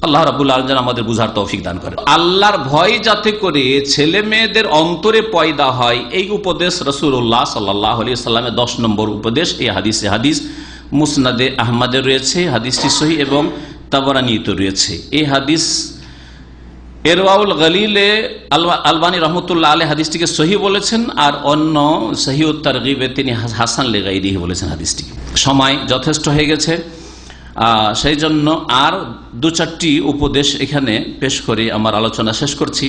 আল্লাহ রাব্বুল আলামিন আমাদের বুঝার তৌফিক দান করেন। আল্লাহর ভয় যাতে করে ছেলে মেয়েদের অন্তরে পয়দা হয়, এই উপদেশ রাসূলুল্লাহ সাল্লাল্লাহু আলাইহি ওয়াসাল্লামের 10 নম্বর উপদেশ। এই হাদিস মুসনাদে আহমদে রয়েছে, হাদিসটি সহিহ, এবং তাবরানীতে রয়েছে। এই হাদিস ইরওয়াউল গলিলে আলবানী রহমতুল্লাহ আলাইহি হাদিসটিকে সহিহ বলেছেন, আর অন্য সহিহুত তারগিবে তিনি হাসান লিগাইরিহি বলেছেন হাদিসটিকে। সময় যথেষ্ট হয়ে গেছে, সেই জন্য আর 2-4টি উপদেশ এখানে পেশ করে আমার আলোচনা শেষ করছি।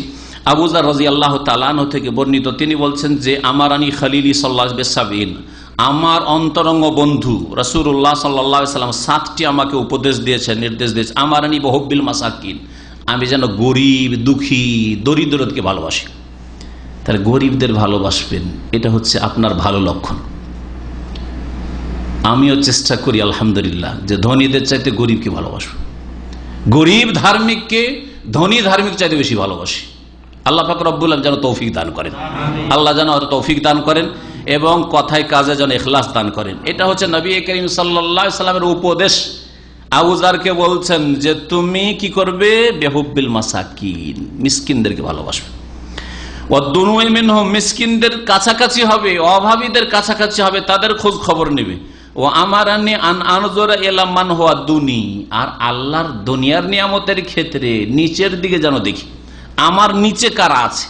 আবু যার রাদিয়াল্লাহু তাআলা আনহু থেকে বর্ণিত, তিনি বলছেন যে আমারানি খালিলি সাল্লাল্লাহু আলাইহি ওয়াসাল্লাম, আমার অন্তরঙ্গ বন্ধু রাসূলুল্লাহ সাল্লাল্লাহু আলাইহি ওয়াসাল্লাম 7টি আমাকে উপদেশ দিয়েছেন, নির্দেশ দিয়েছেন। আমারানি বিহুব্বিল মাসাকিন, আমি যেন গরিব, দুঃখী, দরিদ্রকে ভালোবাসি। তাহলে গরিবদের ভালোবাসবেন, এটা হচ্ছে আপনার ভালো লক্ষণ। আমিও চেষ্টা করি আলহামদুলিল্লাহ যে ধনীদের চাইতে গরিবকে ভালোবাসব, গরিব ধার্মিককে ধনী ধার্মিক চাইতে বেশি ভালোবাসি। আল্লাহ পাক রব্বুল আলামিন যেন তৌফিক দান করেন, আল্লাহ যেন তৌফিক দান করেন, এবং কথায় কাজে যেন ইখলাস দান করেন। এটা হচ্ছে নবী করিম সাল্লাল্লাহু আলাইহি ওয়াসাল্লামের উপদেশ। আবু যারকে বলছেন যে তুমি কি করবে? বিহুব্বিল মাসাকিন, মিসকিনদেরকে ভালোবাসবে। ওয়াদুনুই মিনহুম, মিসকিনদের কাছাকাছি হবে, অভাবীদের কাছাকাছি হবে, তাদের খোঁজ খবর নেবে। ও আমারানি আন আনজুরা ইলা মান হুয়া দুনি, আর আল্লাহর দুনিয়ার নিয়ামতের ক্ষেত্রে নিচের দিকে যেন দেখি, আমার নিচে কারা আছে।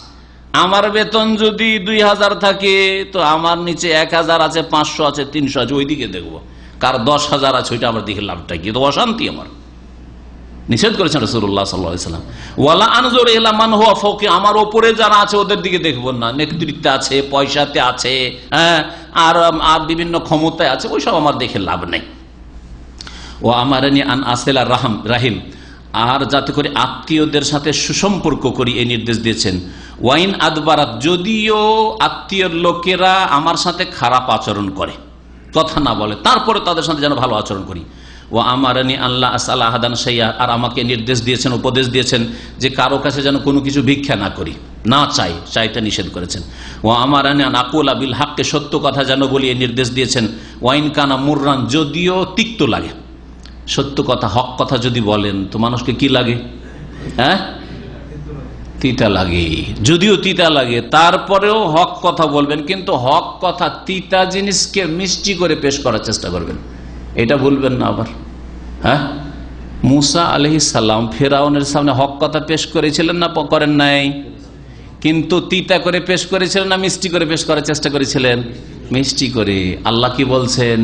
আমার বেতন যদি 2000 থাকে, তো আমার নিচে 1000 আছে, 500 আছে, 300 আছে, ওই দিকে দেখবো। কার 10,000 আছে, ওইটা আমার দিকে লাভটা কি? তো অশান্তি আমার। নিষেধ করেছেন রাসূলুল্লাহ সাল্লাল্লাহু আলাইহি ওয়াসাল্লাম। ওয়ালা আনজুর ইলা মান হুয়া ফাওকি, আমার উপরে যারা আছে ওদের দিকে দেখবো না। নেতৃত্বে আছে, পয়সাতে আছে, হ্যাঁ, আর বিভিন্ন ক্ষমতায় আছে, ওইসব আমার দেখে লাভ নেই। ও আমারানি আন আসিলা রাহিম, আর যাতে করে আত্মীয়দের সাথে সুসম্পর্ক করি, এই নির্দেশ দিয়েছেন। ওয়াইন আদবারাত, যদিও আত্মীয়র লোকেরা আমার সাথে খারাপ আচরণ করে, কথা না বলে, তারপরে তাদের সাথে যেন ভালো আচরণ করি। ও আমারানি আল্লাহ আসআলা আহাদান শাইআ, আর আমাকে নির্দেশ দিয়েছেন, উপদেশ দিয়েছেন যে কারো কাছে যেন কোনো কিছু ভিক্ষা না করি, না চাইতে নিষেধ করেছেন। ও আমারানি আন আকুলা বিল হাক্কে, সত্য কথা যেন বলি, এই নির্দেশ দিয়েছেন। ওয়াইন কানা মুররান, যদিও তিক্ত লাগে, সত্য কথা, হক কথা যদি বলেন তো মানুষকে কি লাগে? হ্যাঁ, তিতা লাগে। যদিও তিতা লাগে, তারপরেও হক কথা বলবেন, কিন্তু হক কথা তিতা জিনিসকে মিষ্টি করে পেশ করার চেষ্টা করবেন। এটা বলবেন না আবার। হ্যাঁ, মুসা আলাইহিস সালাম ফেরাউনের সামনে হক কথা পেশ করেছিলেন না করেন নাই? কিন্তু তিতা করে পেশ করেছিলেন না মিষ্টি করে পেশ করার চেষ্টা করেছিলেন? মিষ্টি করে। আল্লাহ কি বলছেন?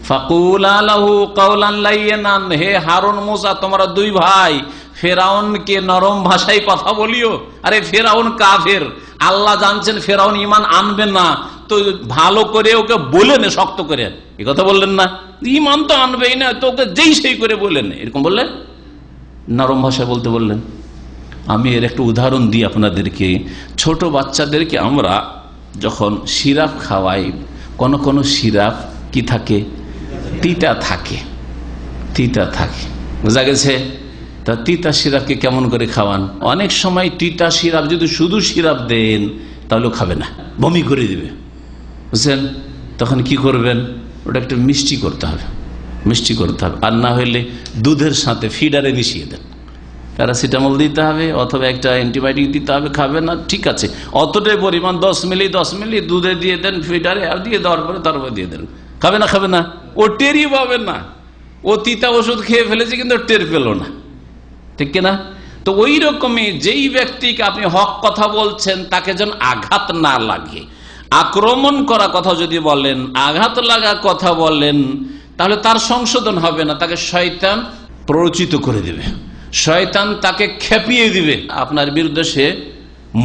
ফাকুলা লাহু কাওলান লাইয়িনান, হে হারুন মুসা তোমরা দুই ভাই ফেরাউনকে নরম ভাষায় কথা বলিও। আরে ফেরাউন কাফের, আল্লাহ জানছেন ফেরাউন ঈমান আনবে না, তো ভালো করে ওকে বলেন, শক্ত করে। এই কথা বললেন না, ঈমান তো আনবেই না, তো ওকে যেই সেই করে বললেন, এরকম বললেন, নরম ভাষায় বলতে বললেন। আমি এর একটা উদাহরণ দিই আপনাদেরকে। ছোট বাচ্চাদেরকে আমরা যখন সিরাপ খাওয়াই, কোন সিরাপ কি থাকে? তিতা থাকে, তিতা থাকে, বোঝা গেছে? তা তিতা সিরাপকে কেমন করে খাওয়ান? অনেক সময় তিতা সিরাপ যদি শুধু সিরাপ দেন তাহলেও খাবে না, বমি করে দিবে, বুঝছেন? তখন কি করবেন? ওটা একটু মিষ্টি করতে হবে, মিষ্টি করতে হবে। আর না হলে দুধের সাথে ফিডারে মিশিয়ে দেন, প্যারাসিটামল দিতে হবে অথবা একটা অ্যান্টিবায়োটিক দিতে হবে, খাবে না, ঠিক আছে, অতটাই পরিমাণ 10 মিলি দুধে দিয়ে দেন, ফিডারে আর দিয়ে দেওয়ার পরে তারপর দিয়ে দেন, খাবে না, খাবে না, ও টেরই পাবে না। ও তিতা ওষুধ খেয়ে ফেলেছে কিন্তু টের পেল না, ঠিক কিনা? তো ওই রকমই যেই ব্যক্তিকে আপনি হক কথা বলছেন তাকে যেন আঘাত না লাগে, আক্রমণ করা কথা যদি বলেন, আঘাত লাগা কথা বলেন, তাহলে তার সংশোধন হবে না, তাকে শয়তান প্ররোচিত করে দেবে, শয়তান তাকে খেপিয়ে দিবে, আপনার বিরুদ্ধে সে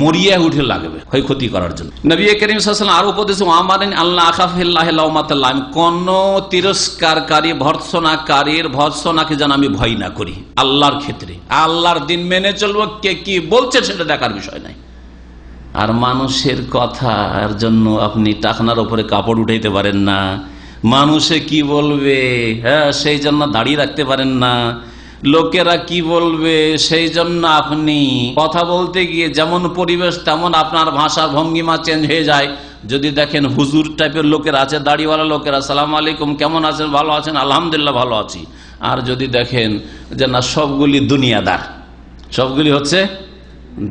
মরিয়া উঠে লাগবে ক্ষয়ক্ষতি করার জন্য। নবী করিম সাল্লাল্লাহু আলাইহি ওয়াসাল্লাম আরো উপদেশ, আমারেন আল্লাহ আখাফিল্লাহি লাউমাতাল লাইম, কোন তিরস্কারকারী ভর্ৎসনাকারীর ভর্ৎসনাকে যেন আমি ভয় না করি। আল্লাহর ক্ষেত্রে আল্লাহর দিন মেনে চলবো, কে কি বলছে সেটা দেখার বিষয় নাই। আর মানুষের কথার জন্য আপনি টাকনার উপরে কাপড় উঠাইতে পারেন না, মানুষে কি বলবে হ্যাঁ সেই জন্য দাঁড়িয়ে রাখতে পারেন না, লোকেরা কি বলবে সেই জন্য আপনি কথা বলতে গিয়ে যেমন পরিবেশ তেমন আপনার ভাষার ভঙ্গিমা চেঞ্জ হয়ে যায়। যদি দেখেন হুজুর টাইপের লোকের আছে, দাড়িওয়ালা লোকেরা, আসসালামু আলাইকুম, কেমন আছেন, ভালো আছেন, আলহামদুলিল্লাহ ভালো আছি। আর যদি দেখেন যে না সবগুলি দুনিয়াদার, সবগুলি হচ্ছে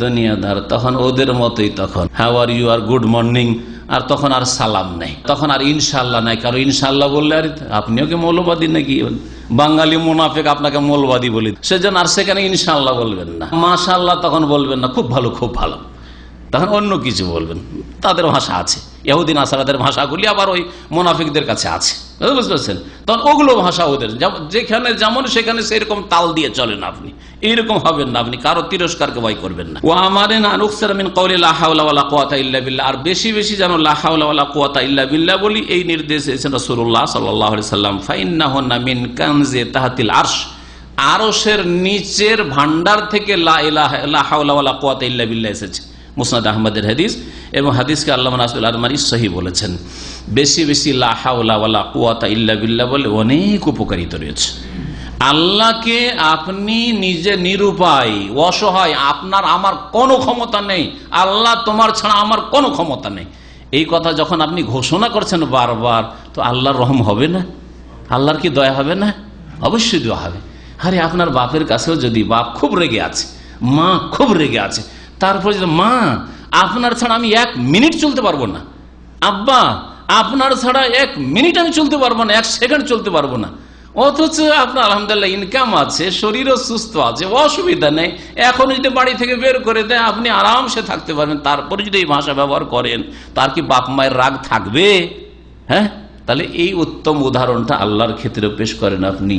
দুনিয়াদার, তখন ওদের মতোই, তখন হাউ আর ইউ, আর গুড মর্নিং, আর তখন আর সালাম নেই, তখন আর ইনশাল্লাহ নাই। কারণ ইনশাল্লাহ বললে আর আপনিও কি মৌলবাদী নাকি? বাঙালি মুনাফিক আপনাকে মৌলবাদী বলি, সেজন্য আর সেখানে ইনশাল্লাহ বলবেন না, মাশাআল্লাহ তখন বলবেন না, খুব ভালো খুব ভালো, তখন অন্য কিছু বলবেন। তাদের ভাষা আছে, ইহুদি নাসারাদের ভাষাগুলি আবার ওই মুনাফিকদের কাছে আছে, বুঝতে পারছেন? তখন ওগুলো ভাষা ওদের, যেখানে যেমন সেখানে সেরকম তাল দিয়ে চলেন আপনি, এইরকম হবেন না, আপনি কারো তিরস্কারকে ভয় করবেন না। ওয়া আমারিনা আন উকসিরা মিন কওলি লা হাওলা ওয়ালা কুওয়াতা ইল্লা বিল্লাহ, আর বেশি বেশি যেন লা হাওলা ওয়ালা কুওয়াতা ইল্লা বিল্লাহ বলি, এই নির্দেশ দিয়েছেন রাসূলুল্লাহ সাল্লাল্লাহু আলাইহি সাল্লাম। ফাইন্নাহুন্না মিন কানজি তাহতিল আরশ, আরশের নিচের ভান্ডার থেকে লা হাওলা ওয়ালা কুওয়াতা ইল্লা বিল্লাহ এসেছে, মুসনাদ আহমদের হাদিস, এবং হাদিসকে আল্লামা নাসিরুল আলবানী সহিহ বলেছেন। বেশি বেশি লা হাওলা ওয়ালা কুওয়াতা ইল্লা বিল্লাহ বলে অনেক উপকারিতা রয়েছে। আল্লাহকে আপনি নিজে নিরুপায়, অসহায়, আপনার আমার কোনো ক্ষমতা নেই, আল্লাহ তোমার ছাড়া আমার কোনো ক্ষমতা নেই, এই কথা যখন আপনি ঘোষণা করছেন বারবার, তো আল্লাহর রহম হবে না? আল্লাহর কি দয়া হবে না? অবশ্যই দয়া হবে। আরে আপনার বাপের কাছেও যদি বাপ খুব রেগে আছে, মা খুব রেগে আছে, তারপরে যদি মা আপনার ছাড়া আমি 1 মিনিট চলতে পারবো না, আব্বা আপনার ছাড়া 1 মিনিট আমি চলতে পারবো না, 1 সেকেন্ড চলতে পারবো না, অথচ আপনার আলহামদুলিল্লাহ ইনকাম আছে, শরীরও সুস্থ আছে, অসুবিধা নেই, এখন যদি বাড়ি থেকে বের করে দেয় আপনি আরামসে থাকতে পারবেন, তারপরে যদি এই ভাষা ব্যবহার করেন, তার কি বাপ মায়ের রাগ থাকবে? হ্যাঁ, তাহলে এই উত্তম উদাহরণটা আল্লাহর ক্ষেত্রে পেশ করেন আপনি।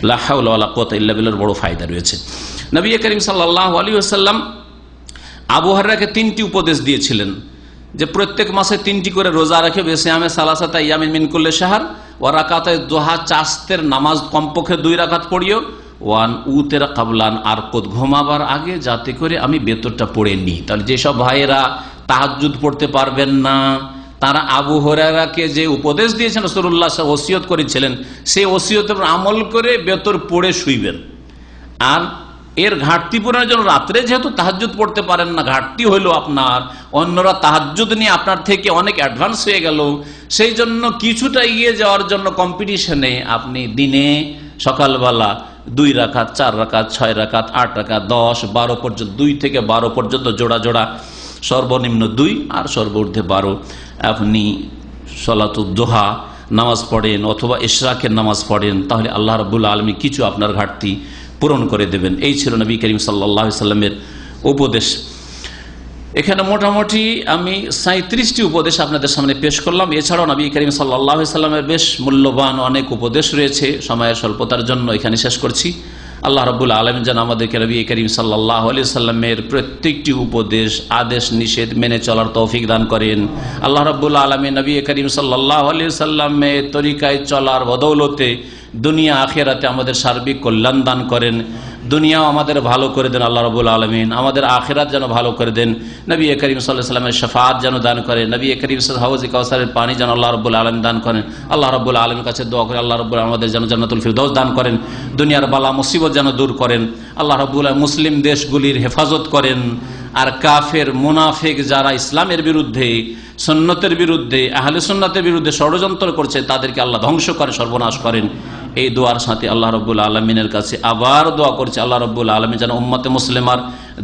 লা হাওলা ওয়ালা কুওয়াতা ইল্লা বিল্লাহর বড় ফায়দা রয়েছে। নবী করিম সাল্লাল্লাহু আলাইহি ওয়াসাল্লাম আবু হুরায়রাকে 3টি উপদেশ দিয়েছিলেন যে প্রত্যেক মাসে 3টি করে রোজা রেখে বিসিয়ামে সালাসাতা ইয়ামিন মিন কুল্লি শাহর, ওয়া রাকাতায়ে দুহা, চাস্তের নামাজ কমপক্ষে 2 রাকাত পড়িও, ওয়ান উতের কাবলান, আর ঘুমাবার আগে যাতে করে আমি বেতরটা পড়ে নিই। তাহলে যেসব ভাইয়েরা তাহাজ্জুদ পড়তে পারবেন না, তারা আবু হুরায়রাকে যে উপদেশ দিয়েছেন রাসূলুল্লাহ সাল্লাল্লাহু আলাইহি ওয়াসাল্লাম, ওসিয়ত করেছিলেন, সেই ওসিয়তের আমল করে বেতর পড়ে শুইবেন। আর এর ঘাটতি পূরণের জন্য রাত্রে যেহেতু তাহাজ্জুদ পড়তে পারেন না, ঘাটতি হইলো আপনার, অন্যরা তাহাজ্জুদ নিয়ে আপনার থেকে অনেক অ্যাডভান্স হয়ে গেল, সেই জন্য কিছুটা এগিয়ে যাওয়ার জন্য কম্পিটিশনে আপনি দিনে সকালবেলা 2 রাকাত, 4 রাকাত, 6 রাকাত, 8 রাকাত, 10, 12 পর্যন্ত, 2 থেকে 12 পর্যন্ত জোড়া জোড়া, সর্বনিম্ন 2 আর সর্বোর্ধ্বে 12 আপনি সলাতুদ দুহা নামাজ পড়েন অথবা ইশরাকের নামাজ পড়েন, তাহলে আল্লাহ রাব্বুল আলামিন কিছু আপনার ঘাটতি পূরণ করে দেবেন। এই ছিল নবী করিম সাল্লাল্লাহু আলাইহি সাল্লামের উপদেশ। এখানে মোটামুটি আমি 37টি উপদেশ আপনাদের সামনে পেশ করলাম। এছাড়াও নবী করিম সাল্লাল্লাহু আলাইহি সাল্লামের বেশ মূল্যবান অনেক উপদেশ রয়েছে, সময়ের স্বল্পতার জন্য এখানে শেষ করছি। আল্লাহ রাব্বুল আলামিন যেন আমাদেরকে নবী করিম সাল্লাল্লাহু আলাইহি সাল্লামের প্রত্যেকটি উপদেশ, আদেশ, নিষেধ মেনে চলার তৌফিক দান করেন। আল্লাহ রাব্বুল আলামিন নবী করিম সাল্লাল্লাহু আলাইহি সাল্লামের তরিকায় চলার বদৌলতে দুনিয়া আখিরাতে আমাদের সার্বিক কল্যাণ দান করেন। দুনিয়াও আমাদের ভালো করে দেন আল্লাহ রাব্বুল আলামিন, আমাদের আখিরাত যেন ভালো করে দেন। নবী করিম সাল্লাল্লাহু আলাইহি সাল্লামের শাফাআত যেন দান করেন। নবী করিম হাউজে কাউসারের পানি যেন আল্লাহ রাব্বুল আলামিন দান করেন। আল্লাহ রাব্বুল আলামিনের কাছে দোয়া করে আল্লাহ রাব্বুল আলামিন আমাদের যেন জান্নাতুল ফিরদাউস দান করেন। দুনিয়ার বালা মুসিবত যেন দূর করেন। আল্লাহ রাব্বুল আলামিন মুসলিম দেশগুলির হেফাজত করেন। আর কাফের মুনাফিক যারা ইসলামের বিরুদ্ধে, সুন্নতের বিরুদ্ধে, আহলে সুন্নাতের বিরুদ্ধে ষড়যন্ত্র করছে, তাদেরকে আল্লাহ ধ্বংস করে সর্বনাশ করেন। এই দোয়ার সাথে আল্লাহ রাব্বুল আলামিনের কাছে আবার দোয়া করছে আল্লাহ রাব্বুল আলামিন যেন উম্মতে মুসলিমার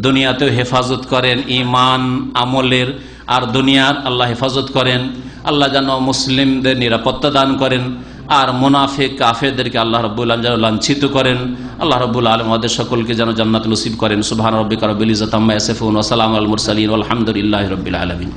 দুনিয়াতেও হেফাজত করেন, ঈমান আমলের আর দুনিয়ার আল্লাহ হেফাজত করেন। আল্লাহ যেন মুসলিমদের নিরাপত্তা দান করেন, আর মুনাফিক কাফেরদেরকে আল্লাহ রাব্বুল আলামিন যেন লাঞ্ছিত করেন। আল্লাহ রাব্বুল আলামিন আমাদের সকলকে যেন জান্নাত নসিব করেন। সুবহান রাব্বিকা রাব্বিল ইজ্জাতি আম্মা ইয়াসিফুন ওয়া সালামুন আলাল মুরসালিন ওয়াল হামদুলিল্লাহি রাব্বিল আলামিন।